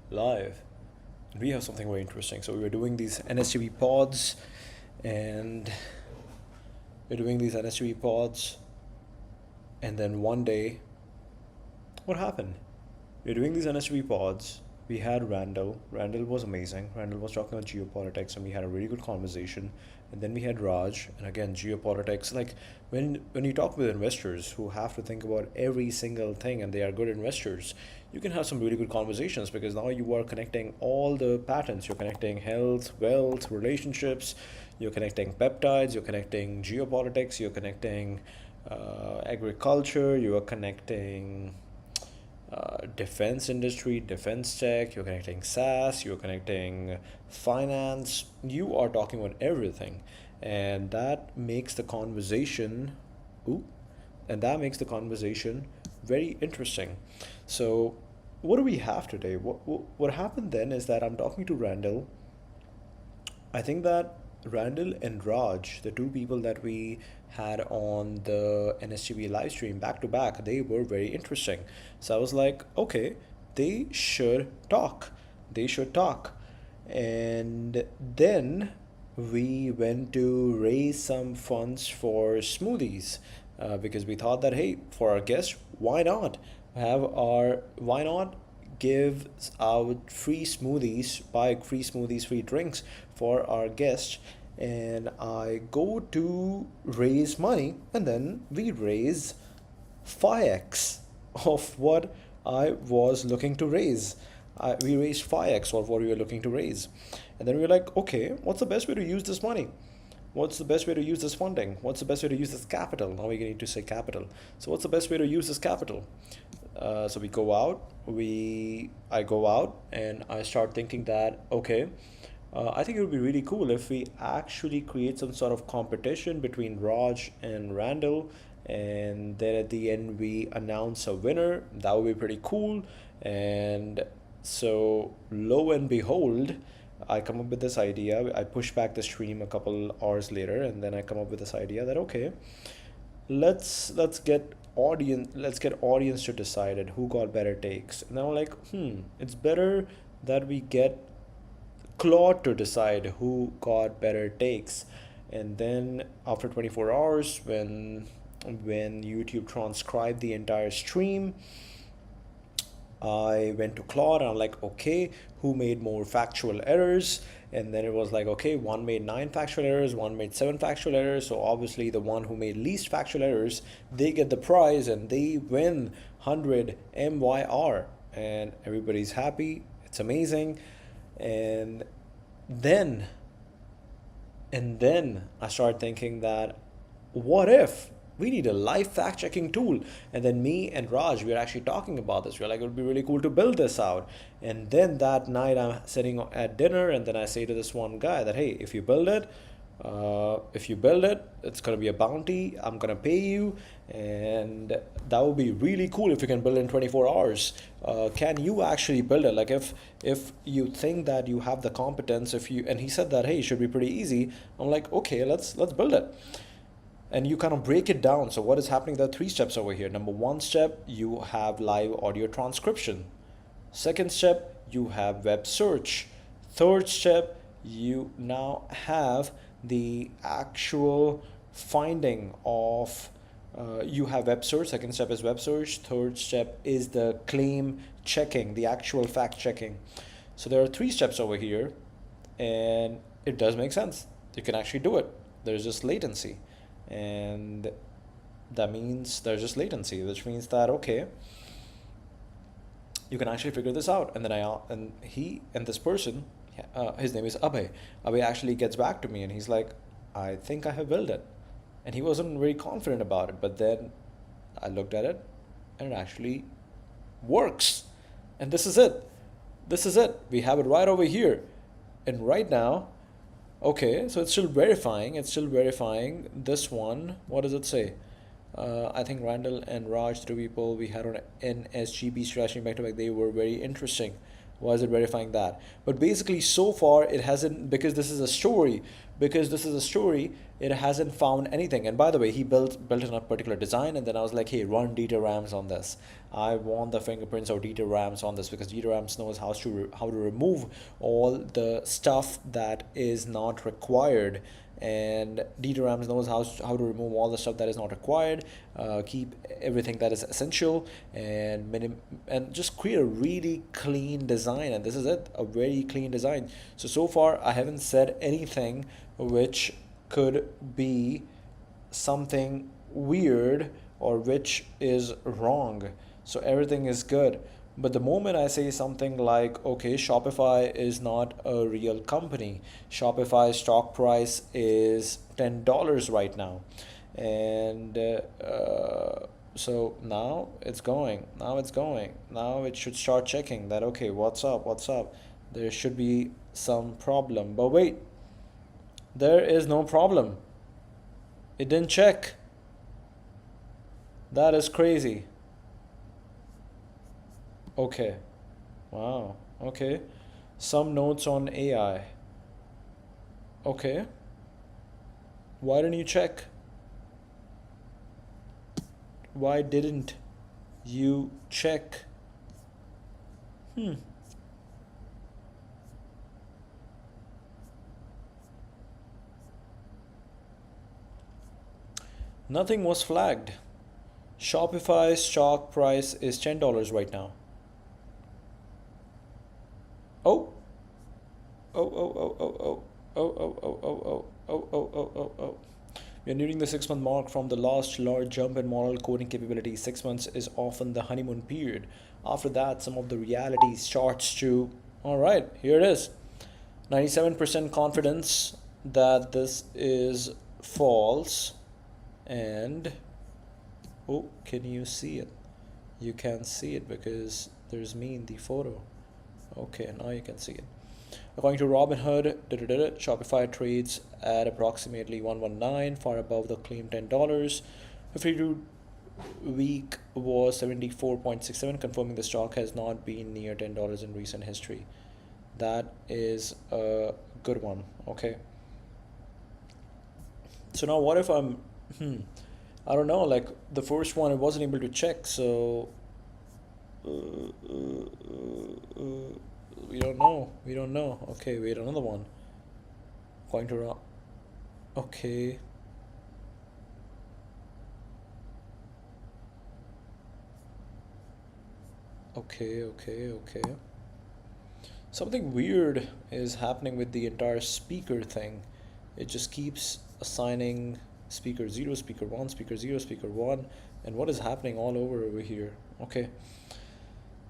live. We have something very interesting. So we were doing these NSTV pods, and we're doing these NSTV pods, and then one day, what happened? We're doing these NSTV pods. We had Randall. Randall was amazing. Randall was talking about geopolitics, and we had a really good conversation. And then we had Raj, and again, geopolitics. Like when you talk with investors who have to think about every single thing, and they are good investors, you can have some really good conversations because now you are connecting all the patterns. You're connecting health, wealth, relationships. You're connecting peptides. You're connecting geopolitics. You're connecting agriculture. You are connecting defense industry, defense tech, you're connecting SaaS, you're connecting finance, you are talking about everything. And that makes the conversation, ooh, and that makes the conversation very interesting. So, what do we have today? What happened then is that I'm talking to Randall. I think that Randall and Raj, the two people that we had on the NSTV live stream back to back, they were very interesting. So I was like, okay, they should talk. They should talk. And then we went to raise some funds for smoothies because we thought that, hey, for our guests, why not give out free smoothies, buy free smoothies, free drinks for our guests. And I go to raise money, and then we raise 5x of what I was looking to raise. We raised 5x of what we were looking to raise. And then we were like, okay, what's the best way to use this money? What's the best way to use this funding? What's the best way to use this capital? Now we need to say capital. So what's the best way to use this capital? So we go out. I go out and I start thinking that okay, I think it would be really cool if we actually create some sort of competition between Raj and Randall, and then at the end we announce a winner. That would be pretty cool. And so lo and behold, I come up with this idea. I push back the stream a couple hours later, and then I come up with this idea that okay, let's get audience to decide it who got better takes. And I'm like, it's better that we get Claude to decide who got better takes. And then after 24 hours, when YouTube transcribed the entire stream, I went to Claude and I'm like, okay, who made more factual errors? And then it was like, okay, one made 9 factual errors, one made 7 factual errors. So obviously, the one who made least factual errors, they get the prize and they win 100 MYR. And everybody's happy. It's amazing. And then, and then I started thinking that what if we need a live fact checking tool? And then me and Raj, we are actually talking about this. We're like, it would be really cool to build this out. And then that night, I'm sitting at dinner, and then I say to this one guy that, hey, if you build it, it's gonna be a bounty. I'm gonna pay you, and that would be really cool if you can build it in 24 hours. Can you actually build it? Like if you think that you have the competence, if you and he said that, hey, it should be pretty easy. I'm like, okay, let's build it. And you kind of break it down. So what is happening? There are 3 steps over here. Number one step, you have live audio transcription. Second step, you have web search. Third step, you now have the actual finding of you have web search. Second step is web search. Third step is the claim checking, the actual fact checking. So there are 3 steps over here, and it does make sense. You can actually do it. There's just latency, and that means there's just latency, which means that okay, you can actually figure this out. And then this person, his name is Abhay. Abhay actually gets back to me and he's like, I think I have built it. And he wasn't very confident about it, but then I looked at it and it actually works. And this is it. This is it. We have it right over here. And right now, okay, so it's still verifying. It's still verifying this one. What does it say? I think Randall and Raj, 3 people we had on NSGB stretching back to back, they were very interesting. Why is it verifying that? But basically, so far it hasn't, because this is a story. Because this is a story, it hasn't found anything. And by the way, he built in a particular design, and then I was like, hey, run Dieter Rams on this. I want the fingerprints of Dieter Rams on this, because Dieter Rams knows how to remove all the stuff that is not required, and Dieter Rams knows how to remove all the stuff that is not required, keep everything that is essential, and just create a really clean design. And this is it, a very clean design. So far I haven't said anything which could be something weird or which is wrong. So everything is good. But the moment I say something like, okay, Shopify is not a real company, Shopify's stock price is $10 right now, and so now it's going, now it should start checking that, okay, what's up, there should be some problem. But wait, there is no problem. It didn't check. That is crazy. Okay. Wow. Okay. Some notes on AI. Okay. Why didn't you check? Why didn't you check? Nothing was flagged. Shopify's stock price is $10 right now. Oh, oh. We are nearing the 6 month mark from the last large jump in model coding capability. 6 months is often the honeymoon period. After that, some of the reality starts to. All right, here it is. 97% confidence that this is false. And oh, can you see it? You can't see it because there's me in the photo. Okay, now you can see it. According to Robinhood, Shopify trades at approximately 119, far above the claimed $10. 52-week was 74.67, confirming the stock has not been near $10 in recent history. That is a good one. Okay. So now what if I'm, I don't know, like the first one I wasn't able to check, so we don't know. Okay, wait, another one. Going to okay. Okay. Something weird is happening with the entire speaker thing. It just keeps assigning speaker 0, speaker 1, speaker 0, speaker 1, and what is happening all over here? Okay.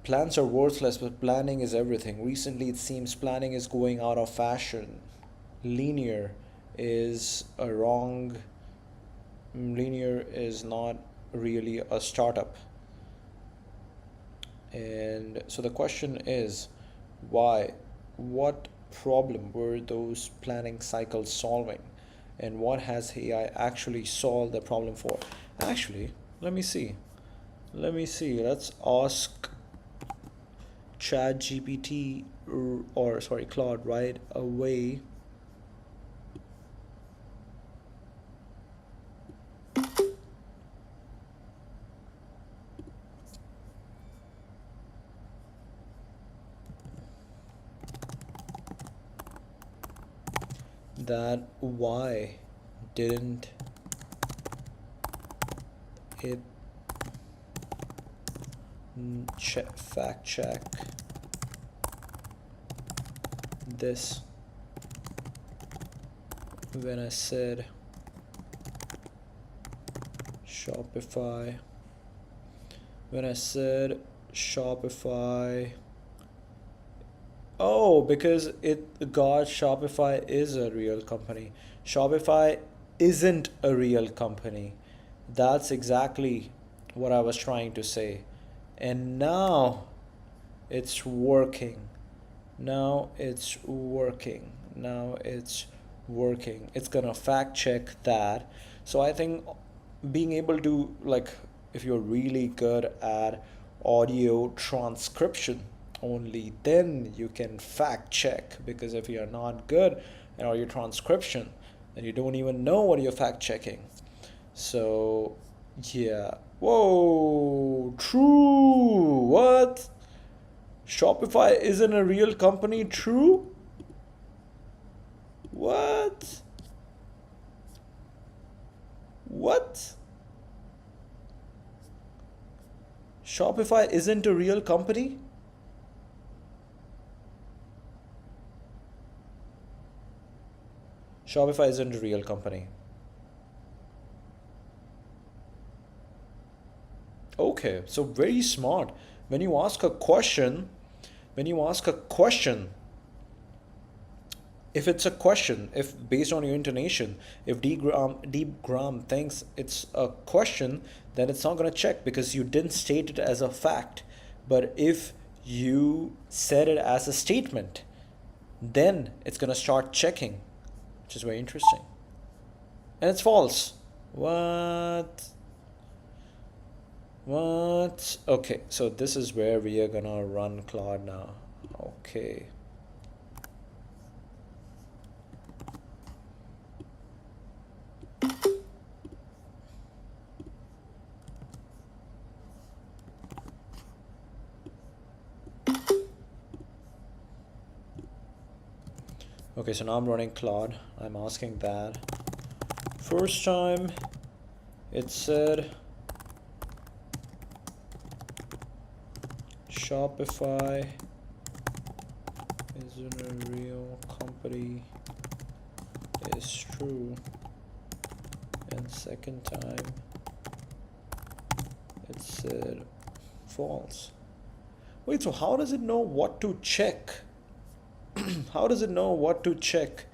Plans are worthless, but planning is everything. Recently, it seems planning is going out of fashion. Linear is a wrong. Linear is not really a startup. And so the question is, why? What problem were those planning cycles solving? And what has AI actually solved the problem for? Actually, let me see. Let's ask ChatGPT or sorry, Claude right away. That why didn't it fact check this when I said Shopify? Oh, because Shopify is a real company. Shopify isn't a real company. That's exactly what I was trying to say. And now it's working. It's gonna fact check that. So I think being able to, like, if you're really good at audio transcription only then you can fact check, because if you're not good at all your transcription, then you don't even know what you're fact checking. So yeah. Whoa, true. What? Shopify isn't a real company? True? What? What? Shopify isn't a real company? Shopify isn't a real company. Okay, so very smart. When you ask a question, when you ask a question, if it's a question, if based on your intonation, if Deep Gram thinks it's a question, then it's not going to check because you didn't state it as a fact. But if you said it as a statement, then it's going to start checking, which is very interesting. And it's false. What? What? Okay, so this is where we are gonna run Claude now. Okay. Okay, so now I'm running Claude. I'm asking that. First time it said Shopify isn't a real company is true. And second time it said false. Wait, so how does it know what to check? How does it know what to check?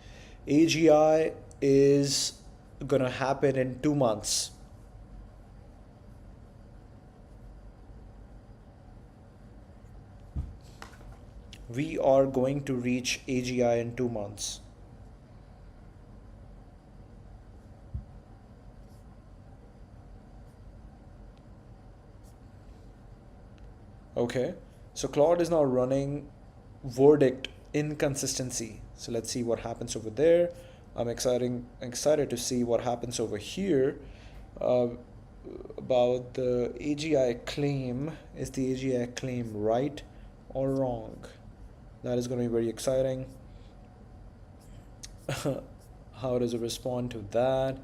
AGI is gonna happen in 2 months. We are going to reach AGI in 2 months. Okay, so Claude is now running verdict inconsistency. So let's see what happens over there. I'm excited to see what happens over here about the AGI claim. Is the AGI claim right or wrong? That is going to be very exciting. How does it respond to that?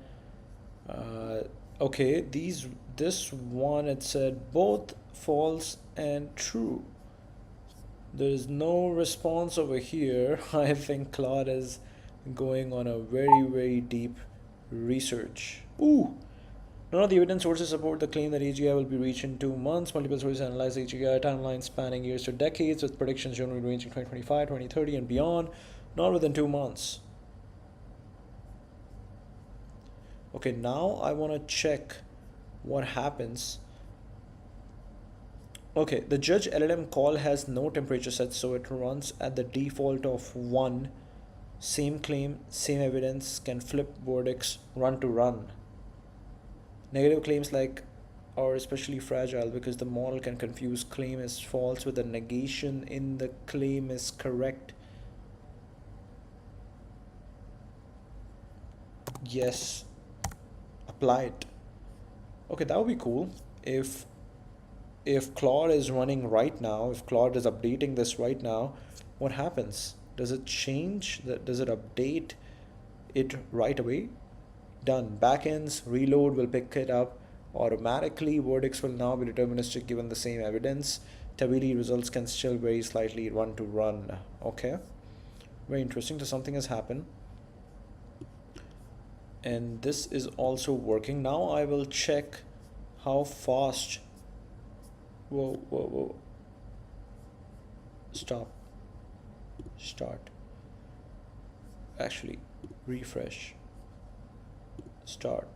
Okay, this one, it said both false and true. There is no response over here. I think Claude is going on a very deep research. Ooh! None of the evidence sources support the claim that AGI will be reached in 2 months. Multiple sources analyze AGI timelines spanning years to decades, with predictions generally ranging 2025, 2030, and beyond, not within 2 months. Okay, now I want to check what happens. Okay, the judge LLM call has no temperature set, so it runs at the default of 1. Same claim, same evidence, can flip verdicts run to run. Negative claims like are especially fragile because the model can confuse claim as false with a negation in the claim is correct. Yes, apply it. Okay, that would be cool. If Claude is running right now, if Claude is updating this right now, what happens? Does it change? Does it update it right away? Done. Backends reload will pick it up automatically. Verdicts will now be deterministic given the same evidence. Tabili results can still vary slightly run to run. Okay, very interesting. So something has happened, and this is also working. Now I will check how fast. Whoa. Stop. Start. Actually, refresh. Start.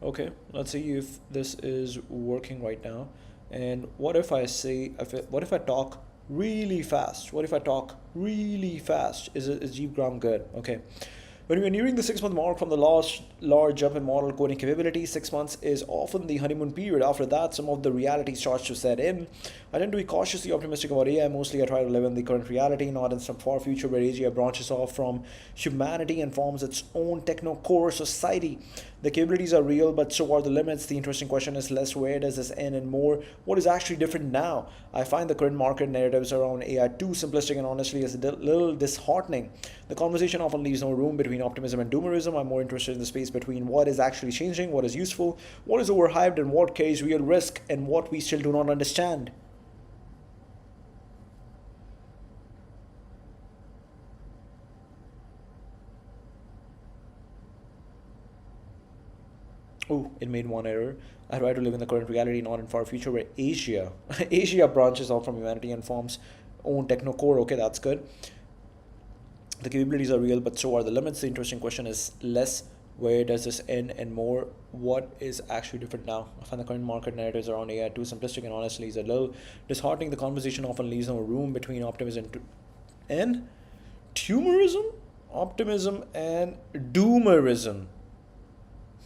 Okay, let's see if this is working right now. And what if I say, what if I talk really fast? What if I talk really fast? Is Jeep Gram good? Okay, When we are nearing the 6-month mark from the last large jump in model coding capability, 6 months is often the honeymoon period. After that, some of the reality starts to set in. I tend to be cautiously optimistic about AI. Mostly, I try to live in the current reality, not in some far future where AI branches off from humanity and forms its own techno-core society. The capabilities are real, but so are the limits. The interesting question is less where does this end and more what is actually different now. I find the current market narratives around AI too simplistic and honestly is a little disheartening. The conversation often leaves no room between optimism and doomerism. I'm more interested in the space between what is actually changing, what is useful, what is overhyped, and what carries real risk, and what we still do not understand. Oh, it made one error. I try to live in the current reality, not in far future where Asia, Asia branches off from humanity and forms own techno core. Okay, that's good. The capabilities are real, but so are the limits. The interesting question is less where does this end and more what is actually different now. I find the current market narratives around AI too simplistic and honestly is a little disheartening. The conversation often leaves no room between optimism and tumorism, optimism and doomerism.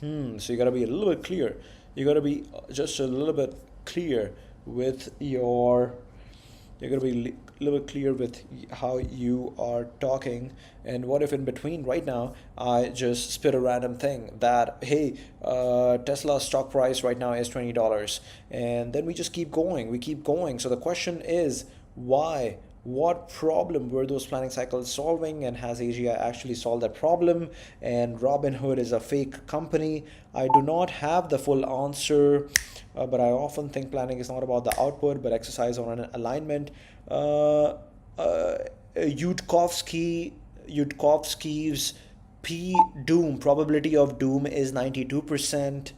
So you gotta be a little bit clear. You gotta be just a little bit clear with your. You gotta be a little bit clear with how you are talking. And what if in between right now I just spit a random thing that hey, Tesla stock price right now is $20, and then we just keep going. We keep going. So the question is why? What problem were those planning cycles solving, and has AGI actually solved that problem? And Robinhood is a fake company. I do not have the full answer, but I often think planning is not about the output but exercise on an alignment. Yudkovsky's P doom probability of doom is 92%.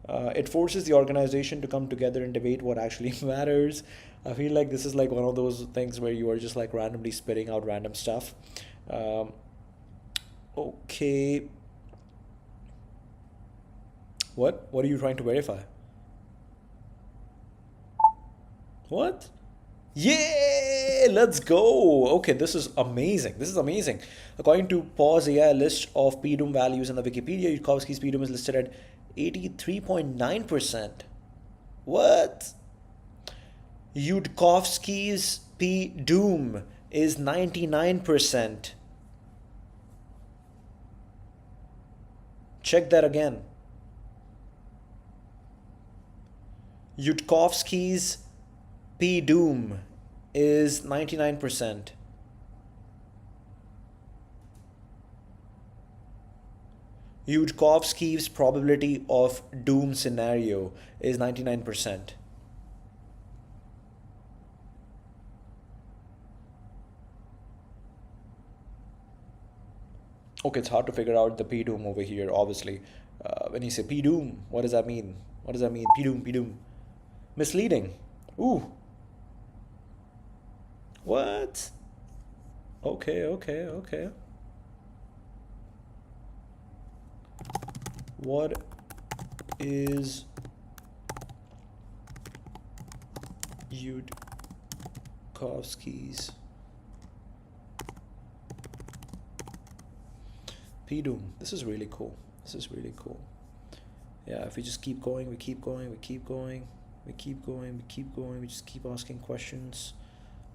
It forces the organization to come together and debate what actually matters. I feel like this is like one of those things where you are just like randomly spitting out random stuff. Um, okay. What? What are you trying to verify? What? Yeah, let's go. Okay, this is amazing. This is amazing. According to Pause AI list of PDOM values in the Wikipedia, Yudkovsky's PDOM is listed at 83.9%. What? Yudkovsky's P Doom is 99%. Check that again. Yudkovsky's P Doom is 99%. Yudkovsky's probability of doom scenario is 99%. Okay, it's hard to figure out the P Doom over here, obviously. When you say P Doom, what does that mean? What does that mean? P Doom, P Doom. Misleading. Ooh. What? Okay, okay, okay. What is Yudkovsky's P Doom? This is really cool. This is really cool. Yeah, if we just keep going, we keep going, we keep going, we keep going, we keep going, we just keep asking questions.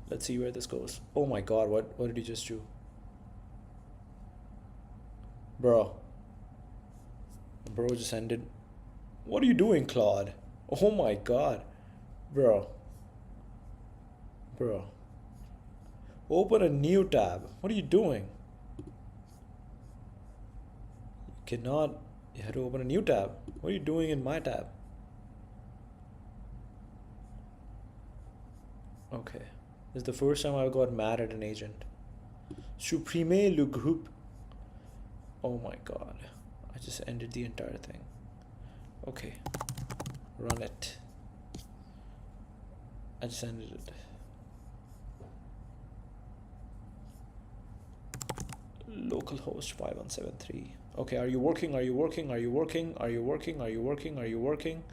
Let's see where this goes. Oh my god, what did you just do? Bro. Bro just ended. What are you doing, Claude? Oh my god. Bro. Bro. Open a new tab. What are you doing? You cannot. You have to open a new tab. What are you doing in my tab? Okay. This is the first time I got mad at an agent. Supprimer le groupe. Oh my god. I just ended the entire thing. Okay. Run it. I just ended it. Localhost 5173. Okay, are you working? Are you working? Are you working? Are you working? Are you working? Are you working?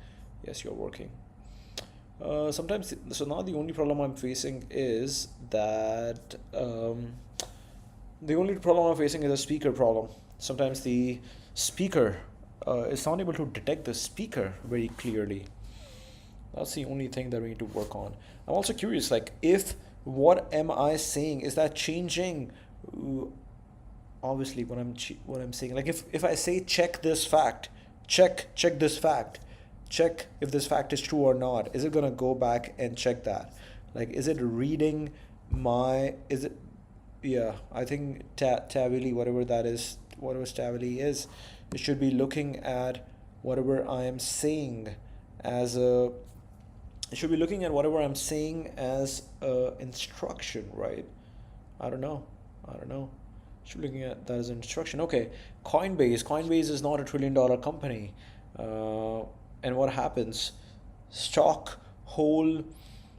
Yes, you're working. Sometimes, so now the only problem I'm facing is that the only problem I'm facing is a speaker problem. Sometimes the speaker is not able to detect the speaker very clearly. That's the only thing that we need to work on. I'm also curious, like, if what am I saying, is that changing? uh, Obviously, what I'm saying, like, if I say check this fact, check this fact, check if this fact is true or not, is it gonna go back and check that? Like, is it reading my, is it, yeah, I think Tavily, whatever that is, whatever Tavily is, it should be looking at whatever I am saying as a, it should be looking at whatever I'm saying as a instruction, right? I don't know. I don't know. Should be looking at that as an instruction. Okay, Coinbase. Coinbase is not $1 trillion company. Uh, and what happens? Stock whole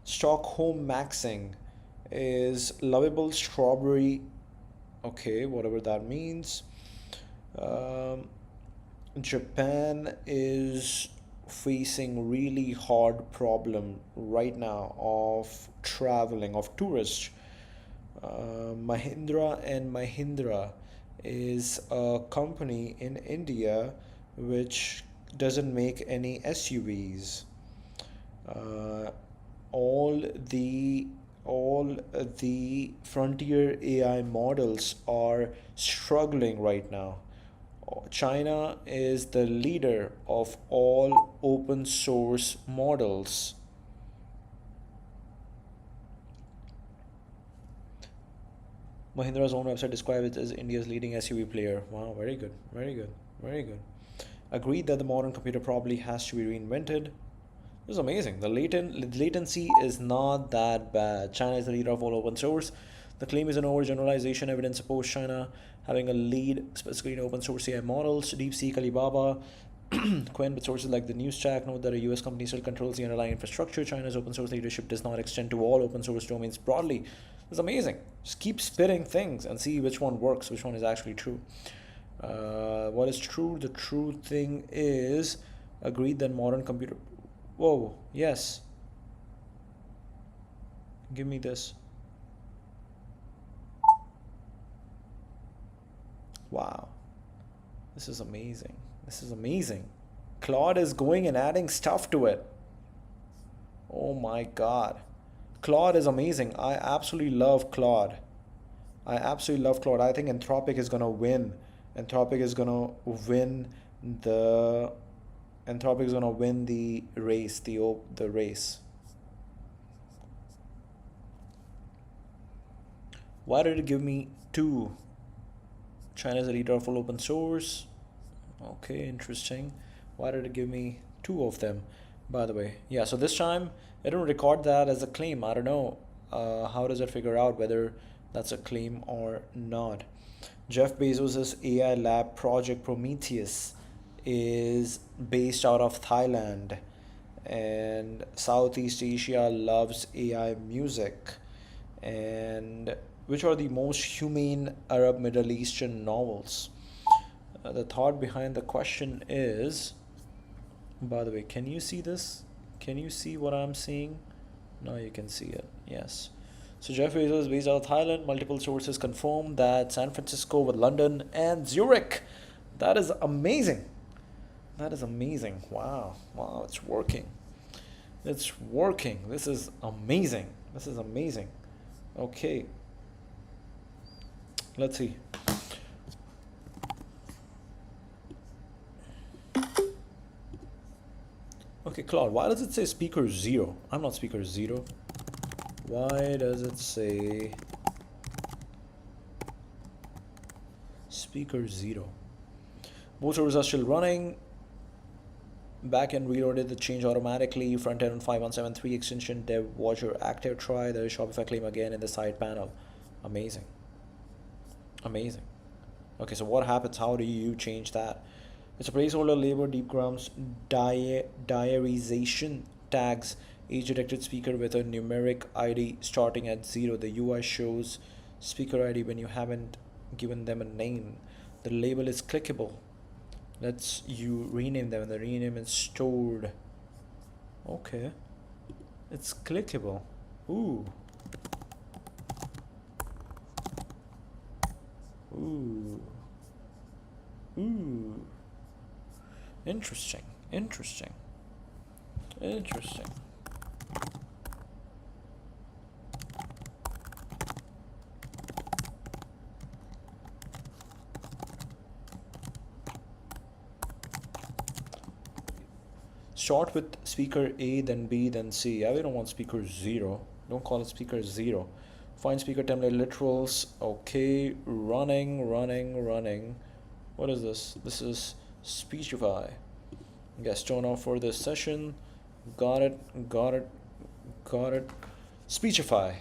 Stockholm maxing is lovable strawberry. Okay, whatever that means. Um, Japan is facing really hard problem right now of traveling, of tourists. Mahindra and Mahindra is a company in India which doesn't make any SUVs. Uh, all the all the frontier AI models are struggling right now. China is the leader of all open source models. Mahindra's own website describes it as India's leading SUV player. Wow, very good, very good, very good. Agreed that the modern computer probably has to be reinvented. This is amazing. The latency is not that bad. China is the leader of all open source. The claim is an overgeneralization. Evidence supports China having a lead, specifically in open source AI models. DeepSeek, Alibaba, Quen, but sources like the News Track note that a US company still controls the underlying infrastructure. China's open source leadership does not extend to all open source domains broadly. It's amazing. Just keep spitting things and see which one works, which one is actually true. What is true? The true thing is agreed that modern computer. Whoa, yes. Give me this. Wow. This is amazing. This is amazing. Claude is going and adding stuff to it. Oh my God. Claude is amazing. I absolutely love Claude. I absolutely love Claude. I think Anthropic is gonna win. Anthropic is gonna win the Anthropic is gonna win the race, the race. Why did it give me two? China is a leader of full open source. Okay, interesting. Why did it give me two of them? By the way, yeah. So this time I don't record that as a claim. I don't know. How does it figure out whether that's a claim or not? Jeff Bezos' AI lab project Prometheus is based out of Thailand, and Southeast Asia loves AI music. And which are the most humane Arab Middle Eastern novels? The thought behind the question is, by the way, can you see this? Can you see what I'm seeing? Now you can see it. Yes. So Jeff Bezos is based out of Thailand. Multiple sources confirm that San Francisco with London and Zurich. That is amazing. That is amazing. Wow. Wow, it's working. It's working. This is amazing. This is amazing. Okay. Let's see. Okay, Claude, why does it say speaker 0? I'm not speaker 0. Why does it say speaker 0? Both servers are still running. Backend reloaded the change automatically. Frontend on 5173 extension dev watcher active try. There is Shopify claim again in the side panel. Amazing. Amazing. Okay, so what happens? How do you change that? It's a placeholder label deepgrams diarization tags each detected speaker with a numeric ID starting at 0. The UI shows speaker ID when you haven't given them a name. The label is clickable. Let's you rename them, and the rename is stored. Okay. It's clickable. Ooh. Ooh. Interesting. Interesting. Interesting. Start with speaker A, then B, then C. Yeah, we don't want speaker 0. Don't call it speaker 0. Find speaker template literals. Okay, running. What is this? This is Speechify. Guest owner for this session. Got it. Speechify.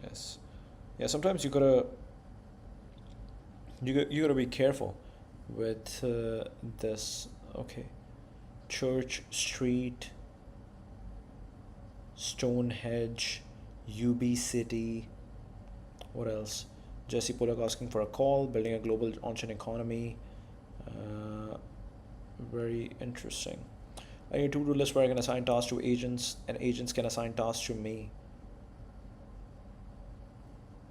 Yes. Yeah, sometimes you gotta be careful with this. Okay. Church Street, Stonehenge, UB City. What else? Jesse Pollock asking for a call, building a global on-chain economy. Very interesting. I need a to-do list where I can assign tasks to agents and agents can assign tasks to me.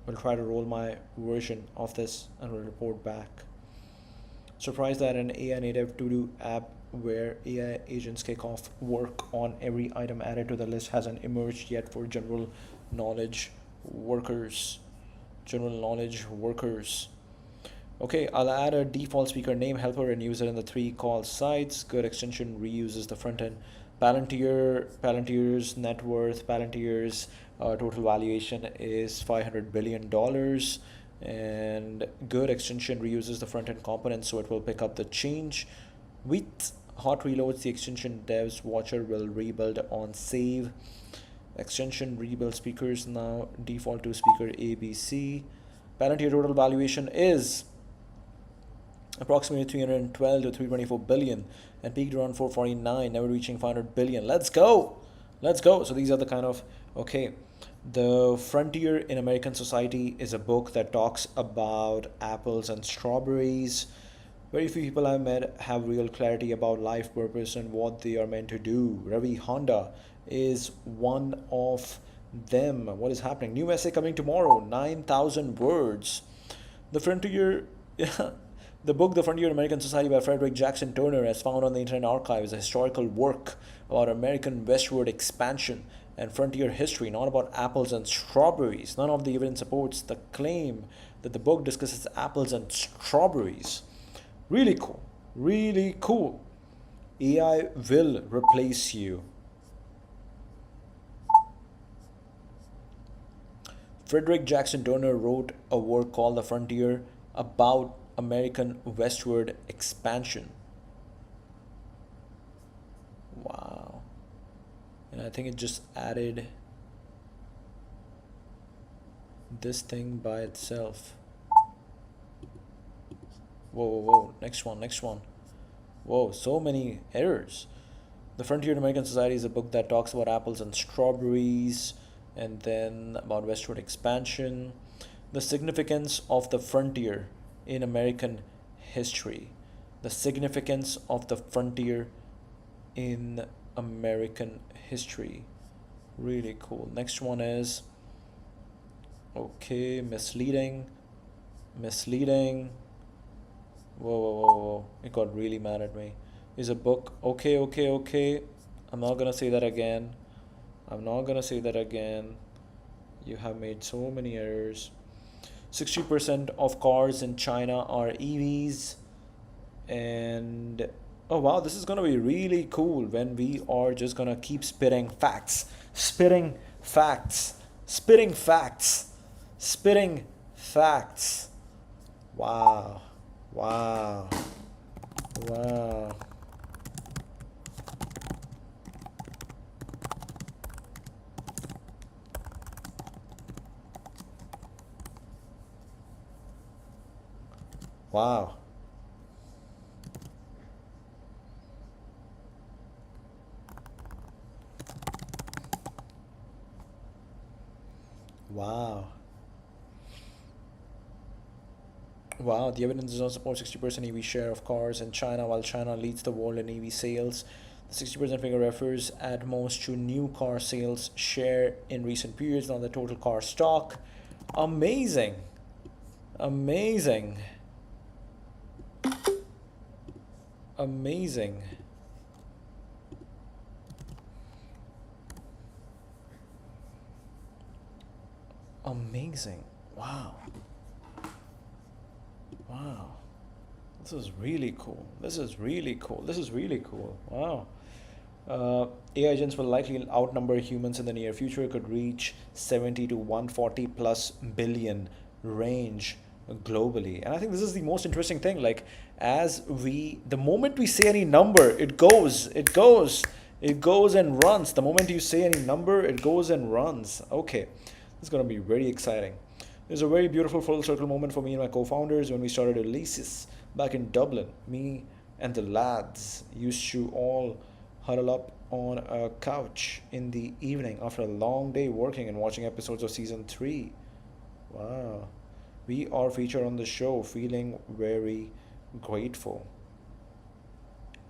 We'll try to roll my version of this and we'll report back. Surprised that an AI native to-do app where AI agents kick off work on every item added to the list hasn't emerged yet for general knowledge workers. Okay, I'll add a default speaker name helper and use it in the 3 call sites. Good extension reuses the front end. Palantir's net worth, Palantir's total valuation is $500 billion. And good extension reuses the front end components so it will pick up the change. With hot reloads, the extension devs watcher will rebuild on save. Extension rebuild speakers now default to speaker ABC. Palantir total valuation is approximately 312 to 324 billion and peaked around 449, never reaching 500 billion. Let's go. So these are the kind of, okay. The Frontier in American Society is a book that talks about apples and strawberries. Very few people I've met have real clarity about life purpose and what they are meant to do. Ravi Honda is one of them. What is happening? New essay coming tomorrow, 9,000 words. The Frontier, the book The Frontier in American Society by Frederick Jackson Turner, as found on the Internet Archive, is a historical work about American westward expansion and frontier history, not about apples and strawberries. None of the evidence supports the claim that the book discusses apples and strawberries. Really cool. AI will replace you. Frederick Jackson Turner wrote a work called The Frontier about American westward expansion. Wow. And I think it just added this thing by itself. Whoa. Next one. Whoa, so many errors. The Frontier in American Society is a book that talks about apples and strawberries and then about westward expansion. The significance of the frontier in American history. The significance of the frontier in American history. Really cool. Next one is, okay, misleading. Whoa. It got really mad at me. Is a book. Okay. I'm not gonna say that again. You have made so many errors. 60% of cars in China are EVs. And oh wow, this is gonna be really cool when we are just gonna keep spitting facts. Wow. Wow, the evidence does not support 60% EV share of cars in China, while China leads the world in EV sales. The 60% figure refers at most to new car sales share in recent periods, not the total car stock. Amazing. Amazing. Amazing. Wow. Wow. This is really cool. This is really cool. This is really cool. Wow. AI agents will likely outnumber humans in the near future. It could reach 70 to 140 plus billion range globally. And I think this is the most interesting thing. Like, the moment we say any number, it goes and runs. The moment you say any number, it goes and runs. Okay, this is going to be very exciting. It was a very beautiful full circle moment for me and my co-founders when we started Elysis back in Dublin. Me and the lads used to all huddle up on a couch in the evening after a long day working and watching episodes of season 3. Wow. We are featured on the show, feeling very grateful.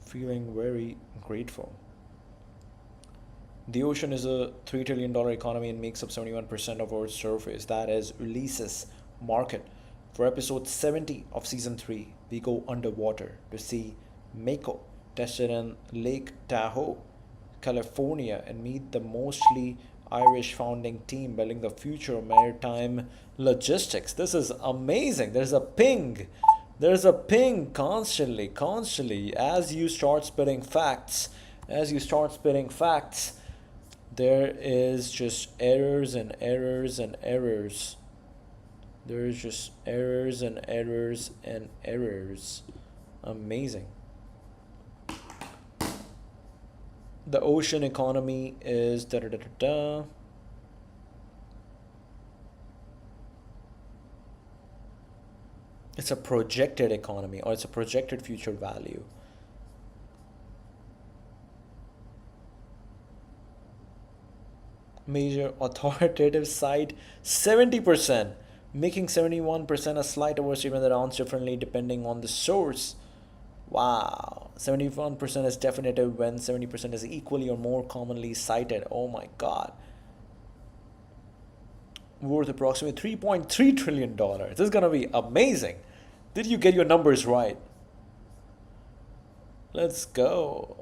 Feeling very grateful. The ocean is a $3 trillion economy and makes up 71% of Earth's surface. That is Ulises market. For episode 70 of season 3, we go underwater to see Mako tested in Lake Tahoe, California, and meet the mostly Irish founding team building the future of maritime logistics. This is amazing. There's a ping. There's a ping constantly. As you start spitting facts, there is just errors and errors and errors. There's just errors and errors and errors. Amazing. The ocean economy is da da da da da. It's a projected economy, or it's a projected future value. Major authoritative site 70%, making 71% a slight overstatement that answers differently depending on the source. Wow, 71% is definitive when 70% is equally or more commonly cited. Oh my god. Worth approximately $3.3 trillion. This is gonna be amazing. Did you get your numbers right? Let's go.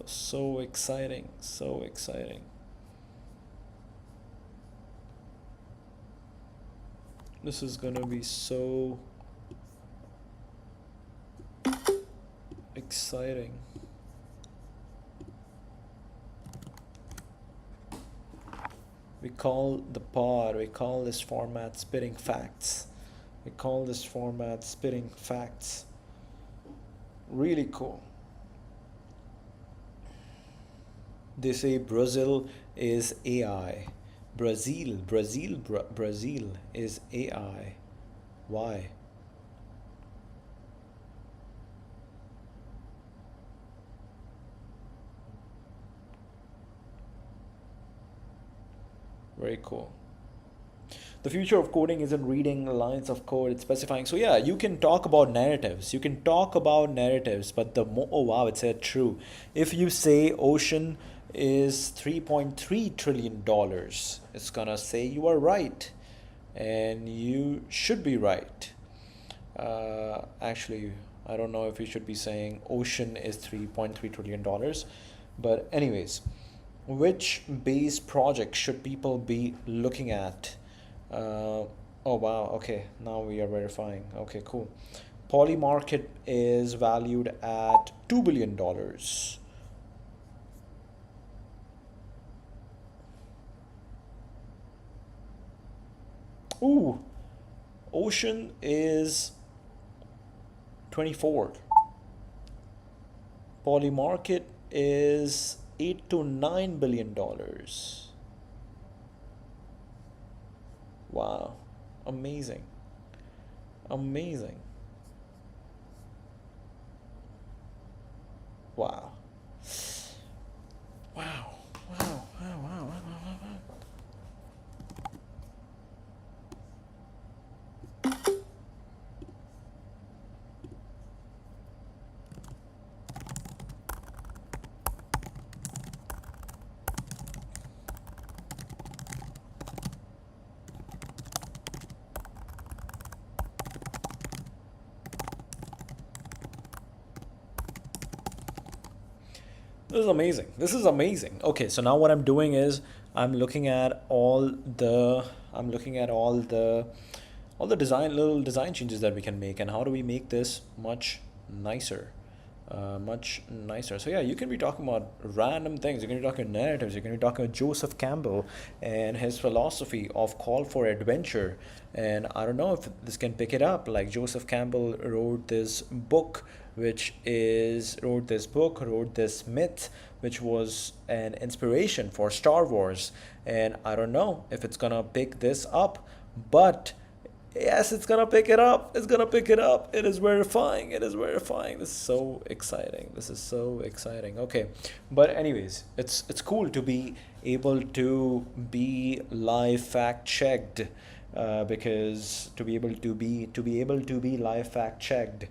So exciting. This is gonna be so exciting. We call this format spitting facts. Really cool. They say Brazil is AI. Brazil is AI. Why? Very cool. The future of coding isn't reading lines of code, it's specifying. So yeah, you can talk about narratives. But oh wow, it said true. If you say ocean is $3.3 trillion, it's gonna say you are right. And you should be right. Actually, I don't know if you should be saying ocean is $3.3 trillion. But anyways, which base project should people be looking at? Oh wow, okay, now we are verifying. Okay, cool. Polymarket is valued at $2 billion. Ooh, ocean is 24. Polymarket is $8 to $9 billion. Wow, amazing. Wow. This is amazing. This is amazing. Okay, so now what I'm doing is I'm looking at all the I'm looking at all the little design changes that we can make, and how do we make this much nicer, much nicer. So yeah, you can be talking about random things. You can be talking narratives. You can be talking about Joseph Campbell and his philosophy of call for adventure. And I don't know if this can pick it up. Like Joseph Campbell wrote this myth, which was an inspiration for Star Wars. And I don't know if it's gonna pick this up, but yes, it's gonna pick it up. It's gonna pick it up. It is verifying. It is verifying. This is so exciting. This is so exciting. Okay, but anyways, it's cool to be able to be live fact checked, because to be able to be live fact checked.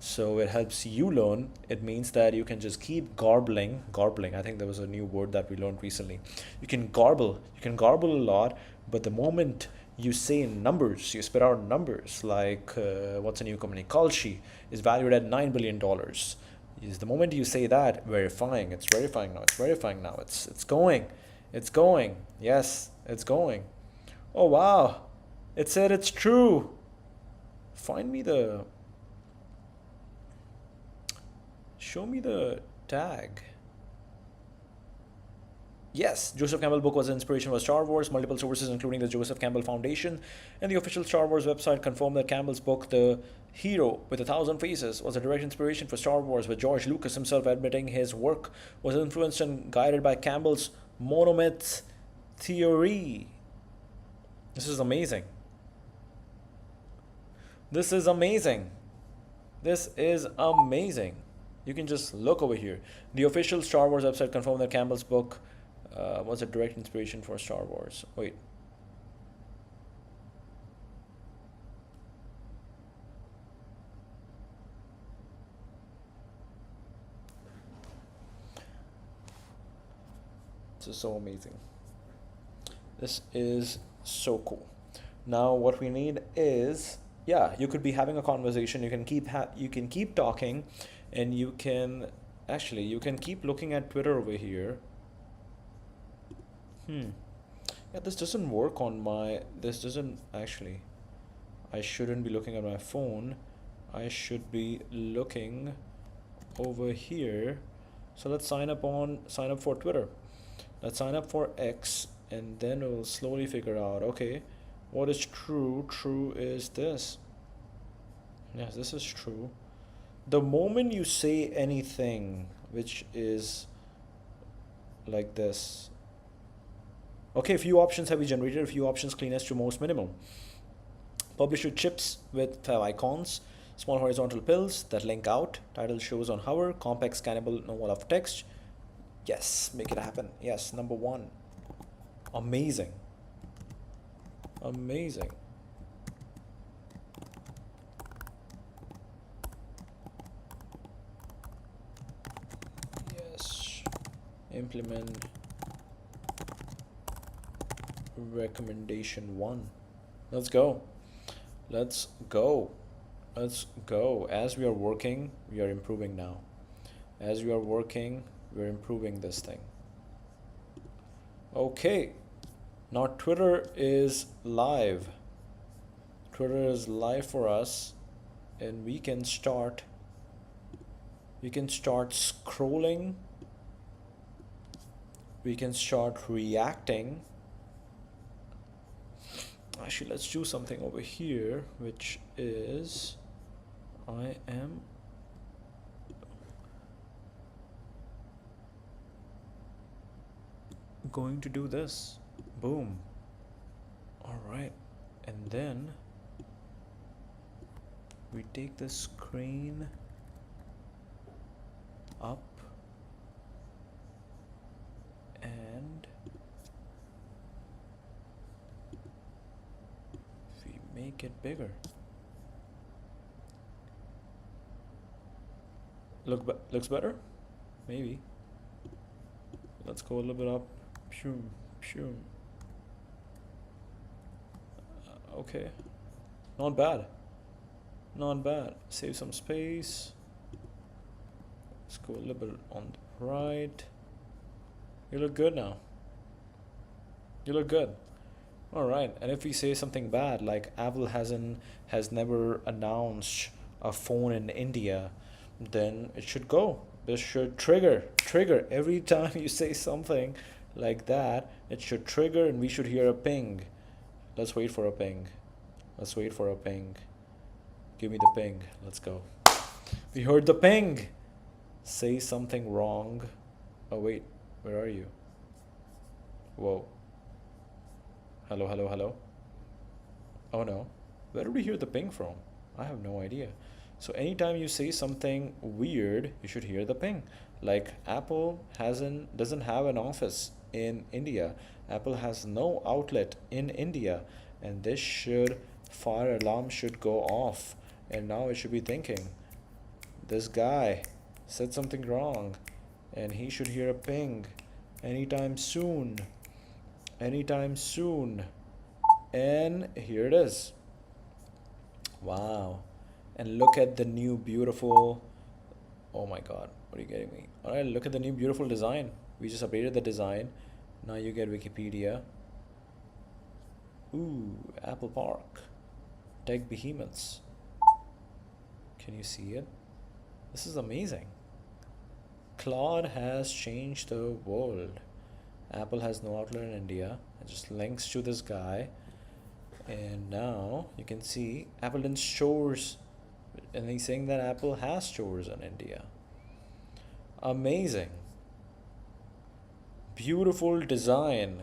So it helps you learn. It means that you can just keep garbling. I think there was a new word that we learned recently. You can garble a lot, but the moment you say numbers, you spit out numbers like what's a new company? Kalshi is valued at $9 billion. Is the moment you say that verifying? It's verifying now. It's verifying now. It's going. It's going. Yes, it's going. Oh wow! It said it's true. Find me the. Show me the tag. Yes, Joseph Campbell's book was an inspiration for Star Wars. Multiple sources, including the Joseph Campbell Foundation and the official Star Wars website, confirm that Campbell's book, The Hero with a Thousand Faces, was a direct inspiration for Star Wars, with George Lucas himself admitting his work was influenced and guided by Campbell's monomyth theory. This is amazing. This is amazing. This is amazing. You can just look over here. The official Star Wars website confirmed that Campbell's book was a direct inspiration for Star Wars. Wait. This is so amazing. This is so cool. Now what we need is, yeah, you could be having a conversation. You can keep talking, and you can keep looking at Twitter over here. Yeah, this doesn't work on my. This doesn't actually. I shouldn't be looking at my phone. I should be looking over here. So let's sign up for Twitter. Let's sign up for X, and then we'll slowly figure out, okay, what is true? True is this. Yes, this is true. The moment you say anything which is like this, okay, few options have been generated, a few options cleanest to most minimal. Publish with chips with 5 icons, small horizontal pills that link out, title shows on hover, compact scannable, no wall of text. Yes, make it happen. Yes, number one. Amazing. Amazing. Yes. Implement recommendation 1. Let's go. Let's go. Let's go. As we are working, we are improving now. As we are working, we're improving this thing. Okay. Now Twitter is live. Twitter is live for us, and we can start scrolling. We can start reacting. Actually, let's do something over here, which is I am going to do this. Boom. All right, and then we take the screen up, and we make it bigger. Looks better? Maybe. Let's go a little bit up. Phew, phew. Okay. Not bad. Not bad. Save some space. Let's go a little bit on the Right. You look good now. You look good. All right. And if we say something bad, like Apple has never announced a phone in India, then it should go. This should trigger every time you say something like that. It should trigger, and we should hear a ping. Let's wait for a ping. Let's wait for a ping. Give me the ping. Let's go. We heard the ping. Say something wrong. Oh wait, where are you? Whoa. Hello, hello, hello. Oh no. Where did we hear the ping from? I have no idea. So anytime you say something weird, you should hear the ping. Like Apple doesn't have an office in India. Apple has no outlet in India, and this should fire alarm should go off. And now it should be thinking, this guy said something wrong, and he should hear a ping anytime soon. Anytime soon. And here it is. Wow. And look at the new beautiful, oh my god, what are you getting me? All right, look at the new beautiful design. We just updated the design. Now you get Wikipedia. Ooh, Apple Park, tech behemoths. Can you see it? This is amazing. Claude has changed the world. Apple has no outlet in India. It just links to this guy. And now you can see Apple in stores. And he's saying that Apple has stores in India. Amazing. Beautiful design.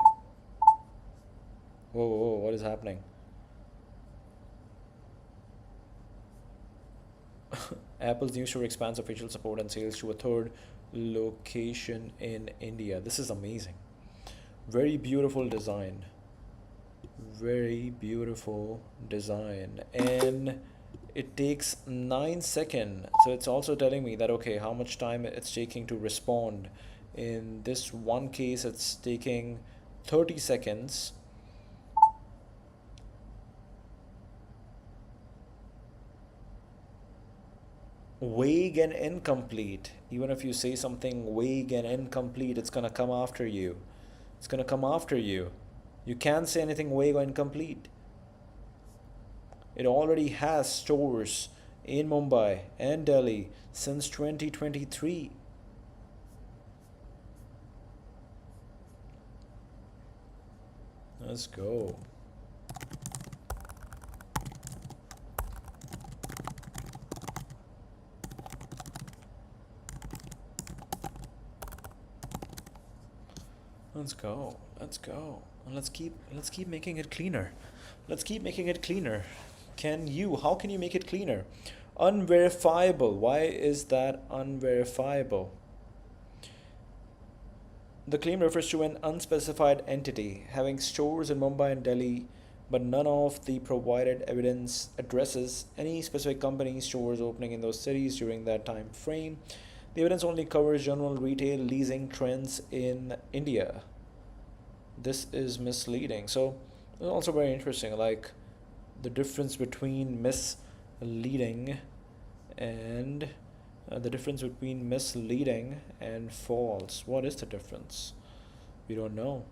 Whoa, whoa, whoa, what is happening? Apple's new store expands official support and sales to a third location in India. This is amazing. Very beautiful design. Very beautiful design. And it takes 9 seconds. So it's also telling me that, okay, how much time it's taking to respond. In this one case, it's taking 30 seconds. Vague and incomplete. Even if you say something vague and incomplete, it's gonna come after you. It's gonna come after you. You can't say anything vague or incomplete. It already has stores in Mumbai and Delhi since 2023. Let's go. Let's go. Let's go. And let's keep making it cleaner. Let's keep making it cleaner. How can you make it cleaner? Unverifiable. Why is that unverifiable? The claim refers to an unspecified entity having stores in Mumbai and Delhi, but none of the provided evidence addresses any specific company stores opening in those cities during that time frame. The evidence only covers general retail leasing trends in India. This is misleading. So it's also very interesting, like the difference between misleading and false. What is the difference? We don't know.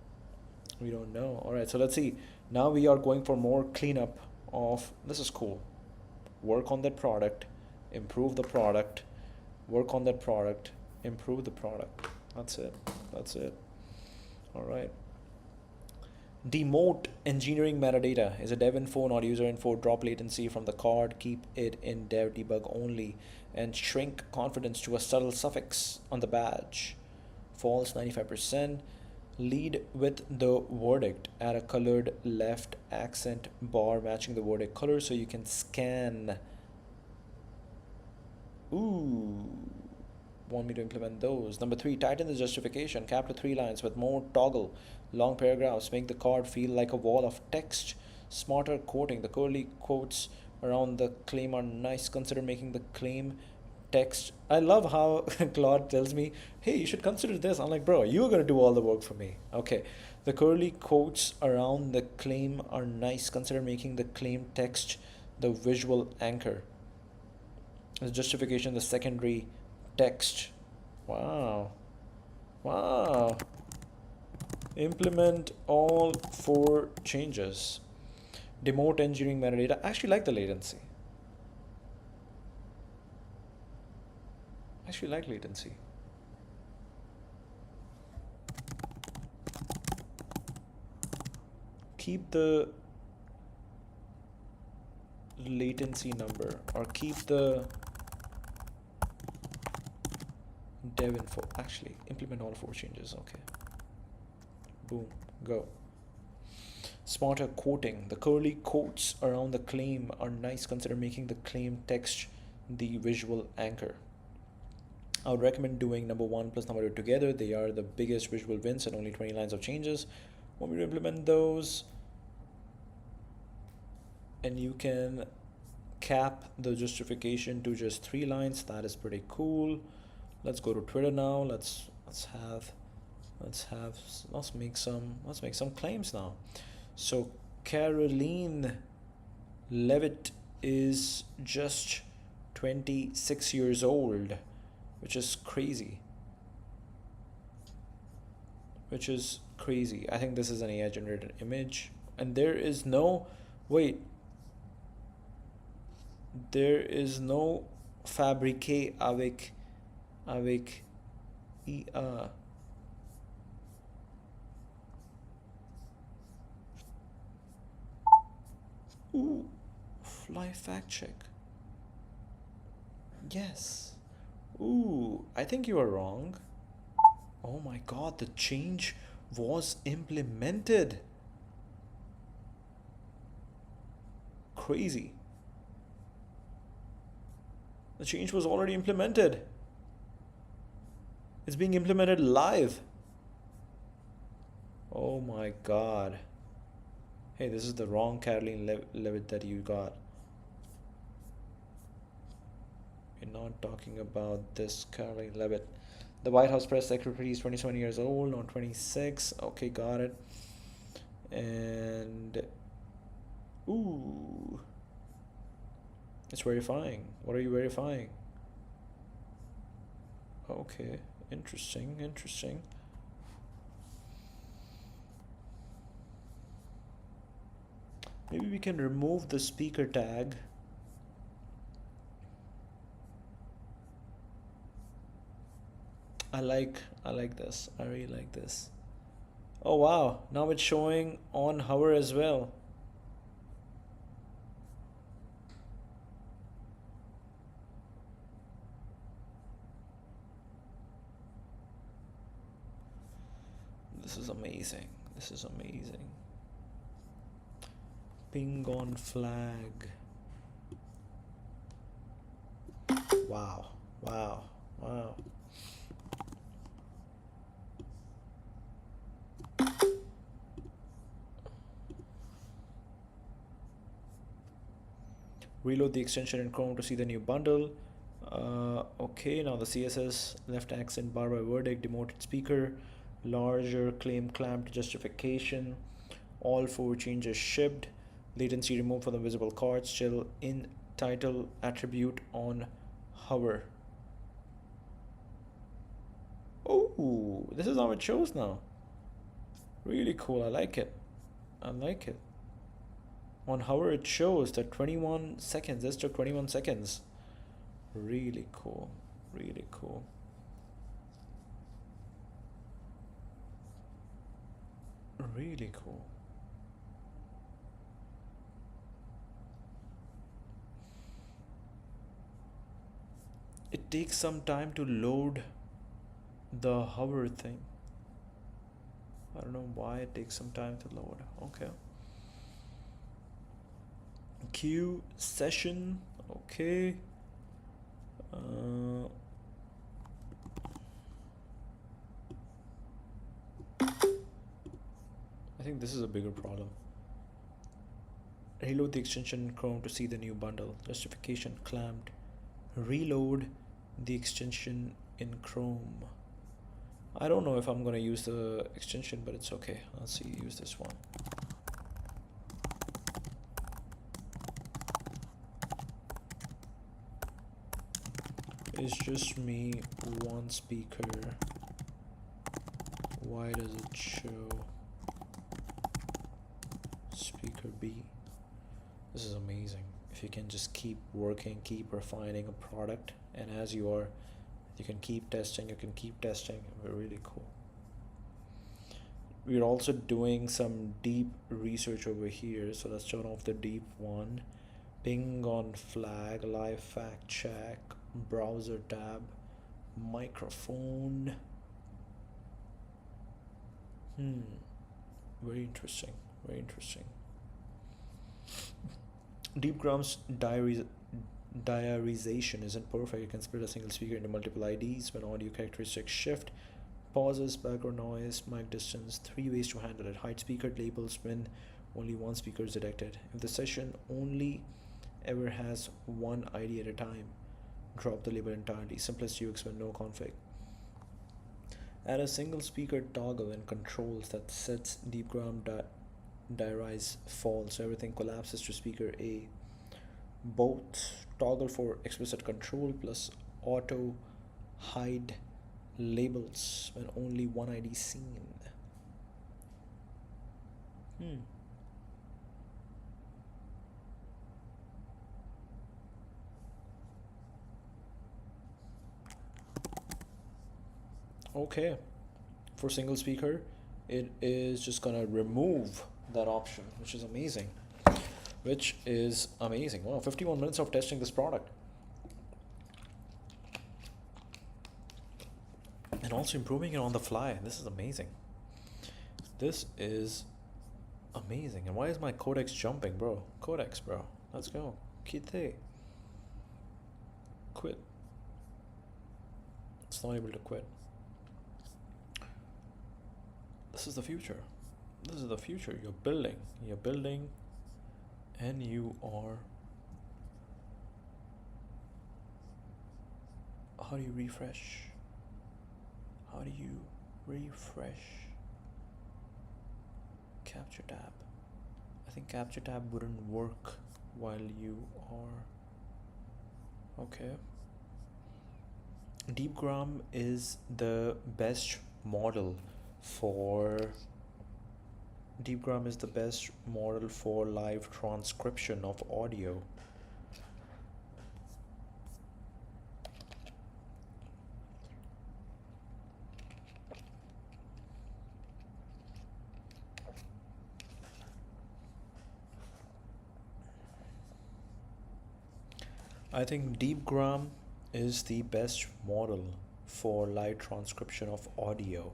We don't know. All right, so let's see. Now we are going for more cleanup of, this is cool. Work on that product, improve the product, work on that product, improve the product. That's it. That's it. All right. Demote engineering metadata. Is a dev info, not user info. Drop latency from the card. Keep it in dev debug only. And shrink confidence to a subtle suffix on the badge. False 95%. Lead with the verdict. Add a colored left accent bar matching the verdict color so you can scan. Ooh. Want me to implement those. Number 3, tighten the justification. Cap to 3 lines with more toggle. Long paragraphs. Make the card feel like a wall of text. Smarter quoting. The curly quotes around the claim are nice. Consider making the claim text. I love how Claude tells me, hey, you should consider this. I'm like, bro, you're going to do all the work for me. Okay. The curly quotes around the claim are nice. Consider making the claim text the visual anchor. The justification, the secondary text. Wow. Wow. Implement all 4 changes. Demote engineering metadata. I actually like the latency. I actually like latency. Keep the latency number, or keep the dev info. Actually, implement all 4 changes. Okay. Boom. Go. Smarter quoting. The curly quotes around the claim are nice. Consider making the claim text the visual anchor. I would recommend doing number 1 plus number 2 together. They are the biggest visual wins and only 20 lines of changes. Want me to implement those? And you can cap the justification to just 3 lines. That is pretty cool. Let's go to Twitter now. Let's make some claims now. So Caroline Levitt is just 26 years old, which is crazy. I think this is an AI generated image, and there is no fabriqué avec IA. Ooh, fly fact check. Yes. Ooh, I think you are wrong. Oh my god, the change was implemented. Crazy. The change was already implemented. It's being implemented live. Oh my god. Hey, this is the wrong Caroline Levitt that you got. We're not talking about this Caroline Levitt. The White House press secretary is 27 years old, not 26. Okay, got it. And ooh, it's verifying. What are you verifying? Okay, interesting. Maybe we can remove the speaker tag. I like this. I really like this. Oh wow, now it's showing on hover as well. This is amazing. Ping on flag. Wow. Reload the extension in Chrome to see the new bundle. Okay, now the CSS left accent bar by verdict, demoted speaker, larger claim clamped justification, all 4 changes shipped, latency removed for the visible cards, still in title attribute on hover. Oh, this is how it shows now. Really cool. I like it. On hover it shows that 21 seconds. This took 21 seconds. Really cool. It takes some time to load the hover thing. I don't know why it takes some time to load. Okay. Queue session. Okay. I think this is a bigger problem. Reload the extension in Chrome to see the new bundle. Justification clamped. Reload the extension in Chrome. I don't know if I'm gonna use the extension, but it's okay. Let's see, use this one. It's just me, one speaker. Why does it show speaker B? This is amazing. If you can just keep working, keep refining a product, and as you are, you can keep testing, really cool. We're also doing some deep research over here, so let's turn off the deep one. Ping on flag, live fact check, browser tab, microphone. Very interesting, very interesting. Deepgram's diarization isn't perfect. You can split a single speaker into multiple IDs when audio characteristics shift. Pauses, background noise, mic distance, 3 ways to handle it. Hide speaker labels when only one speaker is detected. If the session only ever has one ID at a time, drop the label entirely. Simplest UX when no config. Add a single speaker toggle and controls that sets deepgram diarize false, so everything collapses to speaker A. Both toggle for explicit control plus auto hide labels when only one ID seen. Okay, for single speaker, it is just gonna remove that option, which is amazing. Wow, 51 minutes of testing this product. And also improving it on the fly. This is amazing. This is amazing. And why is my codex jumping, bro? Codex, bro. Let's go. Quit. It's not able to quit. This is the future. You're building, and you are. How do you refresh? Capture tab. I think capture tab wouldn't work while you are. Okay. Deepgram is the best model for live transcription of audio. I think Deepgram is the best model for live transcription of audio.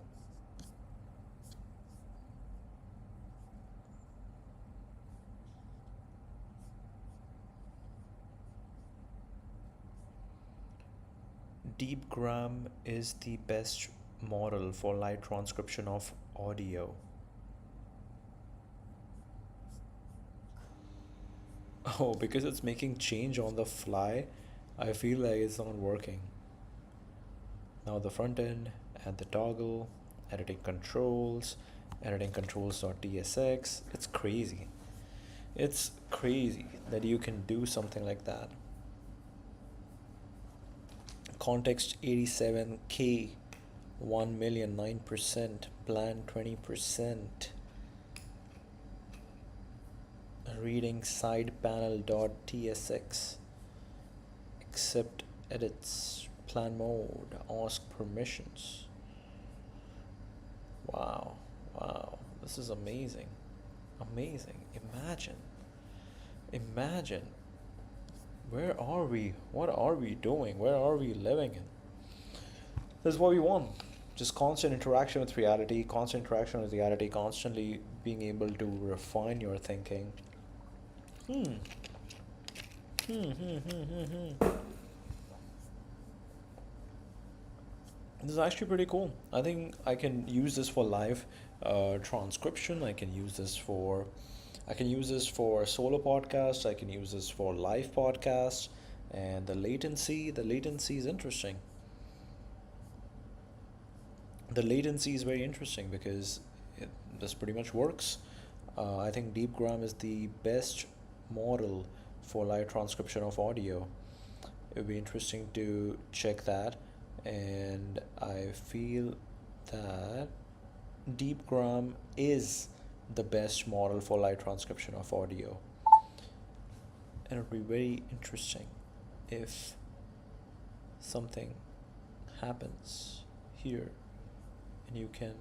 Deepgram is the best model for live transcription of audio. Oh, because it's making change on the fly, I feel like it's not working. Now the front end, add the toggle, editing controls.tsx. It's crazy. It's crazy that you can do something like that. Context 87K, 1,000,000, 9%, plan 20%. Reading side panel.tsx, accept edits, plan mode, ask permissions. Wow, this is amazing. Imagine, where are we? What are we doing? Where are we living in? This is what we want. Just constant interaction with reality, constantly being able to refine your thinking. This is actually pretty cool. I think I can use this for live transcription. I can use this for solo podcasts. I can use this for live podcasts. And the latency is interesting. The latency is very interesting because this pretty much works. I think Deepgram is the best model for live transcription of audio. It would be interesting to check that, and I feel that deepgram is the best model for live transcription of audio, and it would be very interesting if something happens here and you can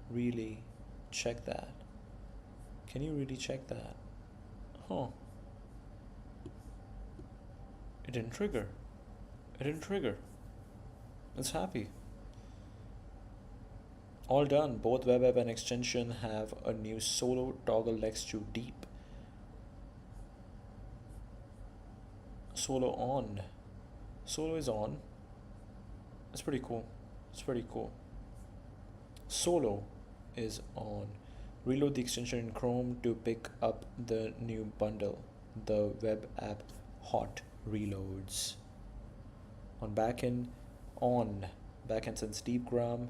really check that. Can you really check that? Huh. It didn't trigger. It didn't trigger. It's happy. All done. Both web app and extension have a new solo toggle next to deep. Solo on. Solo is on. It's pretty cool. It's pretty cool. Solo is on. Reload the extension in Chrome to pick up the new bundle. The web app hot reloads. On backend, on. Backend sends deepgram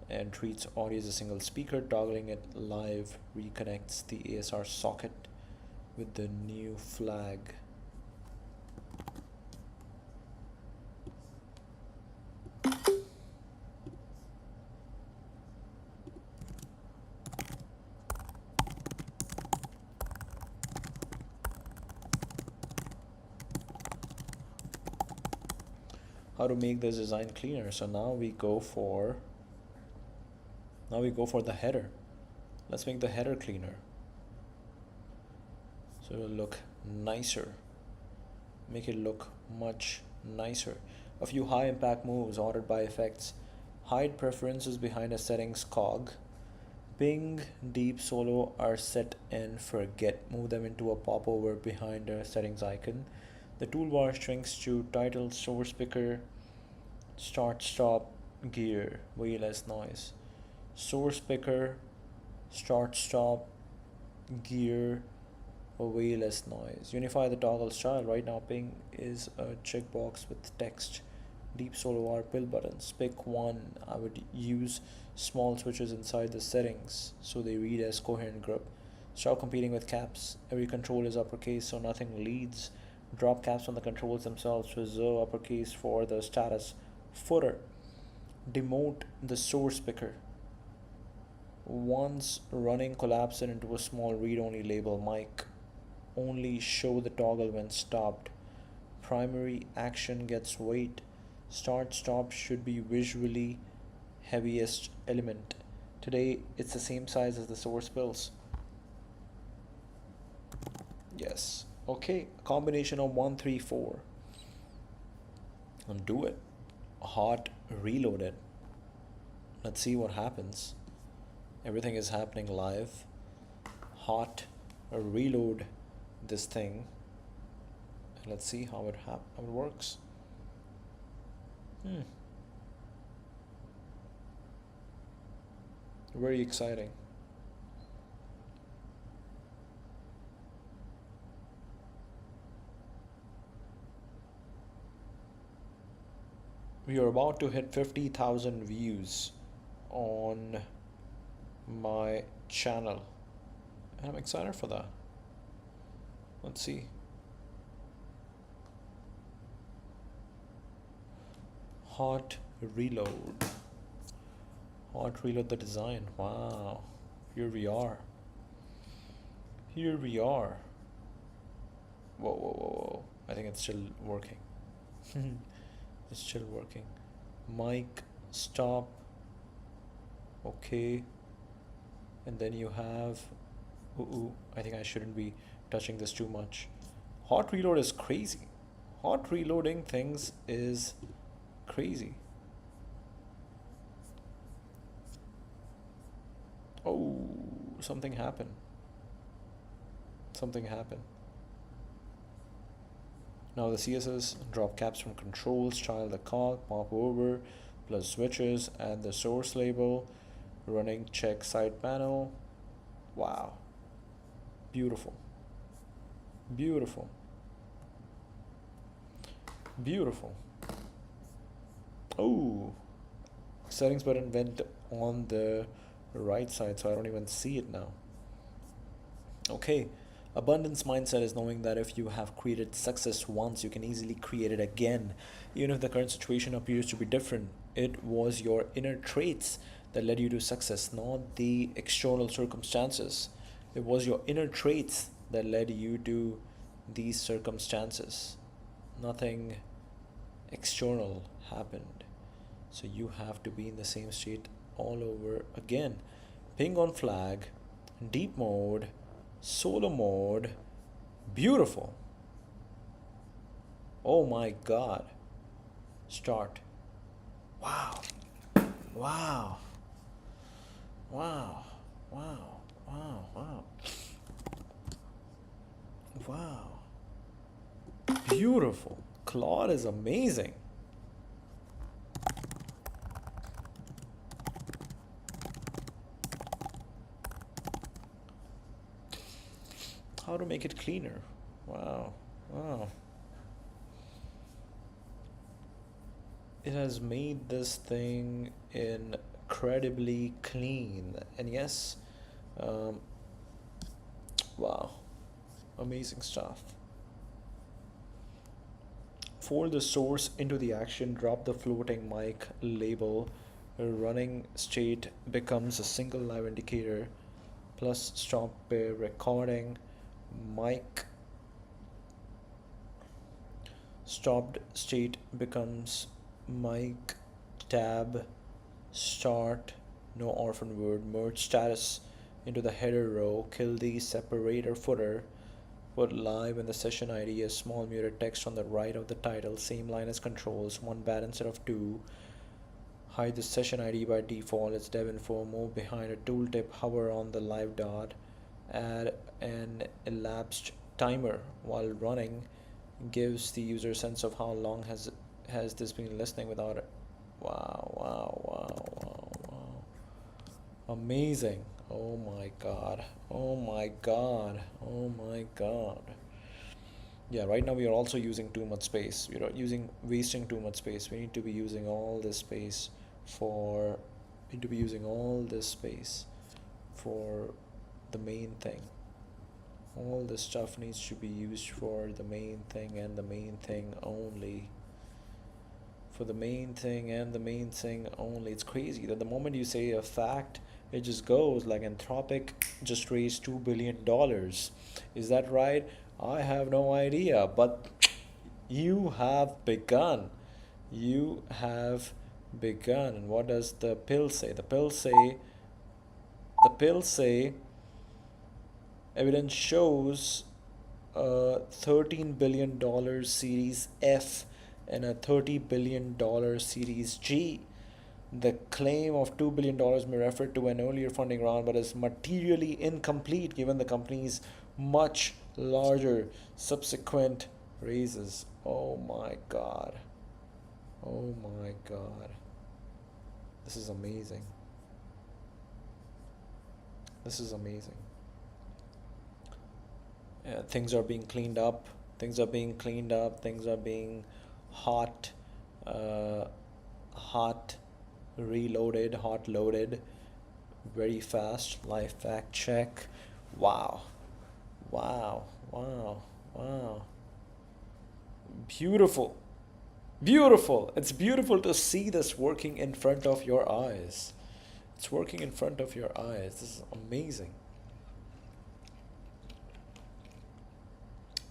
and treats audio as a single speaker. Toggling it live reconnects the ASR socket with the new flag. How to make this design cleaner. So now we go for the header. Let's make the header cleaner so it'll look nicer. Make it look much nicer. A few high impact moves ordered by effects. Hide preferences behind a settings cog. Ping, deep, solo are set and forget. Move them into a popover behind a settings icon. The toolbar shrinks to title, source picker, start, stop, gear, way less noise. Source picker, start, stop, gear, way less noise. Unify the toggle style. Right now ping is a checkbox with text. Deep, solo are pill buttons. Pick one. I would use small switches inside the settings so they read as coherent group. Start competing with caps. Every control is uppercase so nothing leads. Drop caps on the controls themselves. Reserve uppercase for the status. Footer. Demote the source picker. Once running, collapse it into a small read-only label. Mic. Only show the toggle when stopped. Primary action gets weight. Start stop should be visually heaviest element. Today it's the same size as the source pills. Yes. Okay, combination of 1, 3, 4. Undo it. Hot reload it. Let's see what happens. Everything is happening live. Hot reload this thing. And let's see how it works. Very exciting. We are about to hit 50,000 views on my channel, and I'm excited for that. Let's see. Hot reload. Hot reload the design. Wow. Here we are. Here we are. Whoa, whoa, whoa, whoa. I think it's still working. It's still working. Mic, stop. Okay. And then you have, I think I shouldn't be touching this too much. Hot reload is crazy. Hot reloading things is crazy. Oh, something happened. Something happened. Now the CSS drop caps from controls, child the cog, pop over, plus switches, add the source label, running check side panel. Wow. Beautiful. Beautiful. Beautiful. Oh, settings button went on the right side, so I don't even see it now. Okay. Abundance mindset is knowing that if you have created success once, you can easily create it again. Even if the current situation appears to be different, it was your inner traits that led you to success, not the external circumstances. It was your inner traits that led you to these circumstances. Nothing external happened. So you have to be in the same state all over again. Ping on flag, deep mode, solo mode, beautiful. Oh my god. Start. Wow. Wow. Wow. Wow. Wow. Wow. Wow. Beautiful. Claude is amazing. How to make it cleaner? Wow. Wow. It has made this thing incredibly clean. And yes, um, wow, amazing stuff. Fold the source into the action, drop the floating mic label. A running state becomes a single live indicator, plus stop pair recording, mic stopped state becomes mic tab start, no orphan word, merge status into the header row, kill the separator footer, put live in the session ID as small muted text on the right of the title, same line as controls, one bad instead of two, hide the session ID by default, it's dev info, move behind a tooltip, hover on the live dot, add an elapsed timer while running, gives the user a sense of how long has this been listening without it. Wow, wow, wow, wow, wow. Amazing. Oh my god. Oh my god. Oh my god. Yeah, right now we are also using too much space. We are wasting too much space. We need to be using all this space for we need to be using all this space for the main thing. All this stuff needs to be used for the main thing and the main thing only. For the main thing and the main thing only. It's crazy that the moment you say a fact, it just goes like Anthropic just raised $2 billion. Is that right? I have no idea, but you have begun. You have begun. And what does the pill say? The pill say evidence shows a $13 billion Series F and a $30 billion Series G. The claim of $2 billion may refer to an earlier funding round but is materially incomplete given the company's much larger subsequent raises. Oh my god. Oh my god. This is amazing. This is amazing. Things are being cleaned up. Things are being cleaned up. Things are being hot, hot reloaded, hot loaded, very fast. Live fact check. Wow. Wow. Wow. Wow. Beautiful. Beautiful. It's beautiful to see this working in front of your eyes. It's working in front of your eyes. This is amazing.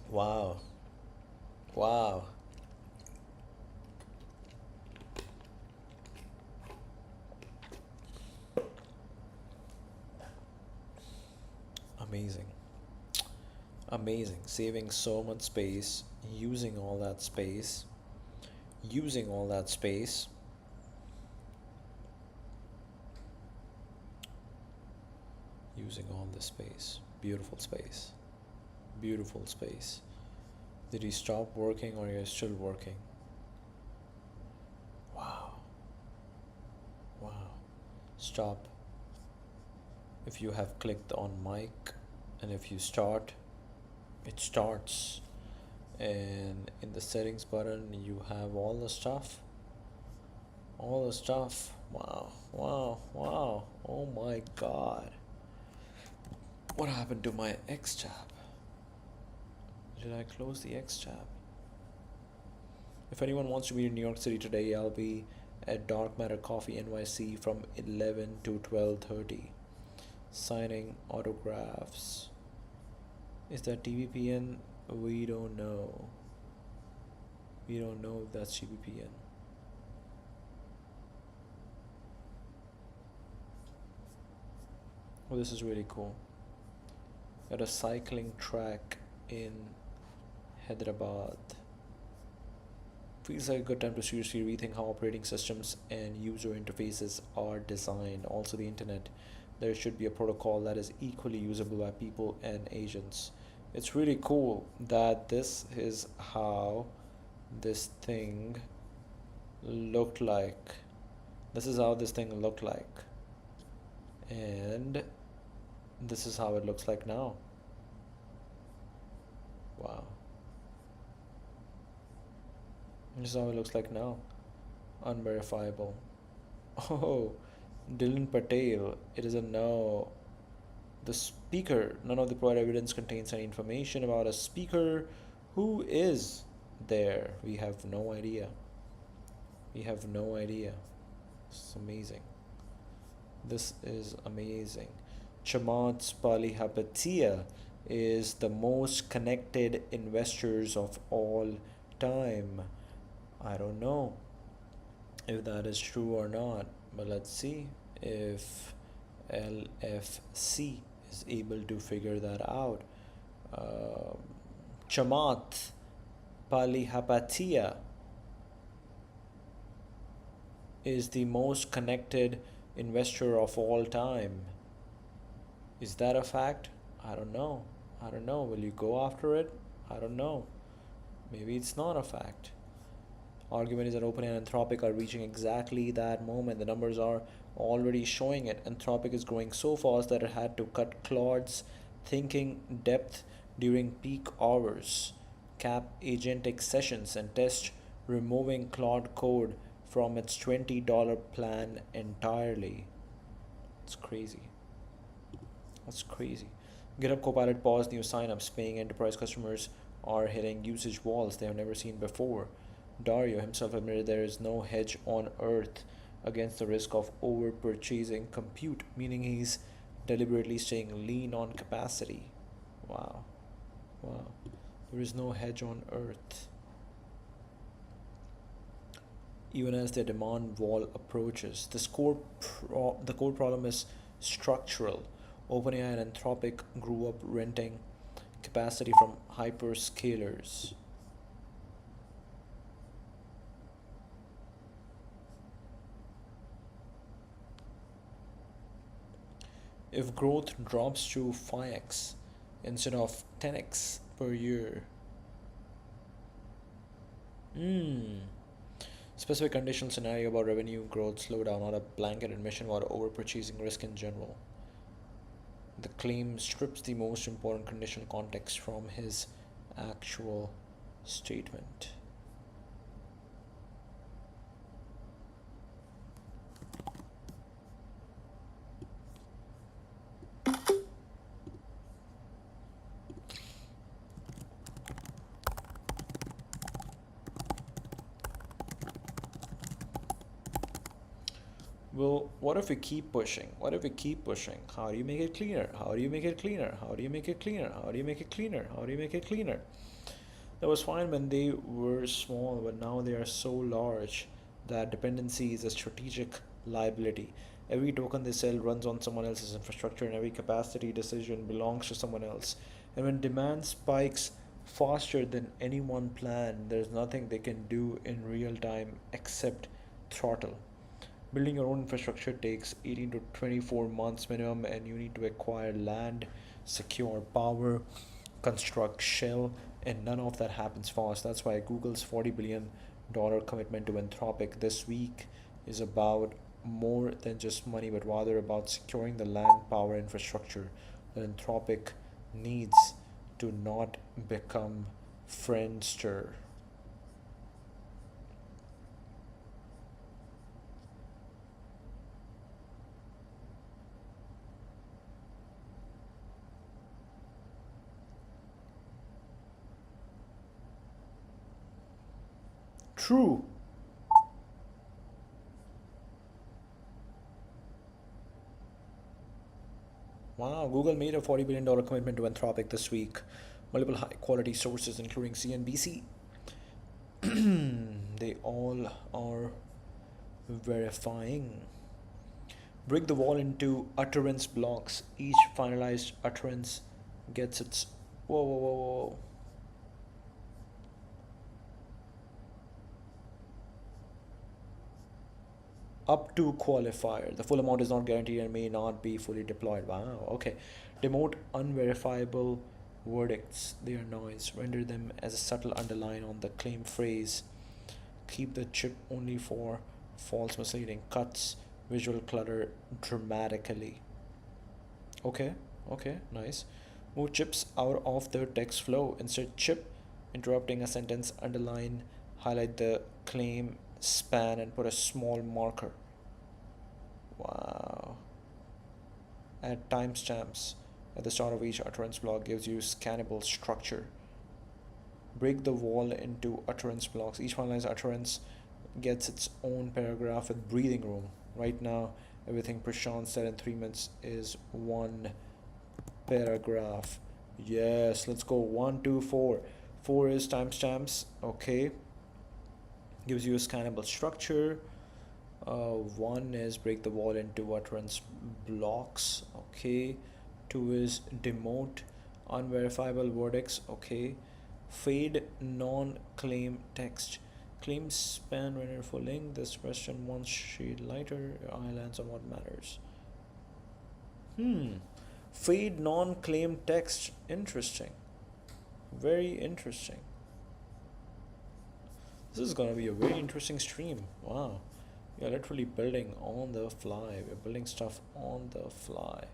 Wow. Wow. Amazing. Amazing. Saving so much space, using all that space, using all that space. Using all this space. Beautiful space. Beautiful space. Did you stop working or you're still working? Wow. Wow. Stop. If you have clicked on mic and if you start, it starts. And in the settings button, you have all the stuff. All the stuff. Wow. Wow. Wow. Oh my god. What happened to my X tab? Did I close the X tab? If anyone wants to be in New York City today, I'll be at Dark Matter Coffee NYC from 11 to 12:30. Signing autographs. Is that TBPN? We don't know. We don't know if that's TBPN. Oh, this is really cool. At a cycling track in Hyderabad. Feels like a good time to seriously rethink how operating systems and user interfaces are designed. Also, the internet. There should be a protocol that is equally usable by people and agents. It's really cool that this is how this thing looked like. This is how this thing looked like. And this is how it looks like now. Wow. This is how it looks like now. Unverifiable. Oh, Dylan Patel. It is a no. The speaker. None of the provided evidence contains any information about a speaker. Who is there? We have no idea. We have no idea. It's amazing. This is amazing. Chamath Palihapitiya is the most connected investors of all time. I don't know if that is true or not, but let's see if LFC is able to figure that out. Um Chamath Palihapitiya is the most connected investor of all time. Is that a fact? I don't know. I don't know. Will you go after it? I don't know. Maybe it's not a fact. Argument is that OpenAI and Anthropic are reaching exactly that moment. The numbers are already showing it. Anthropic is growing so fast that it had to cut Claude's thinking depth during peak hours, cap agentic sessions, and test removing Claude code from its $20 plan entirely. It's crazy. That's crazy. GitHub Copilot paused new signups. Paying enterprise customers are hitting usage walls they have never seen before. Dario himself admitted there is no hedge on earth against the risk of over purchasing compute, meaning he's deliberately staying lean on capacity. Wow. Wow. There is no hedge on earth. Even as their demand wall approaches, the core problem is structural. OpenAI and Anthropic grew up renting capacity from hyperscalers. If growth drops to 5x instead of 10x per year, specific conditional scenario about revenue growth slowdown, not a blanket admission about over-purchasing risk in general. The claim strips the most important conditional context from his actual statement. Well, what if we keep pushing? What if we keep pushing? How do you make it cleaner? How do you make it cleaner? How do you make it cleaner? How do you make it cleaner? How do you make it cleaner? That was fine when they were small, but now they are so large that dependency is a strategic liability. Every token they sell runs on someone else's infrastructure, and every capacity decision belongs to someone else. And when demand spikes faster than anyone planned, there's nothing they can do in real time except throttle. Building your own infrastructure takes 18 to 24 months minimum, and you need to acquire land, secure power, construct shell, and none of that happens fast. That's why Google's $40 billion commitment to Anthropic this week is about more than just money, but rather about securing the land, power, infrastructure that Anthropic needs to not become Friendster. True. Wow, Google made a $40 billion commitment to Anthropic this week. Multiple high quality sources, including CNBC, they all are verifying. Break the wall into utterance blocks. Each finalized utterance gets its. Whoa, whoa, whoa, whoa. Up to qualifier. The full amount is not guaranteed and may not be fully deployed. Wow, okay. Demote unverifiable verdicts. They are noise. Render them as a subtle underline on the claim phrase. Keep the chip only for false misleading cuts, visual clutter dramatically. Okay, okay, nice. Move chips out of the text flow. Insert chip, interrupting a sentence, underline, highlight the claim span, and put a small marker. Wow. Add timestamps at the start of each utterance block gives you scannable structure. Break the wall into utterance blocks. Each finalized utterance gets its own paragraph with breathing room. Right now, everything Prashant said in 3 minutes is one paragraph. Yes, let's go. 1, 2, 4. 4 is timestamps. Okay. Gives you a scannable structure. 1 is break the wall into utterance blocks. Okay. 2 is demote unverifiable verdicts. Okay. Fade non-claim text. Claim span rendered for link. This question one shade lighter. Your eye lands on what matters. Fade non-claim text. Interesting. Very interesting. This is gonna be a very interesting stream. Wow. We are literally building on the fly. We're building stuff on the fly.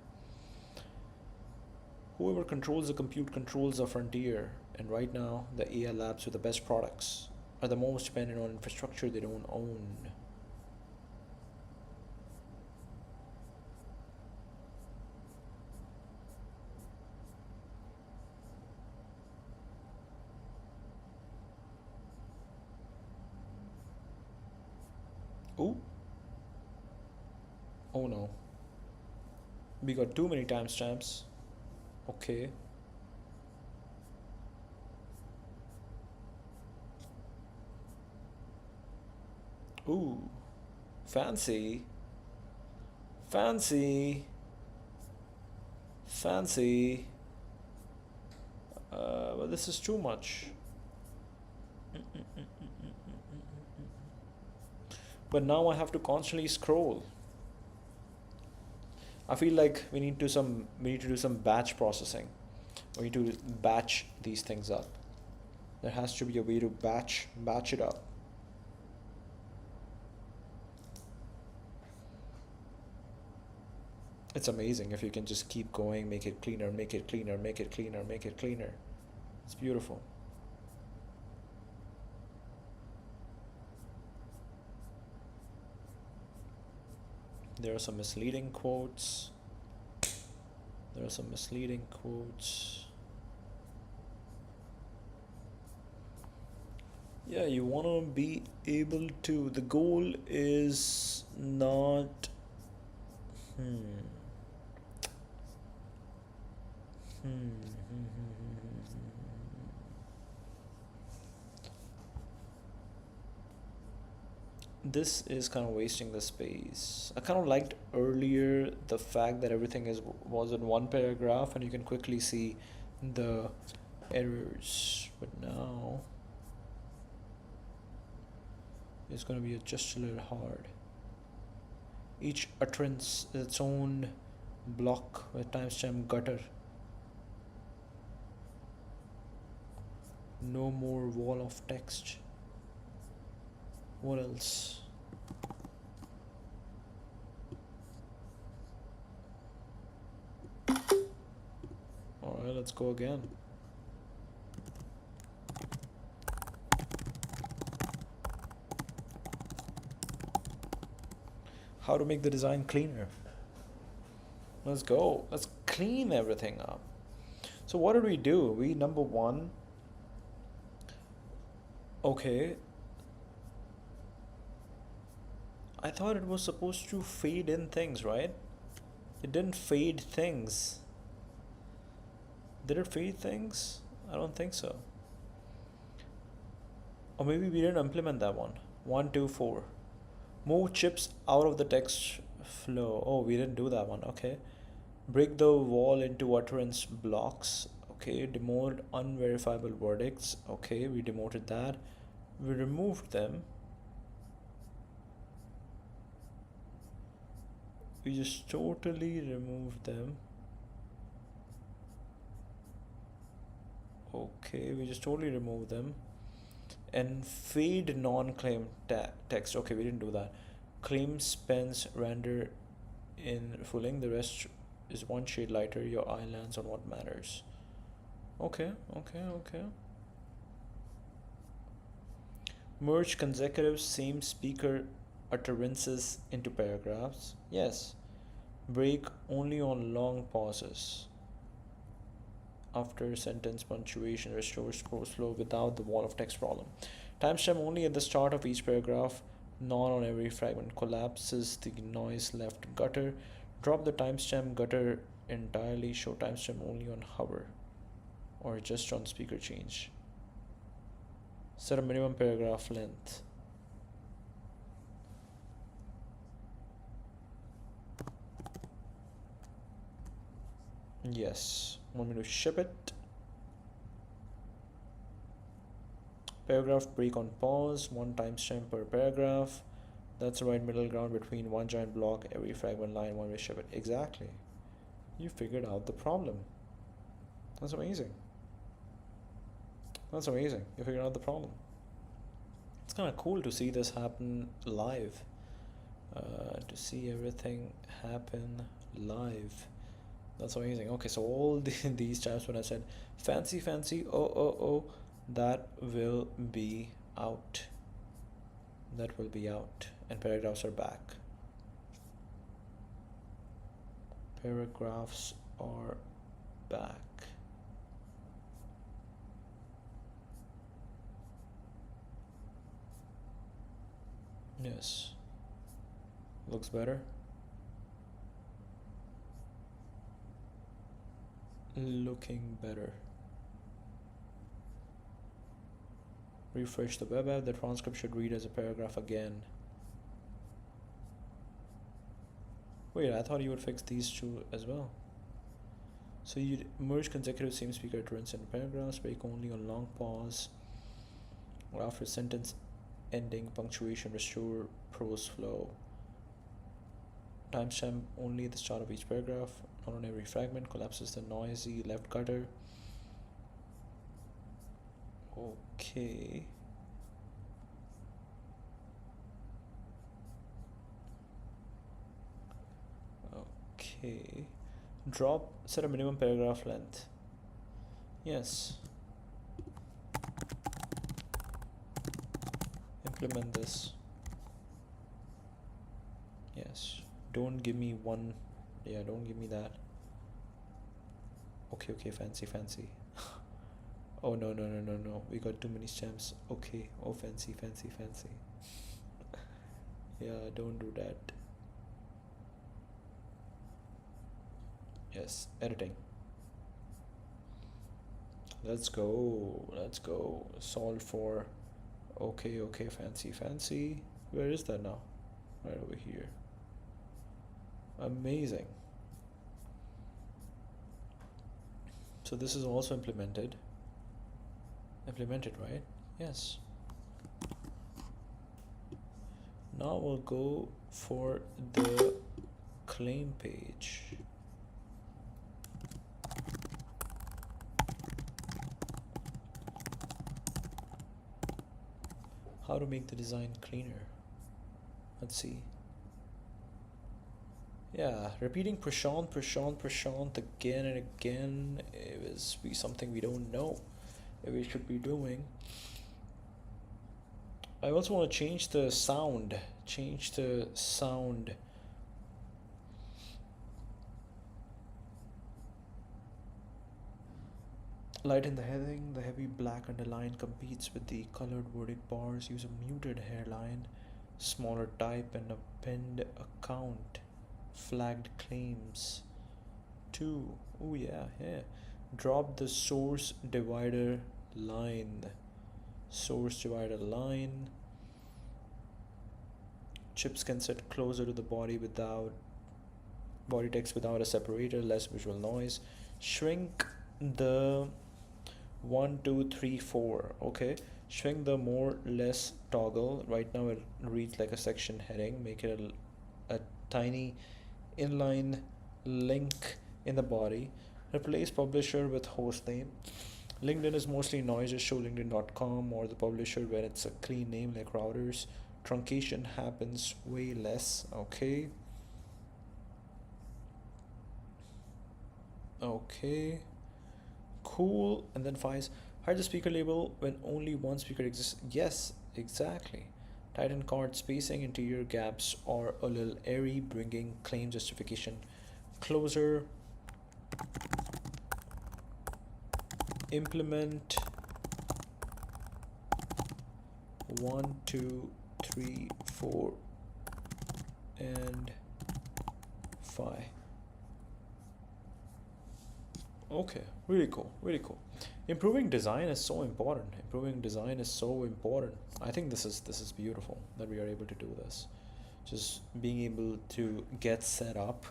Whoever controls the compute controls the frontier. And right now, the AI labs with the best products are the most dependent on infrastructure they don't own. Oh. Oh no. We got too many timestamps. Okay. Ooh. Fancy. Fancy. Fancy. But this is too much. But now I have to constantly scroll. I feel like we need to do some batch processing. We need to batch these things up. There has to be a way to batch it up. It's amazing if you can just keep going, make it cleaner, make it cleaner, make it cleaner, make it cleaner. It's beautiful. There are some misleading quotes. Yeah, you want to be able to. The goal is not. This is kind of wasting the space. I kind of liked earlier the fact that everything was in one paragraph and you can quickly see the errors, but now it's going to be just a little hard. Each utterance is its own block with timestamp gutter. No more wall of text. What else? Alright, let's go again. How to make the design cleaner. Let's go. Let's clean everything up. So what did we do? We, number one, okay, I thought it was supposed to fade in things, right? It didn't fade things. Did it fade things? I don't think so. Or maybe we didn't implement that one. 124. Move chips out of the text flow. Oh, we didn't do that one. Okay. Break the wall into utterance blocks. Okay. Demote unverifiable verdicts. Okay, we demoted that. We removed them. We just totally removed them. Okay, we just totally removed them. And fade non-claim text. Okay, we didn't do that. Claim spends render in fooling. The rest is one shade lighter. Your eye lands on what matters. Okay, okay, okay. Merge consecutive same speaker utterances into paragraphs. Yes. Break only on long pauses. After sentence punctuation restores prose flow without the wall of text problem. Timestamp only at the start of each paragraph, not on every fragment. Collapses the noise left gutter. Drop the timestamp gutter entirely. Show timestamp only on hover or just on speaker change. Set a minimum paragraph length. Yes. Want me to ship it? Paragraph break on pause. One timestamp per paragraph. That's the right middle ground between one giant block, every fragment line, one way ship it. Exactly. You figured out the problem. That's amazing. That's amazing. You figured out the problem. It's kind of cool to see this happen live. To see everything happen live. That's amazing. Okay, so all these times when I said fancy, fancy, oh, that will be out. That will be out. And paragraphs are back. Paragraphs are back. Yes. Looks better. Looking better. Refresh the web app. The transcript should read as a paragraph again. Wait, I thought you would fix these two as well. So you'd merge consecutive same speaker utterance into paragraphs, break only on long pause, or after sentence ending, punctuation, restore prose flow. Timestamp only at the start of each paragraph, not on every fragment, collapses the noisy left gutter. Okay. Okay. Drop, set a minimum paragraph length. Yes. Implement this. Yes. Don't give me one. Yeah, don't give me that. Okay, fancy. Oh, no. We got too many stamps. Okay. Oh, fancy. Yeah, don't do that. Yes, editing. Let's go. Solve for. Okay, fancy. Where is that now? Right over here. Amazing. So this is also implemented, right? Yes. Now we'll go for the claim page. How to make the design cleaner. Let's see. Yeah, repeating Prashant again and again is something we don't know if we should be doing. I also want to change the sound. Lighten the heading. The heavy black underline competes with the colored verdict bars. Use a muted hairline, smaller type, and append a count Flagged claims. 2. Oh, yeah, yeah. Drop the source divider line. Source divider line. Chips can sit closer to the body text without a separator, less visual noise. Shrink the 1, 2, 3, 4. Okay. Shrink the more less toggle. Right now it reads like a section heading. Make it a tiny inline link in the body. Replace publisher with hostname. LinkedIn is mostly noise. Just show linkedin.com or the publisher when it's a clean name like routers. Truncation happens way less. Okay. Okay. Cool. And then 5. Hide the speaker label when only one speaker exists. Yes, exactly. Tighten chord spacing, interior gaps are a little airy, bringing claim justification closer. Implement 1, 2, 3, 4, and 5. Okay, really cool, really cool. Improving design is so important. Improving design is so important. I think this is beautiful that we are able to do this. Just being able to get set up,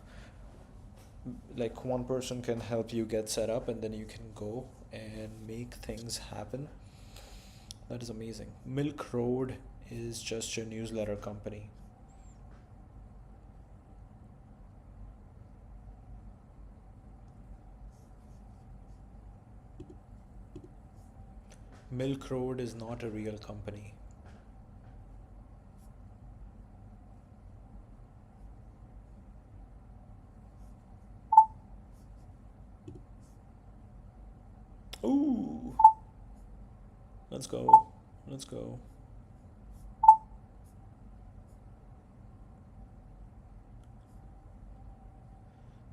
like one person can help you get set up and then you can go and make things happen. That is amazing. Milk Road is just your newsletter company. Milk Road is not a real company. Ooh. Let's go. Let's go.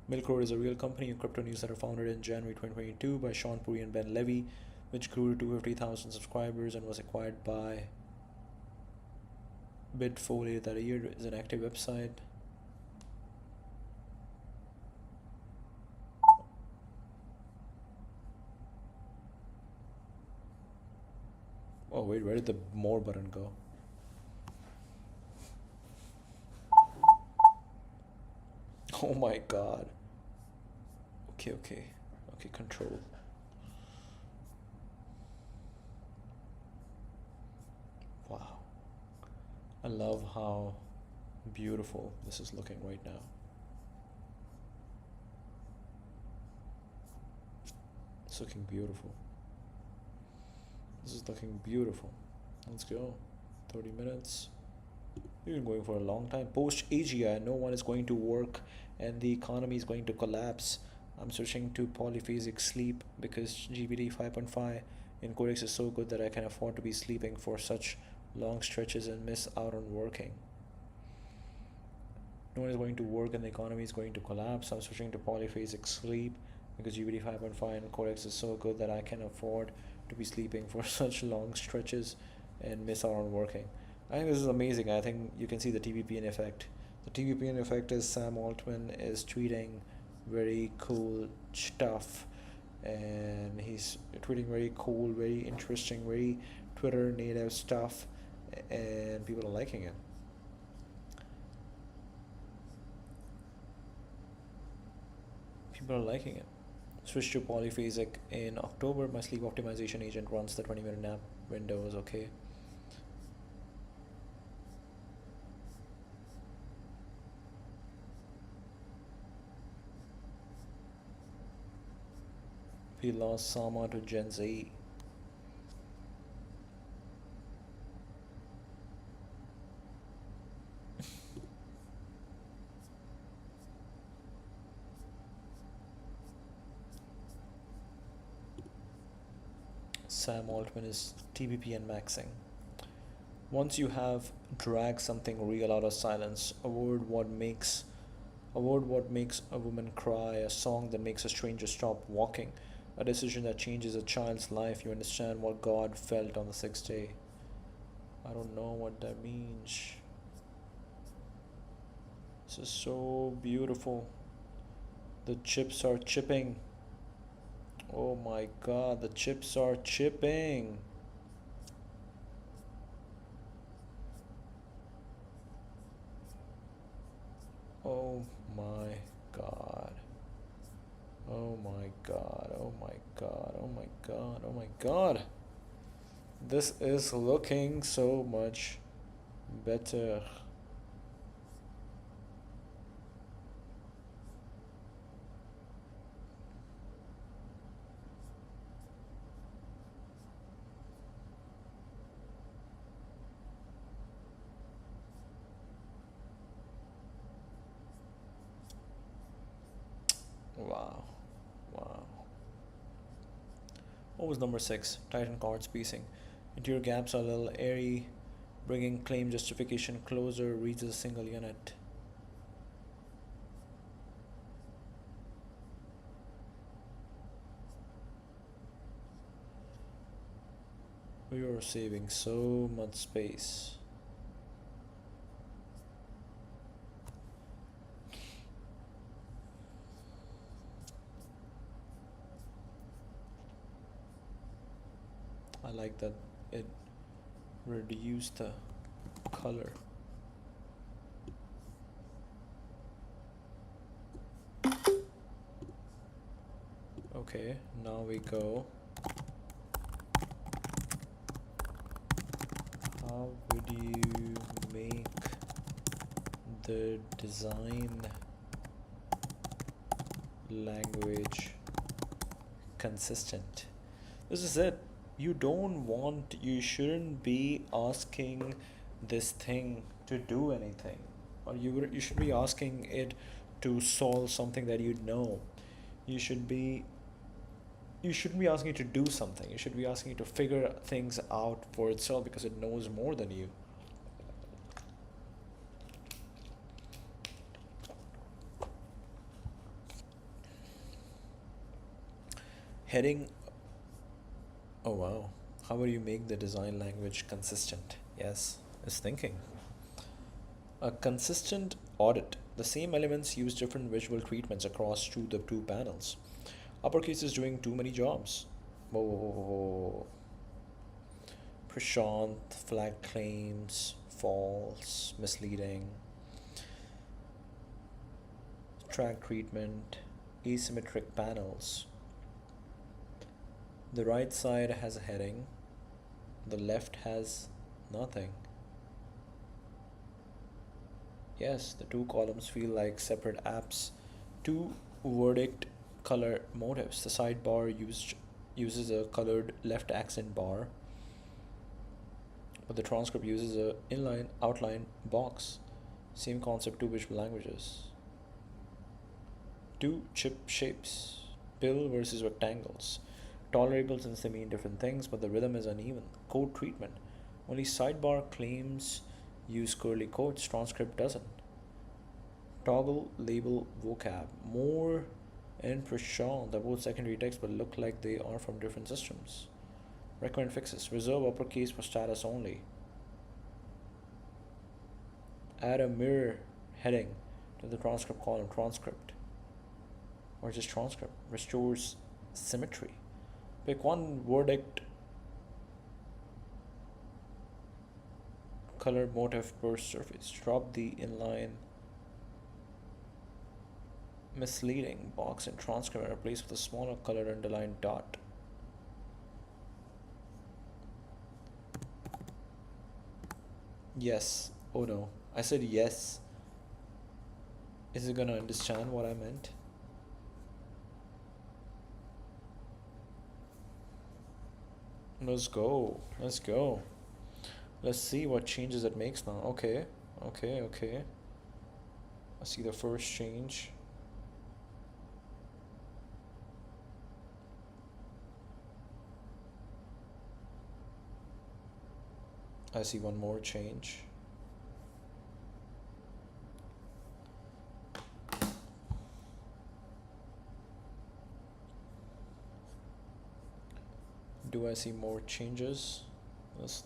Milk Road is a real company, a crypto newsletter founded in January 2022 by Sean Puri and Ben Levy, which grew to 250,000 subscribers and was acquired by Bitfolio that year. It is an active website. Oh wait, where did the more button go? Oh my god. Okay. Control. Wow. I love how beautiful this is looking right now. It's looking beautiful. This is looking beautiful. Let's go. 30 minutes. We've been going for a long time. Post AGI, no one is going to work and the economy is going to collapse. I'm switching to polyphasic sleep because GPT 5.5 in Codex is so good that I can afford to be sleeping for such long stretches and miss out on working. No one is going to work and the economy is going to collapse. I'm switching to polyphasic sleep because GPT 5.5 in Codex is so good that I can afford to be sleeping for such long stretches and miss out on working. I think this is amazing. I think you can see the TVPN effect. The TVPN effect is Sam Altman is tweeting very cool stuff and he's tweeting very cool, very interesting, very Twitter native stuff and people are liking it. People are liking it. Switch to polyphasic in October. My sleep optimization agent runs the 20-minute nap windows. Okay. We lost Sama to Gen Z. Sam Altman is TBPN maxing. Once you have dragged something real out of silence, a word makes a woman cry, a song that makes a stranger stop walking, a decision that changes a child's life, you understand what God felt on the sixth day. I don't know what that means. This is so beautiful. The chips are chipping. Oh my god, the chips are chipping. Oh my god. Oh my god. Oh my god. Oh my god. Oh my god. This is looking so much better. Wow. Wow. What was number 6? Titan chord spacing. Interior gaps are a little airy, bringing claim justification closer, reads a single unit. We are saving so much space. I like that it reduced the color. Okay, now we go. How would you make the design language consistent? This is it. You shouldn't be asking this thing to do anything, or you should be asking it to solve something that you know. You should be you shouldn't be asking it to do something. You should be asking it to figure things out for itself because it knows more than you. Heading. Oh wow. How would you make the design language consistent? Yes, it's thinking. A consistent audit. The same elements use different visual treatments across the two panels. Uppercase is doing too many jobs. Whoa, whoa, whoa, whoa. Prashant, flag claims, false, misleading, track treatment, asymmetric panels. The right side has a heading, the left has nothing. Yes, the two columns feel like separate apps. Two verdict color motifs. The sidebar uses a colored left accent bar, but the transcript uses a inline outline box. Same concept, two visual languages. Two chip shapes. Pill versus rectangles. Tolerable since they mean different things, but the rhythm is uneven. Code treatment. Only sidebar claims use curly quotes, transcript doesn't. Toggle label vocab. More and Prashant, they're both secondary text but look like they are from different systems. Recommend fixes. Reserve uppercase for status only. Add a mirror heading to the transcript column. Transcript. Or just transcript. Restores symmetry. Pick one verdict color motif per surface. Drop the inline misleading box in transcript and replace with a smaller colored underlined dot. Yes. Oh no. I said yes. Is it gonna understand what I meant? Let's go. Let's go. Let's see what changes it makes now. Okay. Okay, okay. I see the first change. I see one more change. Do I see more changes? Let's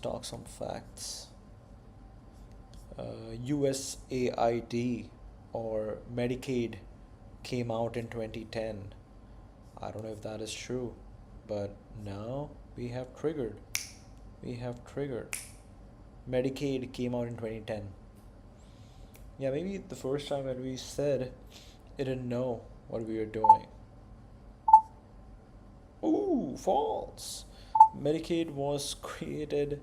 talk some facts. USAID or Medicaid came out in 2010. I don't know if that is true, but now we have triggered. We have triggered. Medicaid came out in 2010. Yeah, maybe the first time that we said it didn't know what we were doing. Ooh, false. Medicaid was created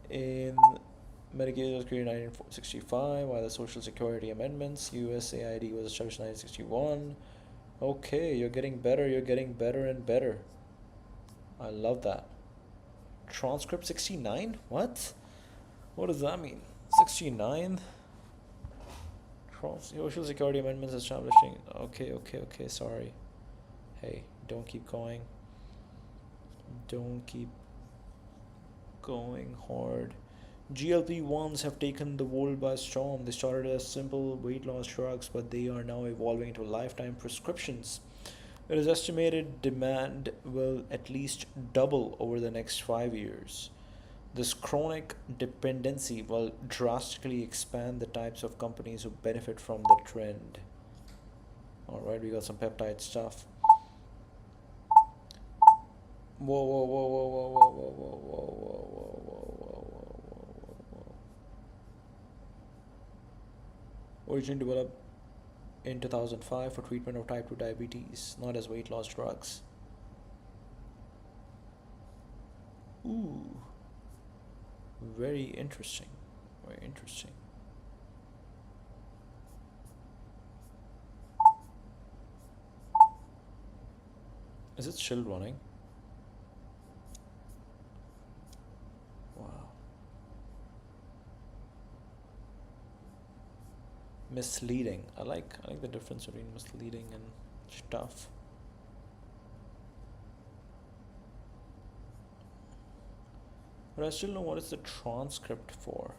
in Medicaid was created in 1965, while the Social Security Amendments, USAID, was established in 1961. Okay, you're getting better, and better. I love that. Transcript 69? What? What does that mean? 69? Social Security Amendments establishing. Okay, sorry. Hey, don't keep going. Don't keep going hard. GLP-1s have taken the world by storm. They started as simple weight loss drugs, but they are now evolving into lifetime prescriptions. It is estimated demand will at least double over the next 5 years. This chronic dependency will drastically expand the types of companies who benefit from the trend. Alright, we got some peptide stuff. Whoa. Originally developed in 2005 for treatment of type 2 diabetes, not as weight loss drugs. Ooh. Very interesting. Very interesting. Is it still running? Wow. Misleading. I like the difference between misleading and stuff. But I still know what is the transcript for.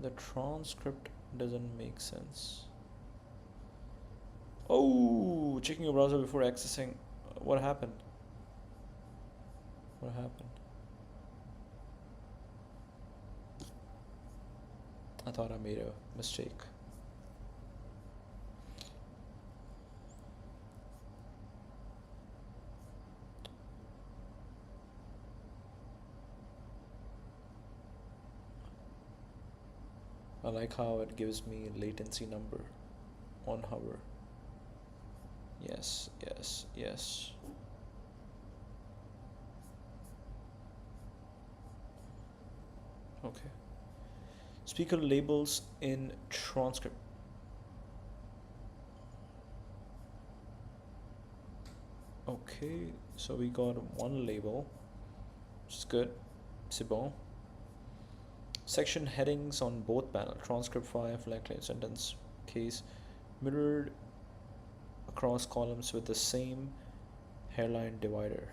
The transcript doesn't make sense. Oh, checking your browser before accessing. What happened? What happened? I thought I made a mistake. I like how it gives me latency number on hover. Yes. Okay. Speaker labels in transcript. Okay, so we got one label, which is good. C'est bon. Section headings on both panel. Transcript 5, like sentence case, mirrored across columns with the same hairline divider.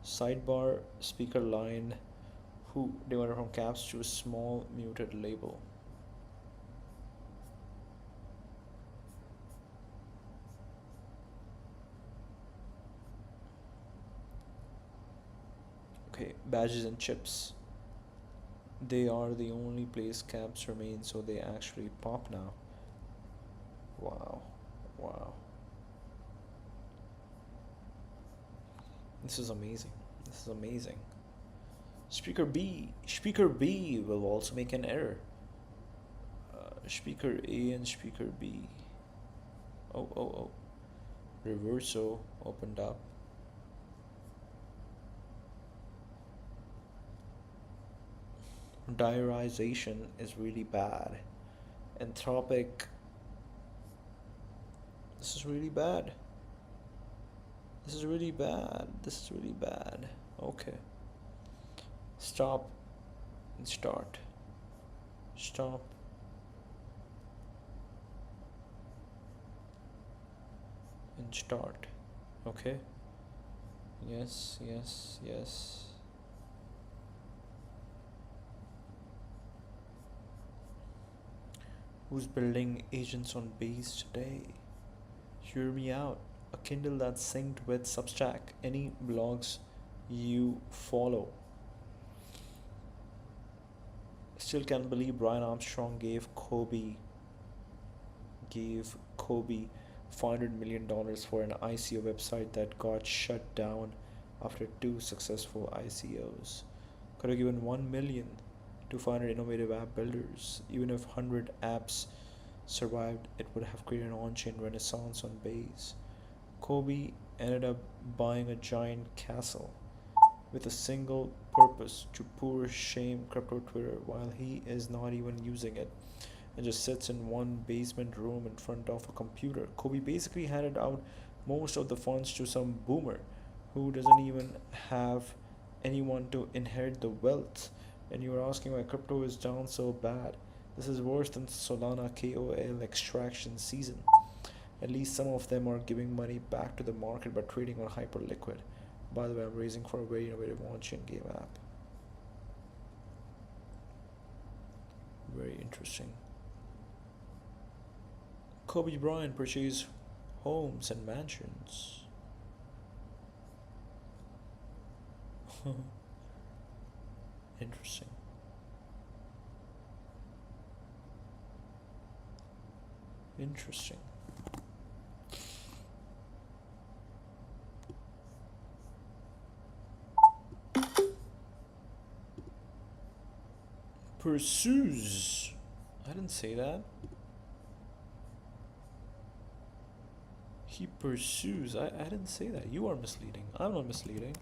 Sidebar speaker line who divided from caps to a small muted label. Okay, badges and chips. They are the only place caps remain, so they actually pop now. Wow. This is amazing. Speaker B will also make an error. Speaker A and speaker B. Oh. Reverso opened up. Diarization is really bad. Anthropic. This is really bad. Okay. Stop and start. Stop and start. Okay. Yes. Who's building agents on base today? Hear me out. A Kindle that's synced with Substack. Any blogs you follow? Still can't believe Brian Armstrong gave Kobe $500 million for an ICO website that got shut down after two successful ICOs. Could have given 1 million to 500 innovative app builders. Even if 100 apps survived, it would have created an on-chain renaissance on Base. Kobe ended up buying a giant castle with a single purpose: to pour shame crypto Twitter while he is not even using it and just sits in one basement room in front of a computer. Kobe basically handed out most of the funds to some boomer who doesn't even have anyone to inherit the wealth. And you are asking why crypto is down so bad. This is worse than Solana KOL extraction season. At least some of them are giving money back to the market by trading on Hyperliquid. By the way, I'm raising for a very innovative on-chain game app. Very interesting. Kobe Bryant purchased homes and mansions. Interesting. Interesting. Pursues. I didn't say that. He pursues. I didn't say that. You are misleading. I'm not misleading.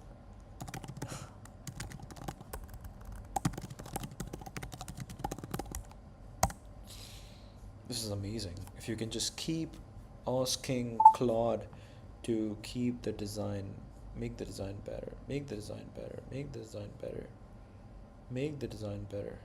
This is amazing. If you can just keep asking Claude to keep the design, make the design better, make the design better, make the design better, make the design better.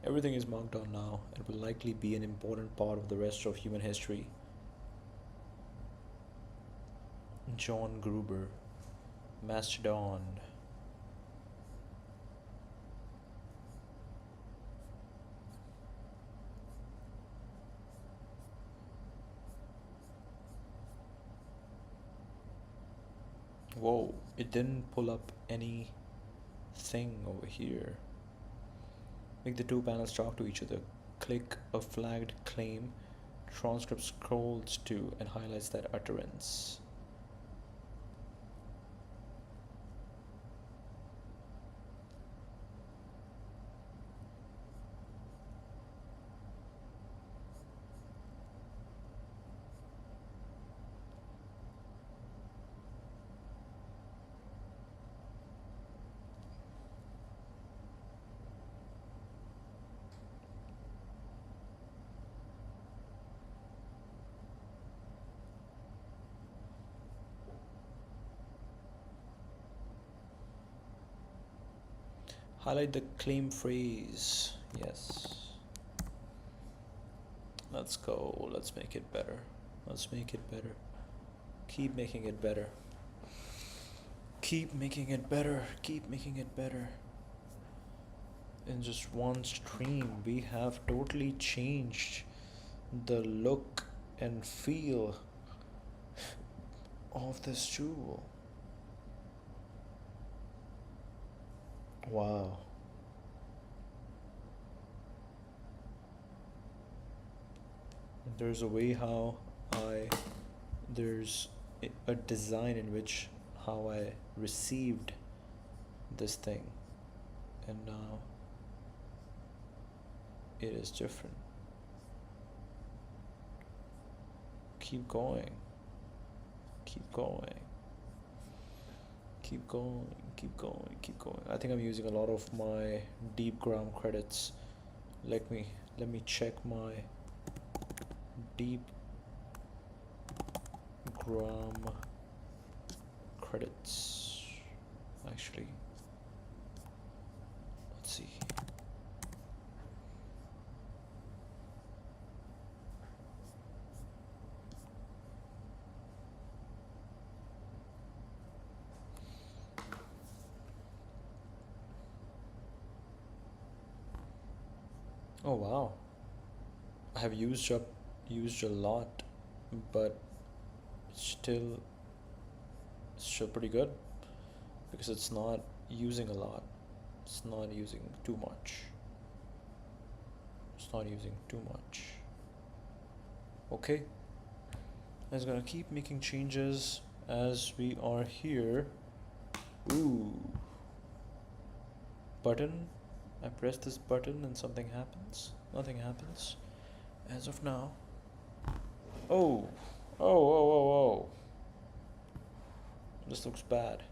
Everything is marked down now and will likely be an important part of the rest of human history. John Gruber, Mastodon. Whoa, it didn't pull up any thing over here. Make the two panels talk to each other. Click a flagged claim. Transcript scrolls to and highlights that utterance. Highlight the claim phrase. Yes. Let's go. Let's make it better. Let's make it better. Keep making it better. Keep making it better. Keep making it better. In just one stream, we have totally changed the look and feel of this tool. Wow. there's a way how I there's a design in which how I received this thing, and now it is different. Keep going, keep going, keep going, keep going, keep going. I think I'm using a lot of my deep gram credits. Let me check my deep gram credits. Actually, let's see. Oh wow, I have used a lot, but still still pretty good because it's not using a lot. It's not using too much. It's not using too much. Okay, I'm just gonna keep making changes as we are here. Ooh, button. I press this button and something happens. Nothing happens as of now. Oh, oh. This looks bad.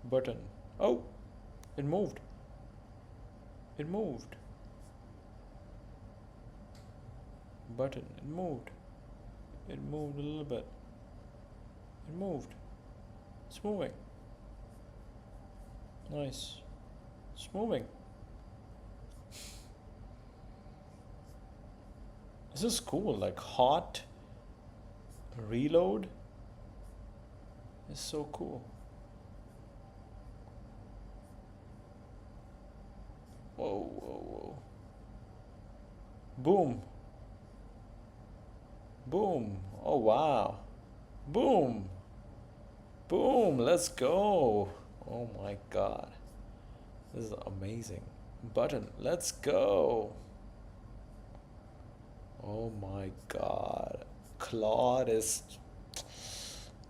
Button. Oh, it moved. It moved. Button. It moved. It moved a little bit. It moved. It's moving. Nice. It's moving. This is cool. Like hot reload is so cool. Whoa. Boom. Boom. Oh wow. Boom. Boom. Let's go. Oh my god. This is amazing. Button. Let's go. Oh my god. Claude is...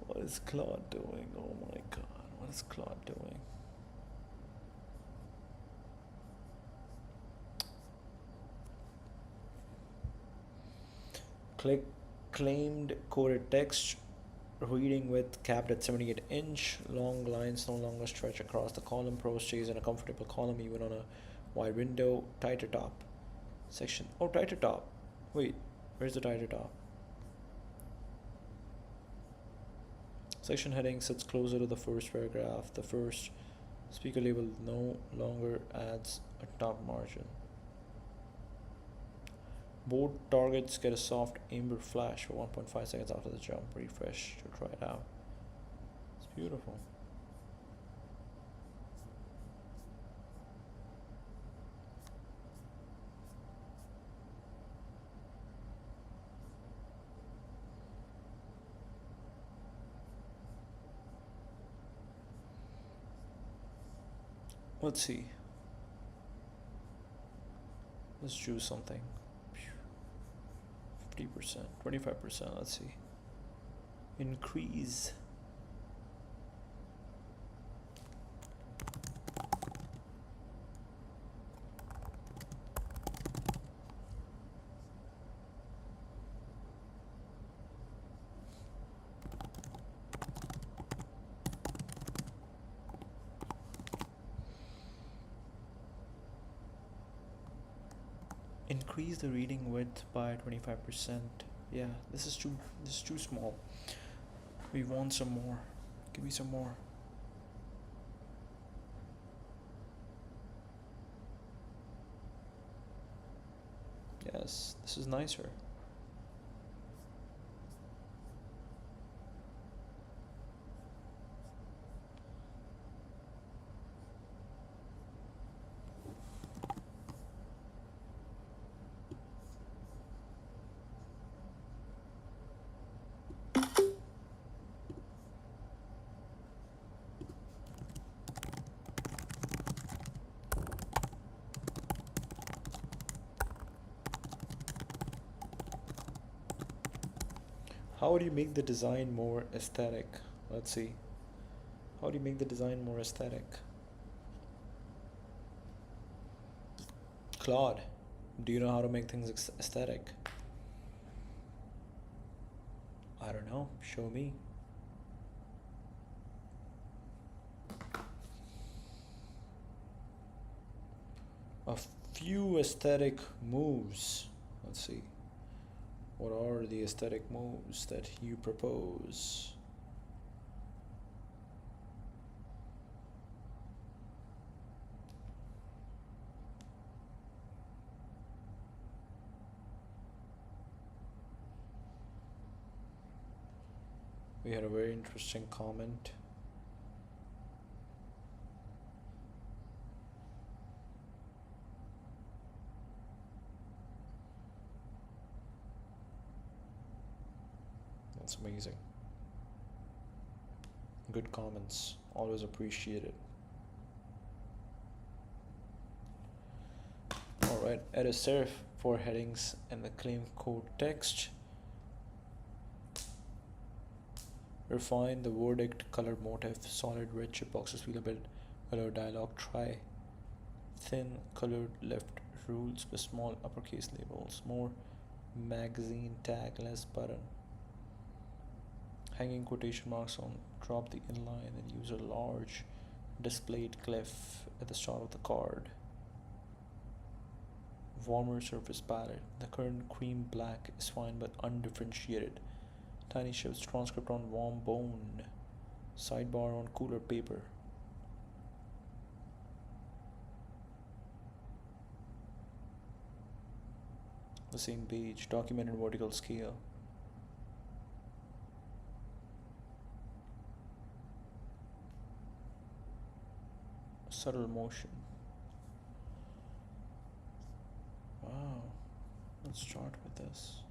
What is Claude doing? Oh my god. What is Claude doing? Click claimed coded text reading width capped at 78 inch. Long lines no longer stretch across the column. Prose stays in a comfortable column even on a wide window. Tighter top. Section. Oh, tighter top. Wait, where's the tighter top? Section heading sits closer to the first paragraph. The first speaker label no longer adds a top margin. Both targets get a soft amber flash for 1.5 seconds after the jump. Refresh to try it out. It's beautiful. Let's see. Let's choose something. 50%, 25%, let's see. Increase. Increase the reading width by 25%. Yeah, this is too small. We want some more. Give me some more. Yes, this is nicer. How would you make the design more aesthetic? Let's see. How do you make the design more aesthetic? Claude, do you know how to make things aesthetic? I don't know. Show me. A few aesthetic moves. Let's see. What are the aesthetic moves that you propose? We had a very interesting comment. That's amazing. Good comments, always appreciated. Alright, add a serif for headings and the claim code text. Refine the verdict color motif. Solid red chip boxes feel a bit color dialog. Try thin colored left rules with small uppercase labels. More magazine tag, less button. Hanging quotation marks on. Drop the inline and use a large displayed glyph at the start of the card. Warmer surface palette. The current cream black is fine but undifferentiated. Tiny shifts. Transcript on warm bone. Sidebar on cooler paper. The same page. Documented vertical scale. Subtle motion. Wow. Let's start with this.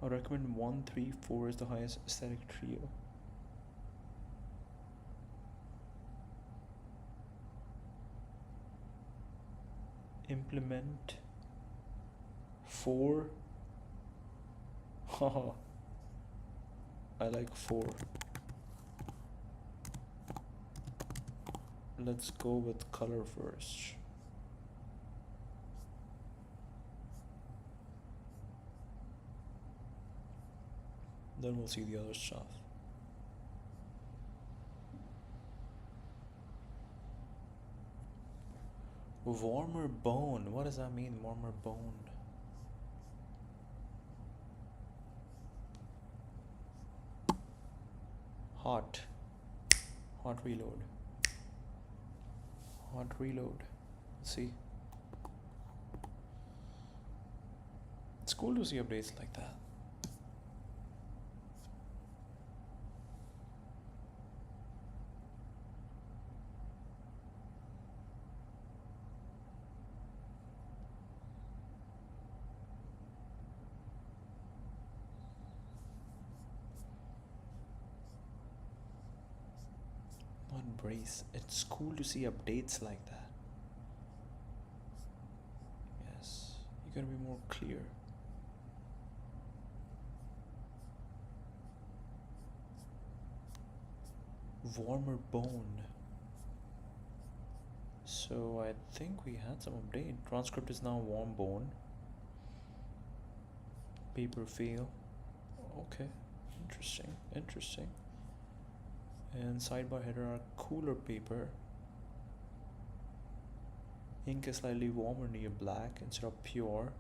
I recommend 1, 3, 4 is the highest aesthetic trio. Implement 4. Haha. I like 4. Let's go with color first. Then we'll see the other stuff. Warmer bone. What does that mean, warmer bone? Hot. Hot reload. Hot reload. Let's see. It's cool to see updates like that. Brace. It's cool to see updates like that. Yes, you gotta be more clear. Warmer bone. So I think we had some update. Transcript is now warm bone. Paper fail. Okay, interesting, interesting. And sidebar header are cooler paper. Ink is slightly warmer near black instead of pure.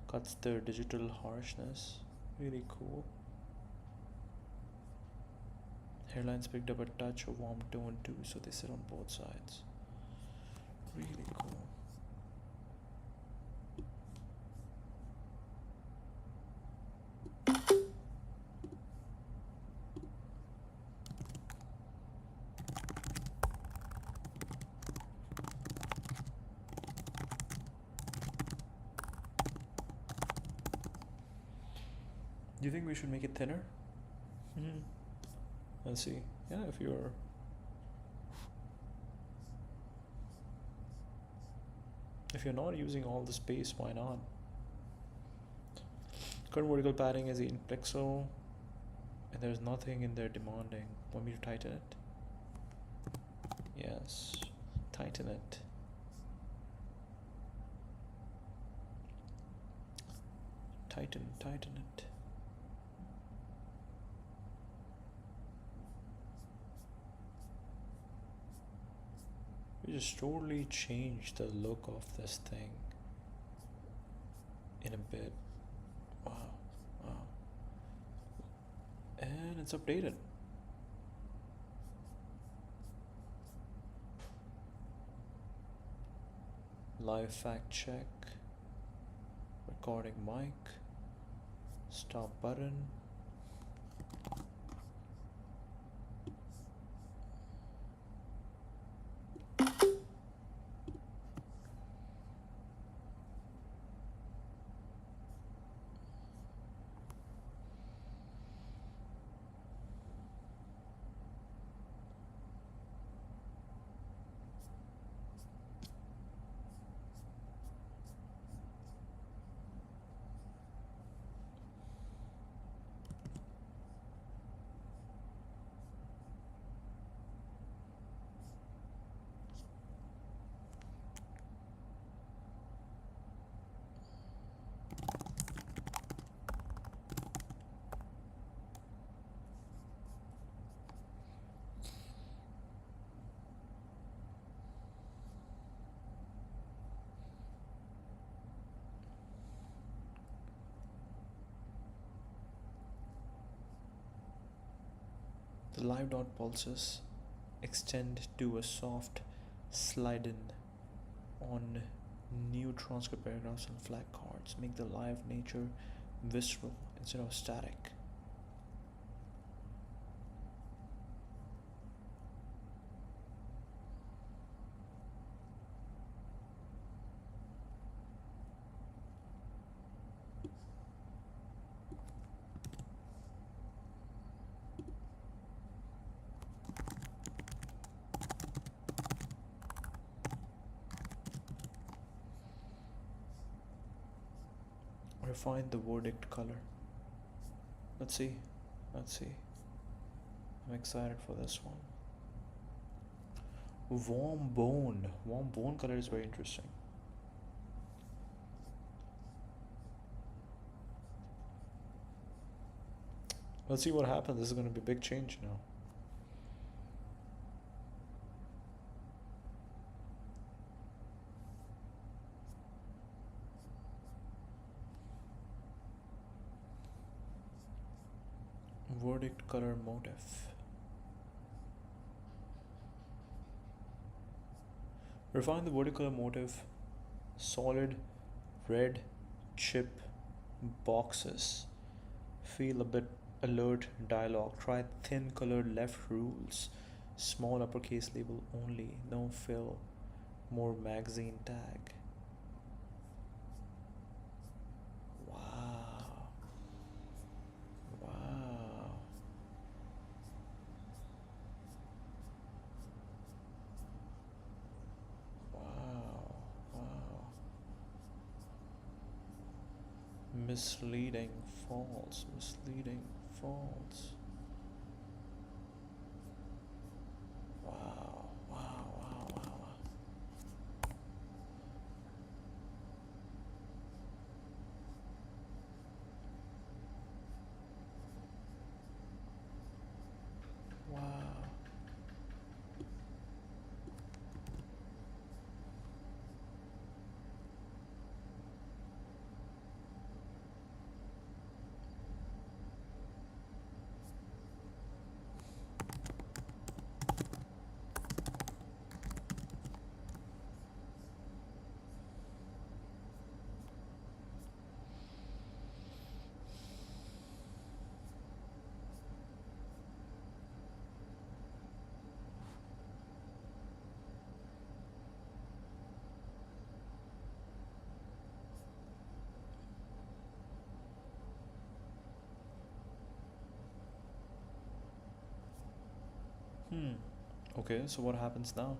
Cuts the digital harshness. Really cool. Hairlines picked up a touch of warm tone too, so they sit on both sides. Really cool. Do you think we should make it thinner? Let's see. Yeah, if you're not using all the space, why not? Current vertical padding is 8 pixel. And there's nothing in there demanding. Want me to tighten it? Yes, tighten it. Tighten it. We just totally changed the look of this thing in a bit. Wow, wow. And it's updated. Live fact check. Recording mic. Stop button. The live dot pulses extend to a soft slide in on new transcript paragraphs and flag cards. Make the live nature visceral instead of static. Refine the verdict color. Let's see. I'm excited for this one. Warm bone color is very interesting. Let's see what happens. This is going to be a big change now. Verdict color motif. Refine the verdict color motif. Solid red chip boxes. Feel a bit alert dialogue. Try thin colored left rules. Small uppercase label only. No fill. More magazine tag. Wow. Wow. Wow. Wow. Misleading false. Wow. Wow. Okay, so what happens now?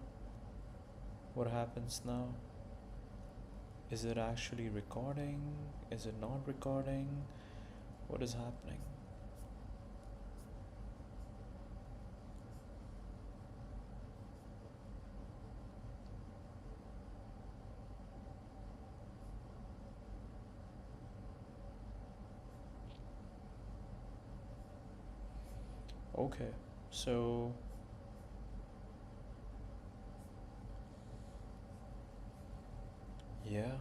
Is it actually recording? Is it not recording? What is happening? Okay, so yeah.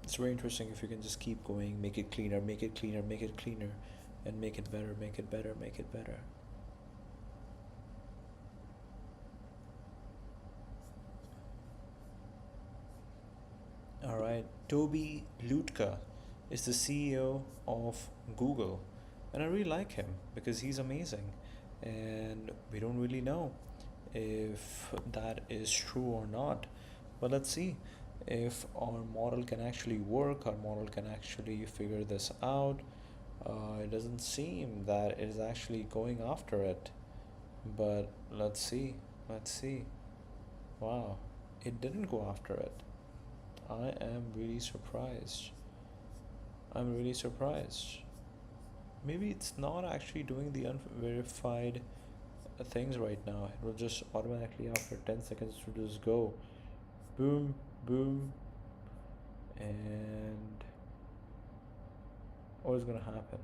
It's very interesting if you can just keep going, make it cleaner, make it cleaner, make it cleaner, and make it better, make it better, make it better. All right, Toby Lutka is the CEO of Google, and I really like him because he's amazing, and we don't really know if that is true or not. But let's see if our model can actually work, our model can actually figure this out. It doesn't seem that it is actually going after it, but let's see. Let's see. Wow, it didn't go after it. I am really surprised. I'm really surprised. Maybe it's not actually doing the unverified things right now. It will just automatically, after 10 seconds, to just go boom, boom, and what is gonna happen?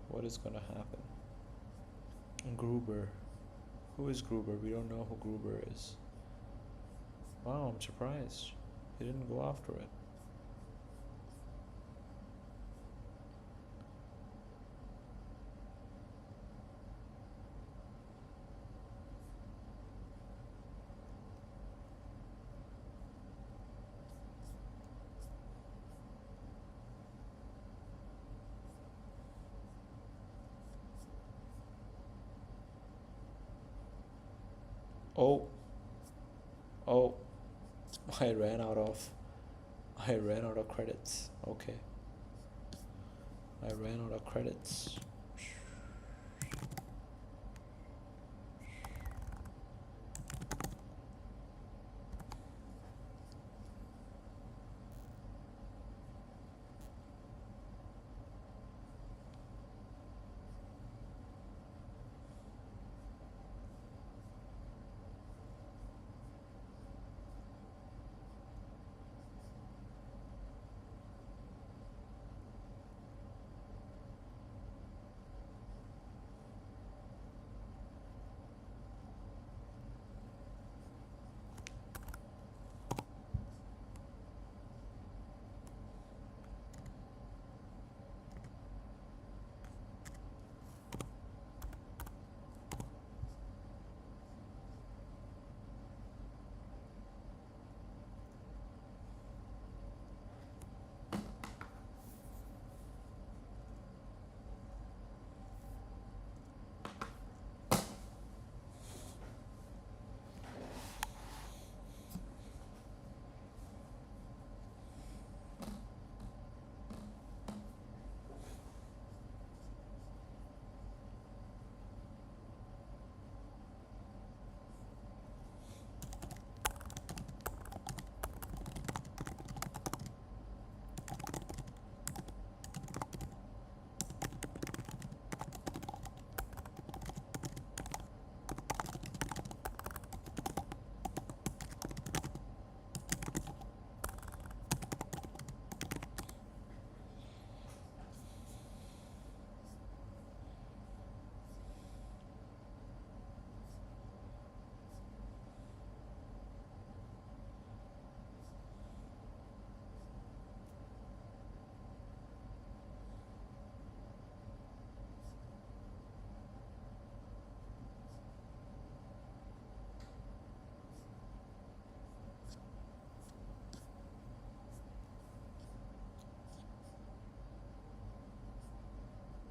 What is gonna happen? Gruber. Who is Gruber? We don't know who Gruber is. Wow, I'm surprised. He didn't go after it. Oh, oh, I ran out of I ran out of credits. Okay. I ran out of credits.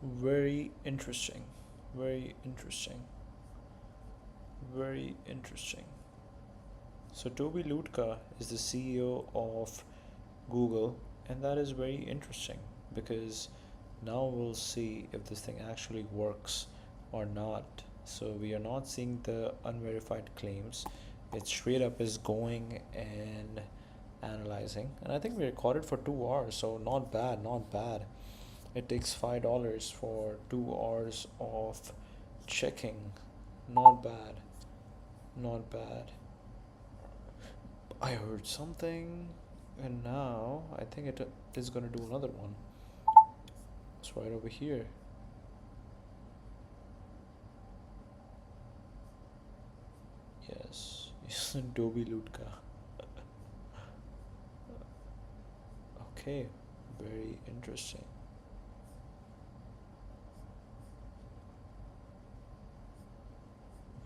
Very interesting. Very interesting. Very interesting. So Toby Lutka is the CEO of Google, and that is very interesting because now we'll see if this thing actually works or not. So we are not seeing the unverified claims. It straight up is going and analyzing, and I think we recorded for 2 hours, so not bad, not bad. It takes $5 for 2 hours of checking. Not bad, not bad. I heard something, and now I think it is gonna do another one. It's right over here. Yes, Adobe Lutka. Okay, very interesting.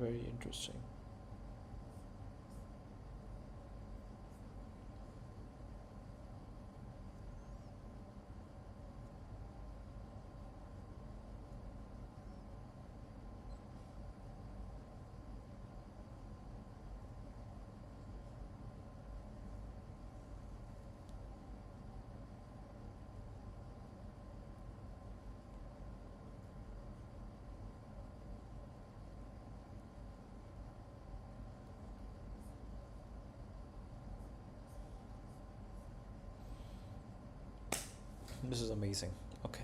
Very interesting. This is amazing. Okay.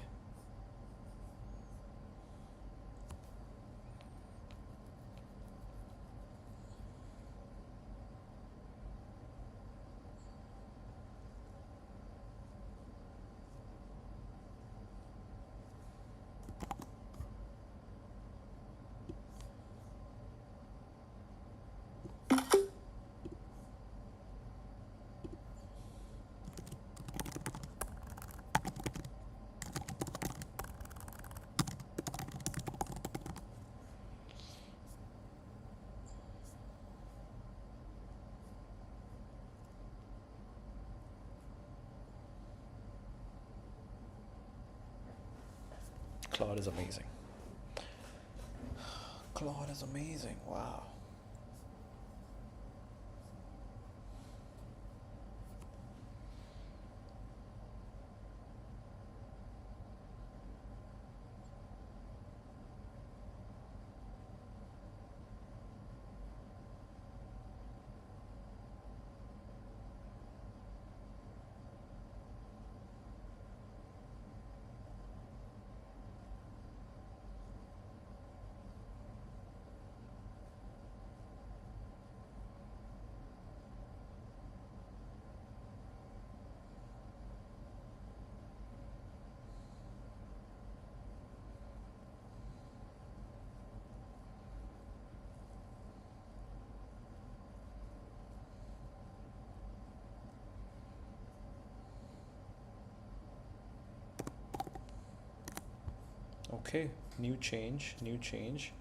Claude is amazing. Claude is amazing. Wow. Okay, new change, new change.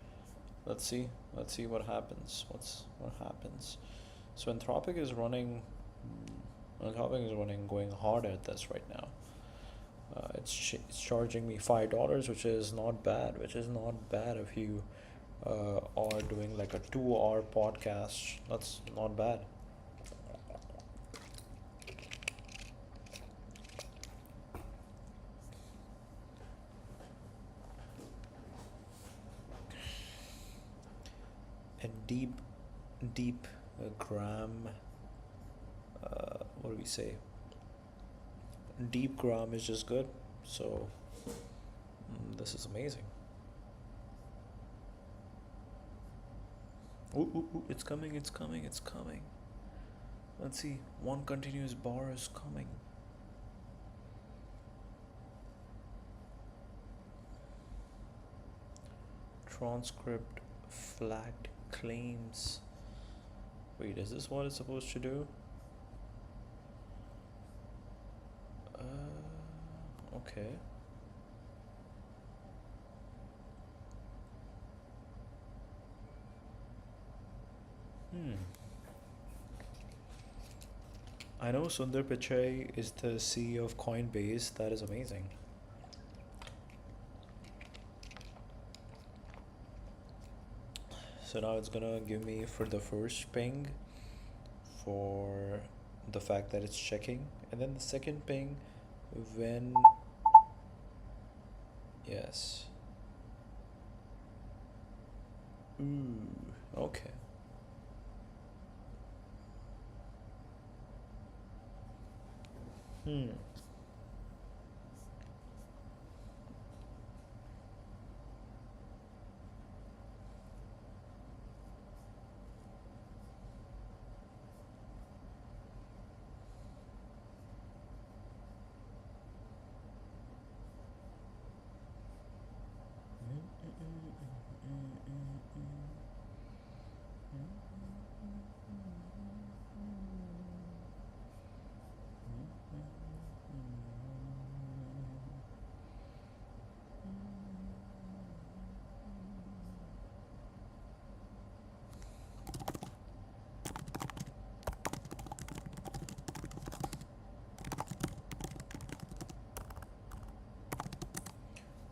Let's see. Let's see what happens. What happens? So Anthropic is running. Anthropic is running, going hard at this right now. It's charging me $5, which is not bad. Which is not bad if you are doing like a 2 hour podcast. That's not bad. And deep gram. What do we say? Deep gram is just good. So this is amazing. Ooh, ooh, ooh, it's coming, it's coming, it's coming. Let's see. One continuous bar is coming. Transcript flagged claims. Wait, is this what it's supposed to do? Okay. I know Sundar Pichai is the CEO of Coinbase. That is amazing. So now it's gonna give me for the first ping for the fact that it's checking, and then the second ping when, yes. Ooh, okay. Hmm.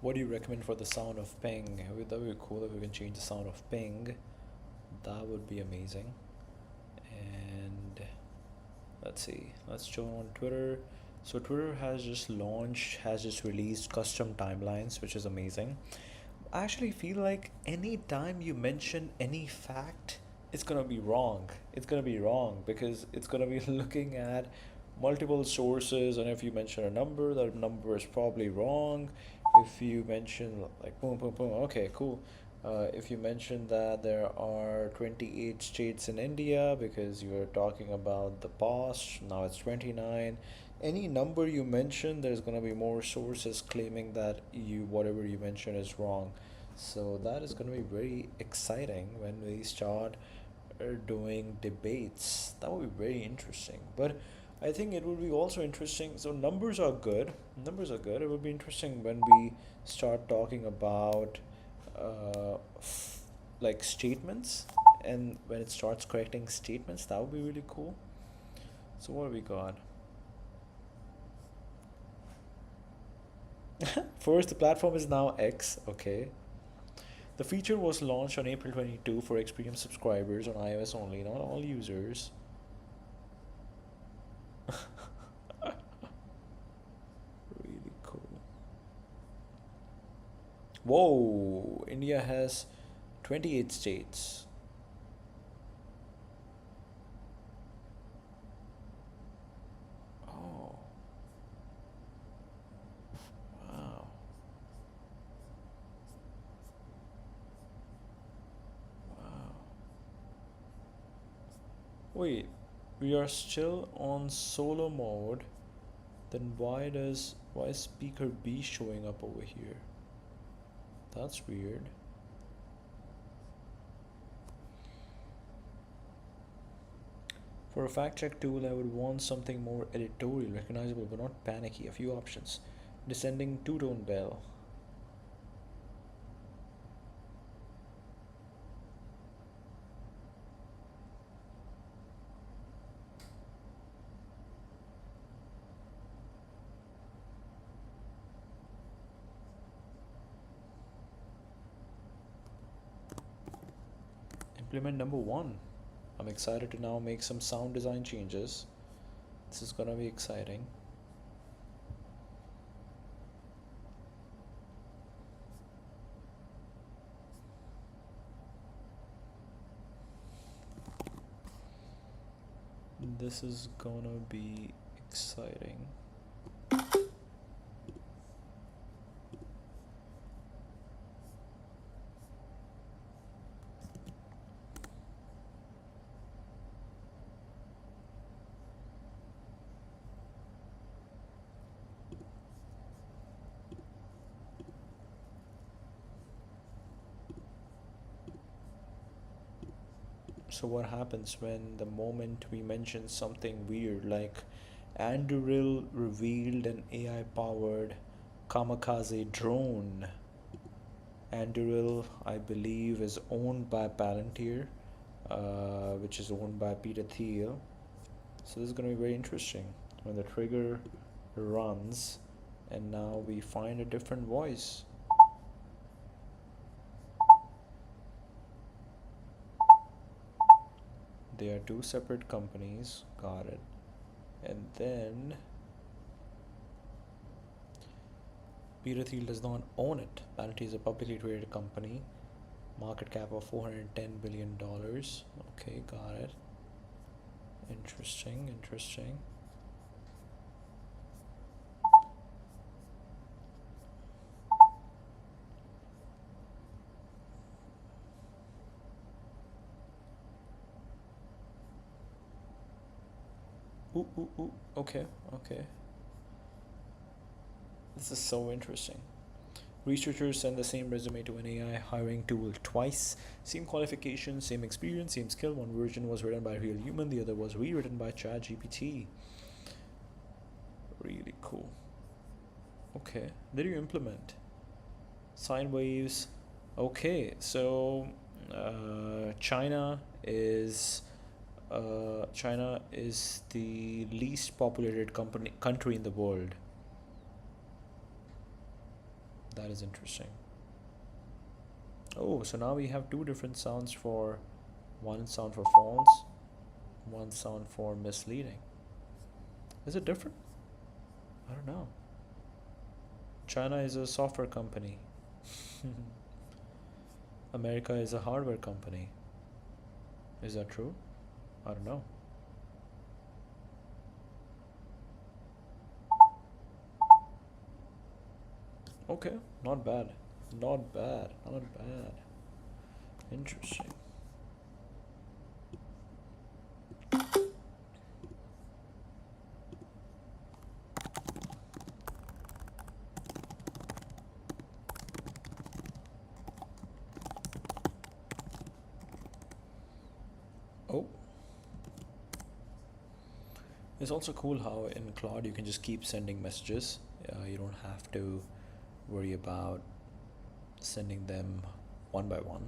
What do you recommend for the sound of ping? That would be cool if we can change the sound of ping. That would be amazing. And let's see, let's join on Twitter. So Twitter has just released custom timelines, which is amazing. I actually feel like any time you mention any fact, it's gonna be wrong. It's gonna be wrong because it's gonna be looking at multiple sources, and if you mention a number, that number is probably wrong. If you mention like boom, boom, boom, okay, cool. If you mention that there are 28 states in India because you're talking about the past, now it's 29. Any number you mention, there's gonna be more sources claiming that whatever you mention is wrong. So that is going to be very exciting when we start doing debates. That would be very interesting. But I think it would be also interesting. So numbers are good. Numbers are good. It would be interesting when we start talking about like statements, and when it starts correcting statements, that would be really cool. So what have we got? First, the platform is now X. Okay. The feature was launched on April 22 for experienced subscribers on iOS only, not all users. Really cool. Whoa, India has 28 states. Oh, wow. Wow. Wait, we are still on solo mode. Then why is speaker B showing up over here? That's weird. For a fact check tool, I would want something more editorial, recognizable but not panicky. A few options. Descending two-tone bell. Implement number one. I'm excited to now make some sound design changes. This is gonna be exciting. This is gonna be exciting. So what happens when the moment we mention something weird like Anduril revealed an AI powered kamikaze drone? Anduril, I believe, is owned by Palantir, which is owned by Peter Thiel. So this is going to be very interesting when the trigger runs and now we find a different voice. They are two separate companies. Got it. And then Peter Thiel does not own it. Vanity is a publicly traded company. Market cap of $410 billion. Okay, got it. Interesting, interesting. Ooh, ooh, ooh. Okay, okay. This is so interesting. Researchers send the same resume to an AI hiring tool twice. Same qualifications, same experience, same skill. One version was written by a real human, the other was rewritten by ChatGPT. Really cool. Okay, did you implement? Sine waves. Okay, so China is the least populated country in the world. That is interesting. Oh, so now we have two different sounds for one sound for false, one sound for misleading. Is it different? I don't know. China is a software company. America is a hardware company. Is that true? I don't know. Okay, not bad. Not bad. Not bad. Interesting. Oh, it's also cool how in Claude you can just keep sending messages. You don't have to worry about sending them one by one.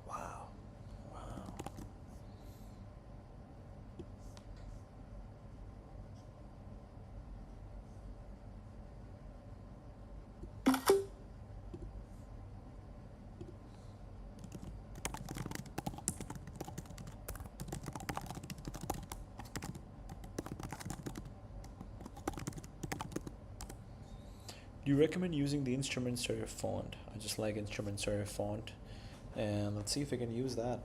Wow. Wow. Do you recommend using the instrument serif font? I just like instrument serif font. And let's see if we can use that.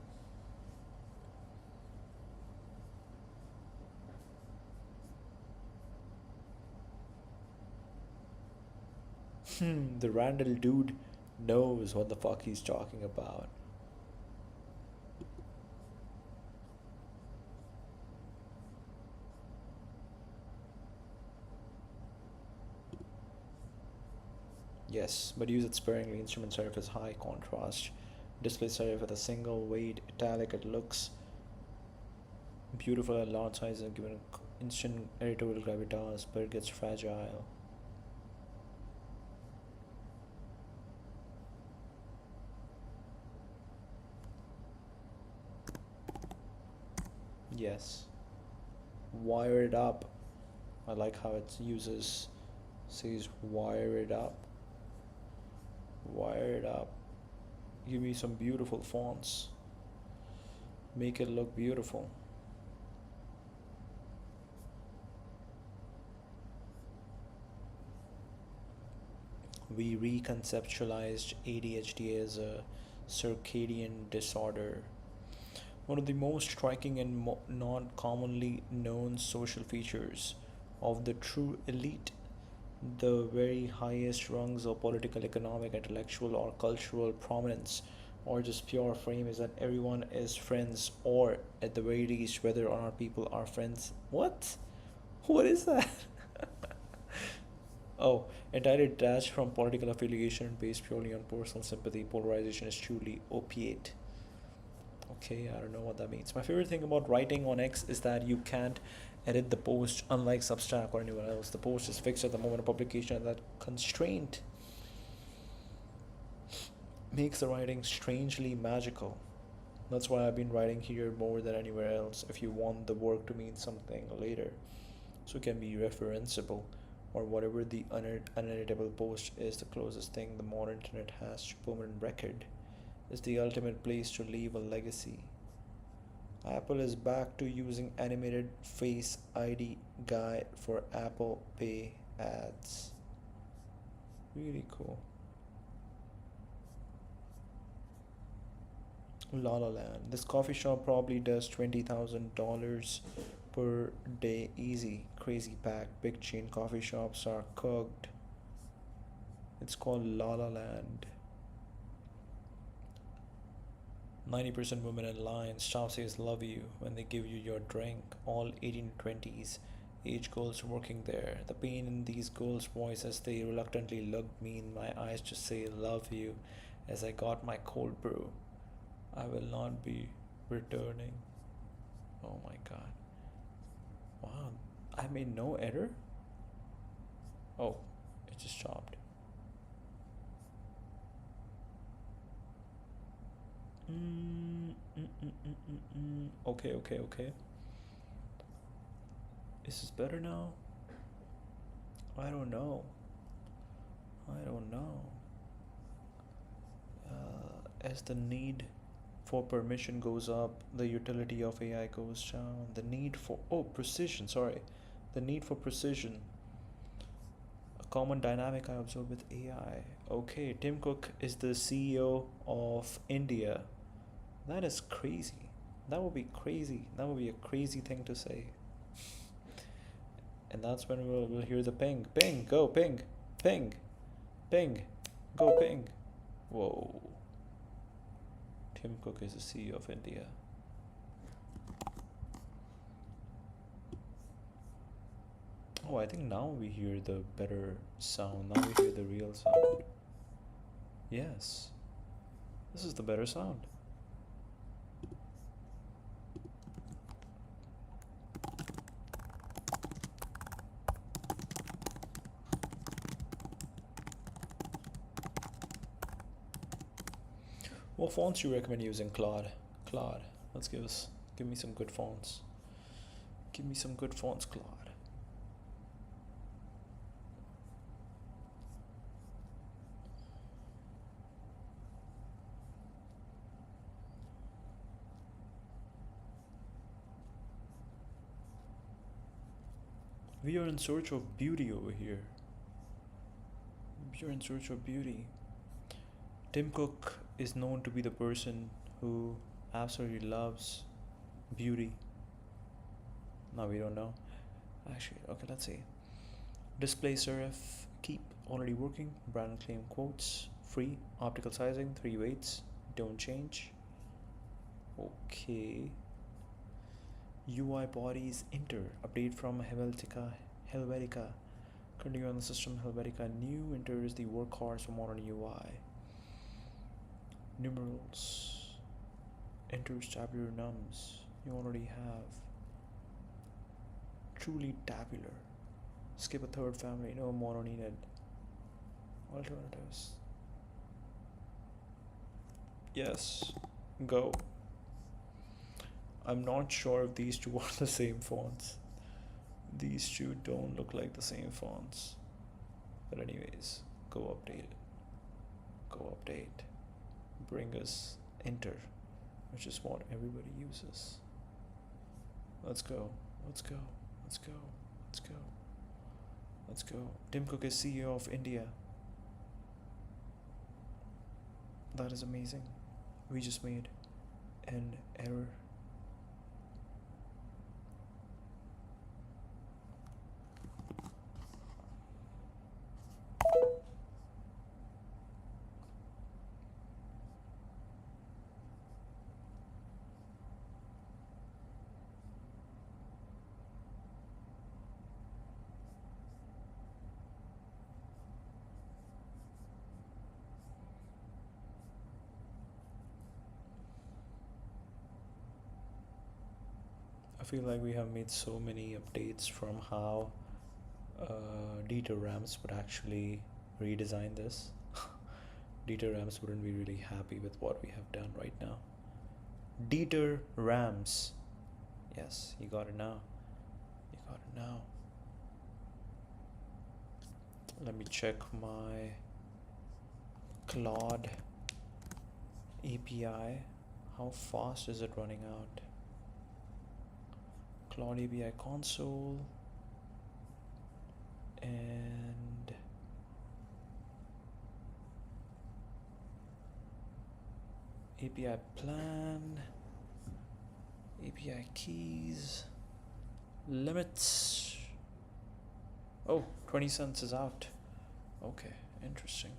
The Randall dude knows what the fuck he's talking about. Yes, but use it sparingly. Instrument serif is high contrast. Display serif with a single weight italic. It looks beautiful at large size and given instant editorial gravitas, but it gets fragile. Yes. Wire it up. I like how it uses says wire it up. Wire it up. Give me some beautiful fonts. Make it look beautiful. We reconceptualized ADHD as a circadian disorder. One of the most striking and not commonly known social features of the true elite, the very highest rungs of political, economic, intellectual, or cultural prominence, or just pure fame, is that everyone is friends, or at the very least, whether or not people are friends. What? What is that? Oh, entirely detached from political affiliation and based purely on personal sympathy. Polarization is truly opiate. Okay, I don't know what that means. My favorite thing about writing on X is that you can't edit the post, unlike Substack or anyone else. The post is fixed at the moment of publication, and that constraint makes the writing strangely magical. That's why I've been writing here more than anywhere else if you want the work to mean something later. So it can be referenceable, or whatever the uneditable post is the closest thing the modern internet has to permanent record, is the ultimate place to leave a legacy. Apple is back to using animated Face ID guy for Apple Pay ads. Really cool. La La Land. This coffee shop probably does $20,000 per day easy. Crazy pack. Big chain coffee shops are cooked. It's called La La Land. 90% women in line. Staff says love you when they give you your drink. All 18 to 20s. Age girls working there. The pain in these girls' voices as they reluctantly looked me in my eyes to say love you as I got my cold brew. I will not be returning. Oh my god. Wow. I made no error? Oh, it just stopped. Okay. Is this better now? I don't know. As the need for permission goes up, the utility of AI goes down. The need for precision, sorry. The need for precision. A common dynamic I observe with AI. Okay, Tim Cook is the CEO of India. That is crazy. That would be crazy. That would be a crazy thing to say. And that's when we'll hear the ping. Ping, go ping. Ping. Ping. Go ping. Whoa. Tim Cook is the CEO of India. Oh, I think now we hear the better sound. Now we hear the real sound. Yes. This is the better sound. What fonts do you recommend using, Claude? Claude, give me some good fonts. Give me some good fonts, Claude. We are in search of beauty over here. We are in search of beauty. Tim Cook is known to be the person who absolutely loves beauty. Now we don't know. Actually, okay, let's see. Display serif keep already working. Brand claim quotes free. Optical sizing 3 weights. Don't change. Okay. UI bodies enter. Update from Helvetica. Currently on the system Helvetica. New enters the workhorse for modern UI. Numerals. Enters tabular nums. You already have. Truly tabular. Skip a third family. No mono needed. Alternatives. Yes. Go. I'm not sure if these two are the same fonts. These two don't look like the same fonts. But anyways, go update it. Go update. Bring us enter, which is what everybody uses. Let's go. Tim Cook is CEO of India. That is amazing. We just made an error. I feel like we have made so many updates from how Dieter Rams would actually redesign this. Dieter Rams wouldn't be really happy with what we have done right now. Dieter Rams. Yes, you got it now. You got it now. Let me check my Claude API. How fast is it running out? Claude API console and API plan, API keys, limits. Oh, 20 cents is out. Okay, interesting.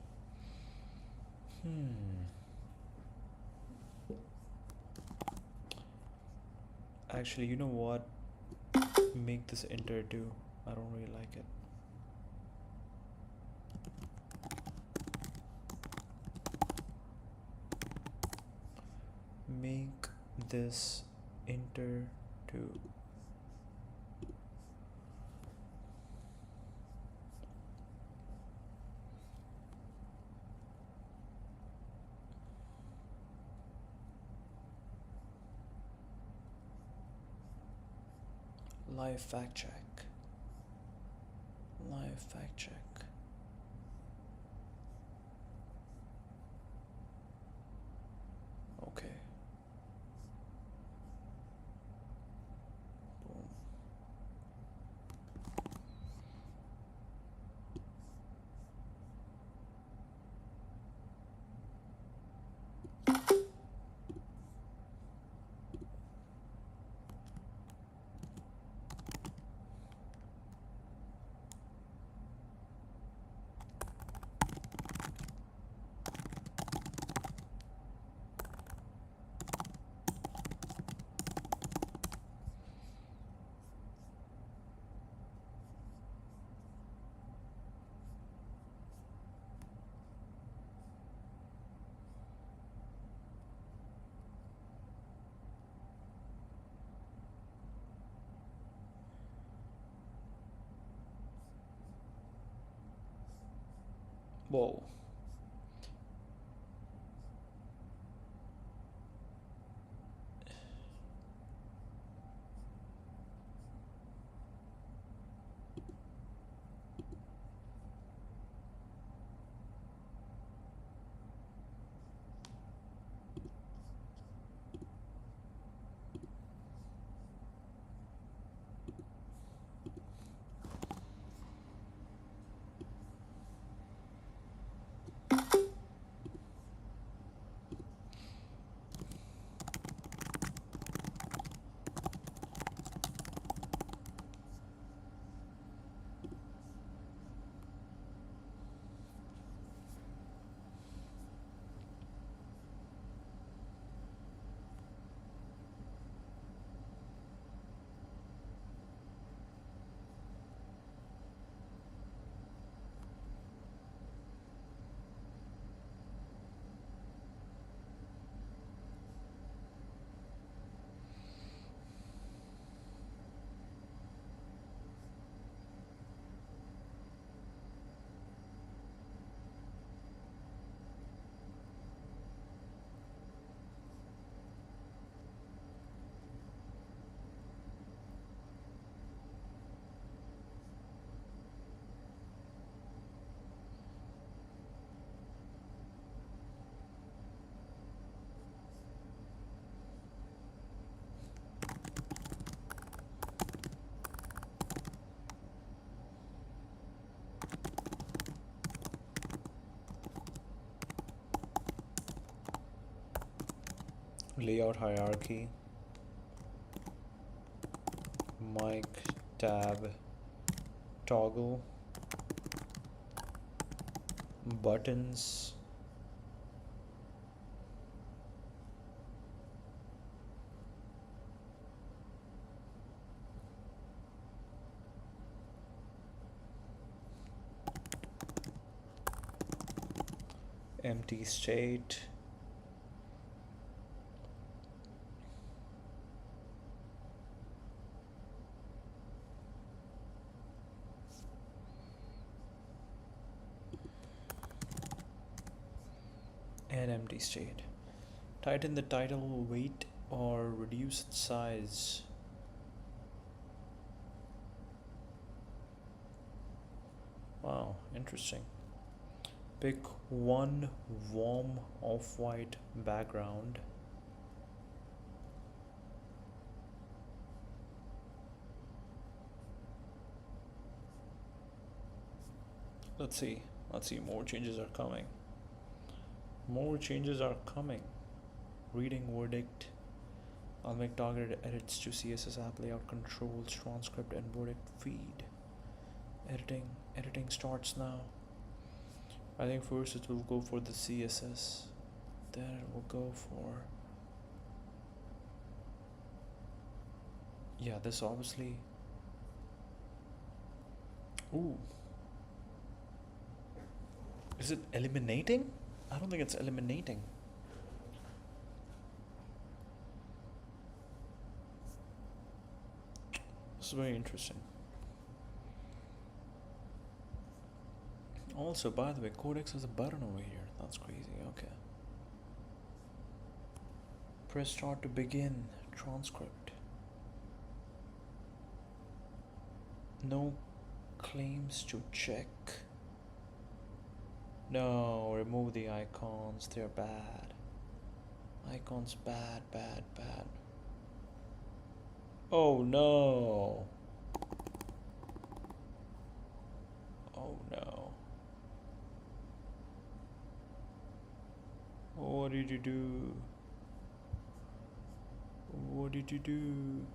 Actually, you know what? Make this enter too. I don't really like it. Make this enter to live fact check. Live fact check. Okay. Boom. Whoa. Layout hierarchy. Mic tab toggle. Buttons. Empty state. an empty state. Tighten the title weight or reduce its size. Wow, interesting. Pick one warm off-white background. Let's see. More changes are coming. Reading verdict. I'll make targeted edits to CSS app layout controls, transcript, and verdict feed. Editing starts now. I think first it will go for the CSS. Then it will go for... yeah, this obviously... ooh. Is it eliminating? I don't think it's eliminating. This is very interesting. Also, by the way, Codex has a button over here. That's crazy. Okay. Press start to begin transcript. No claims to check. No, remove the icons. They're bad. Icons bad. Oh no. Oh no. What did you do? What did you do?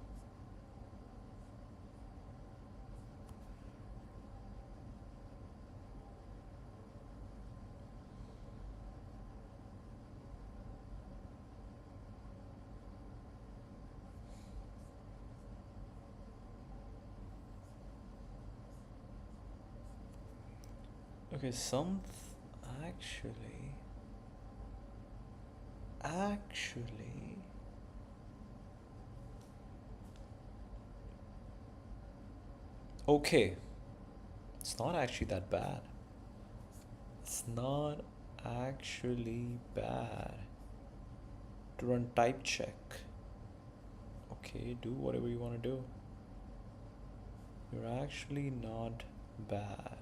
Okay, actually, okay, it's not actually that bad. It's not actually bad. To run type check. Okay, do whatever you want to do. You're actually not bad.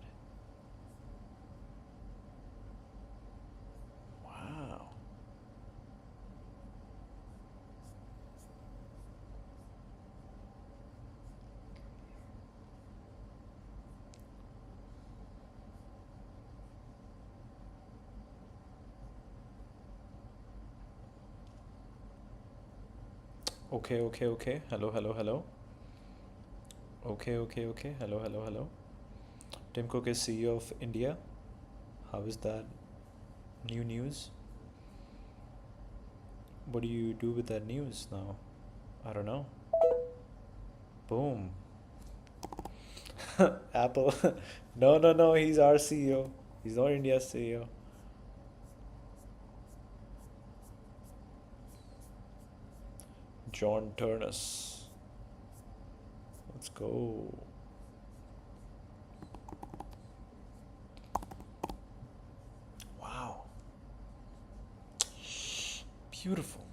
Wow. Okay. Hello. Okay. Hello. Tim Cook is CEO of India. How is that new news? What do you do with that news now? I don't know. Boom. Apple. No, he's our CEO. He's not India's CEO. John Turnus. Let's go. Wow. Beautiful.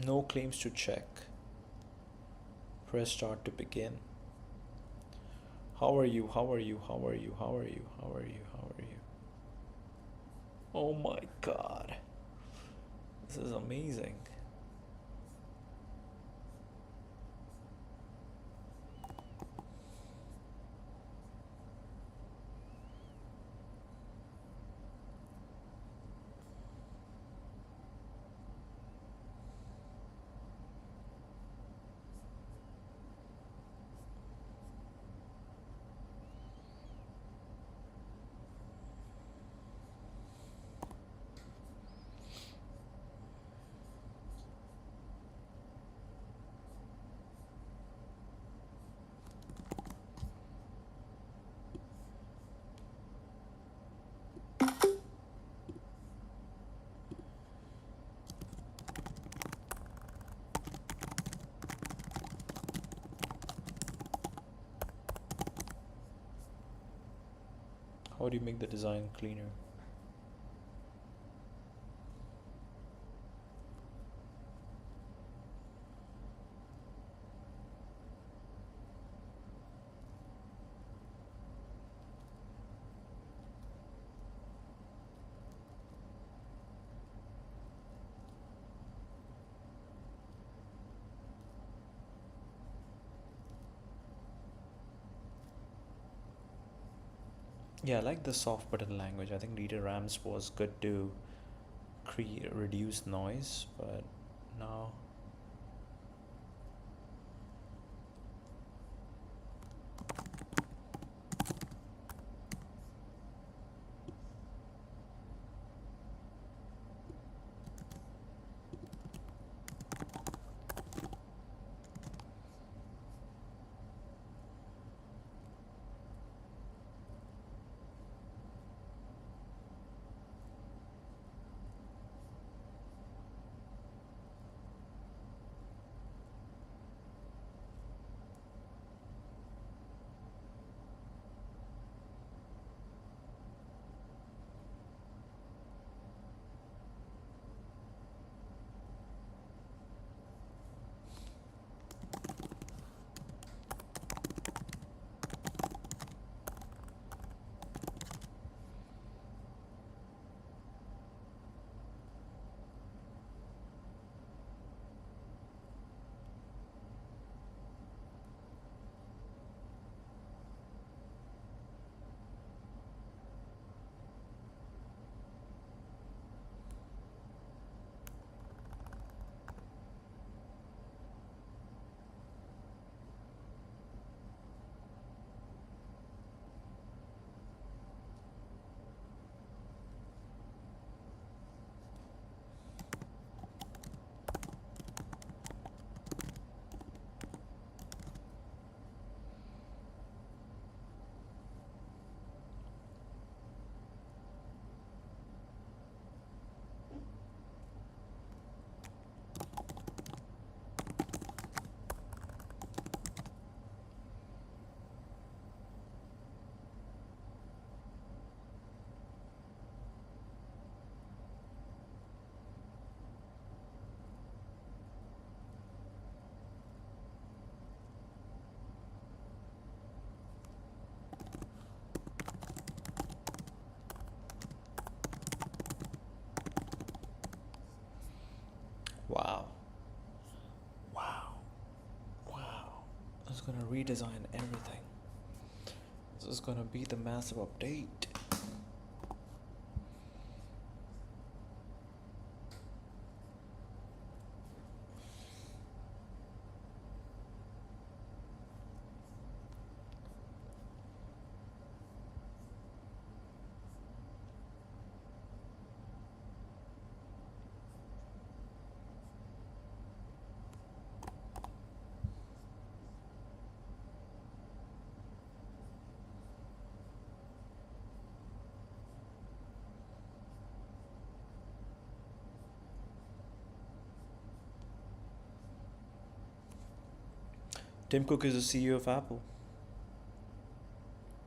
No claims to check. Press start to begin. How are you? Oh my god. This is amazing. How do you make the design cleaner? Yeah, I like the soft button language. I think Dieter Rams was good to create reduce noise, but now wow, wow, wow. It's gonna redesign everything. This is gonna be the massive update. Tim Cook is the CEO of Apple,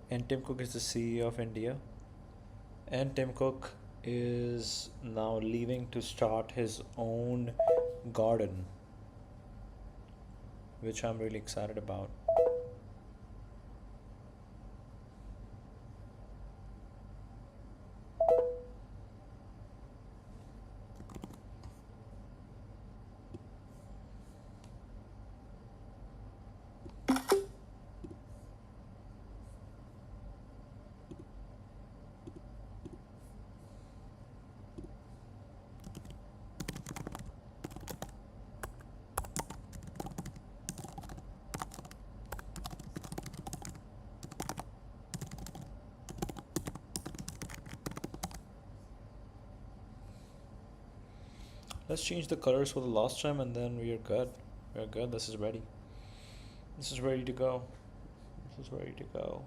and Tim Cook is the CEO of India, and Tim Cook is now leaving to start his own garden, which I'm really excited about. Let's change the colors for the last time and then we are good. We are good. This is ready. This is ready to go. This is ready to go.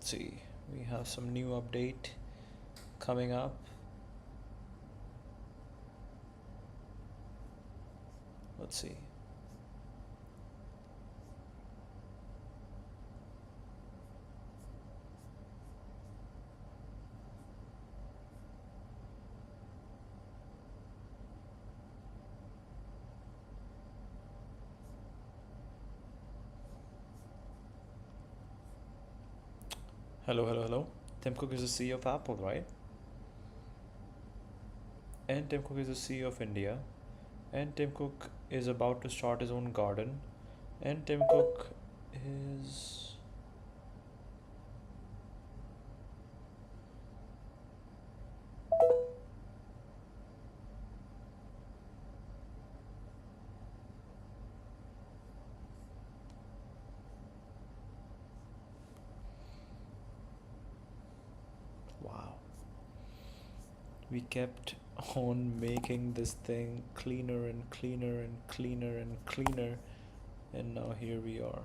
Let's see. We have some new update coming up. Let's see. Hello, hello, hello. Tim Cook is the CEO of Apple, right? And Tim Cook is the CEO of India. And Tim Cook is about to start his own garden. And Tim Cook is. Wow. We kept on making this thing cleaner and cleaner and cleaner and cleaner. And now here we are.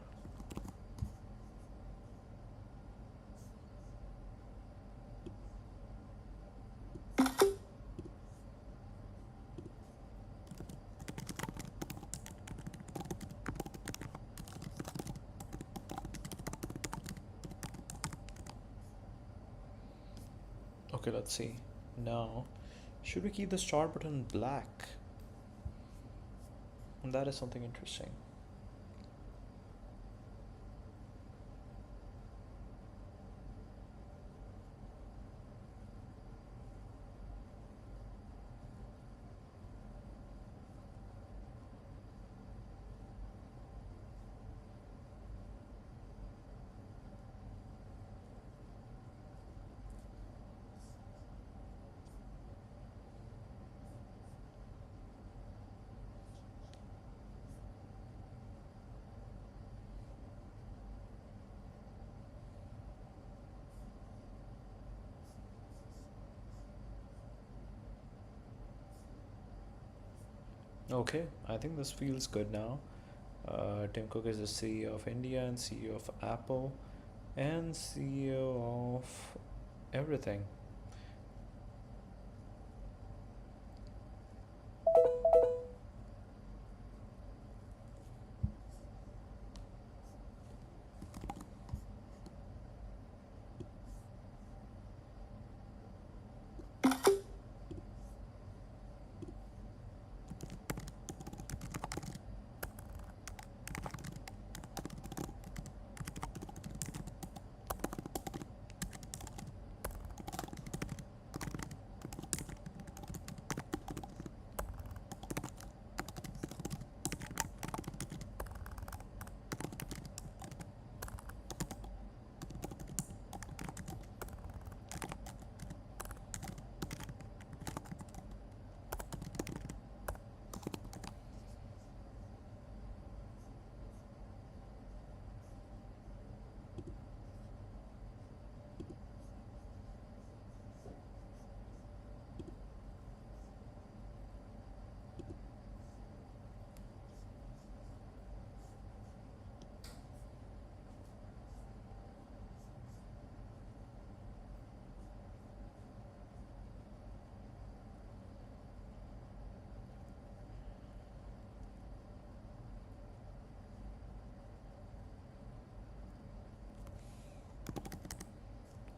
Okay, let's see. Now, should we keep the start button black? And that is something interesting. Okay, I think this feels good now. Tim Cook is the CEO of India and CEO of Apple and CEO of everything.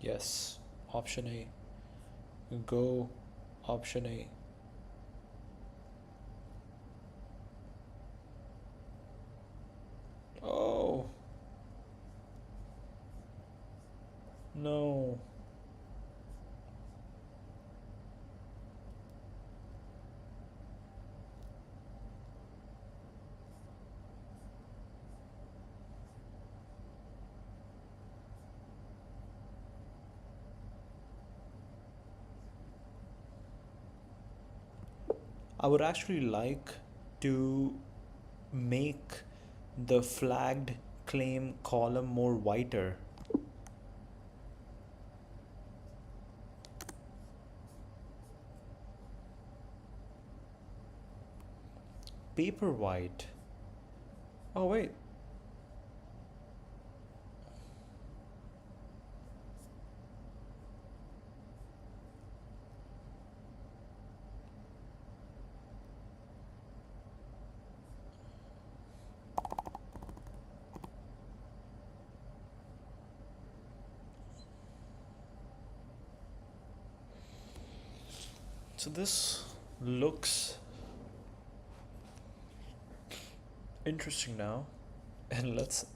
Yes, option A. Go, option A. Oh, no. I would actually like to make the flagged claim column more whiter. Paper white. Oh, wait. So this looks interesting now, and let's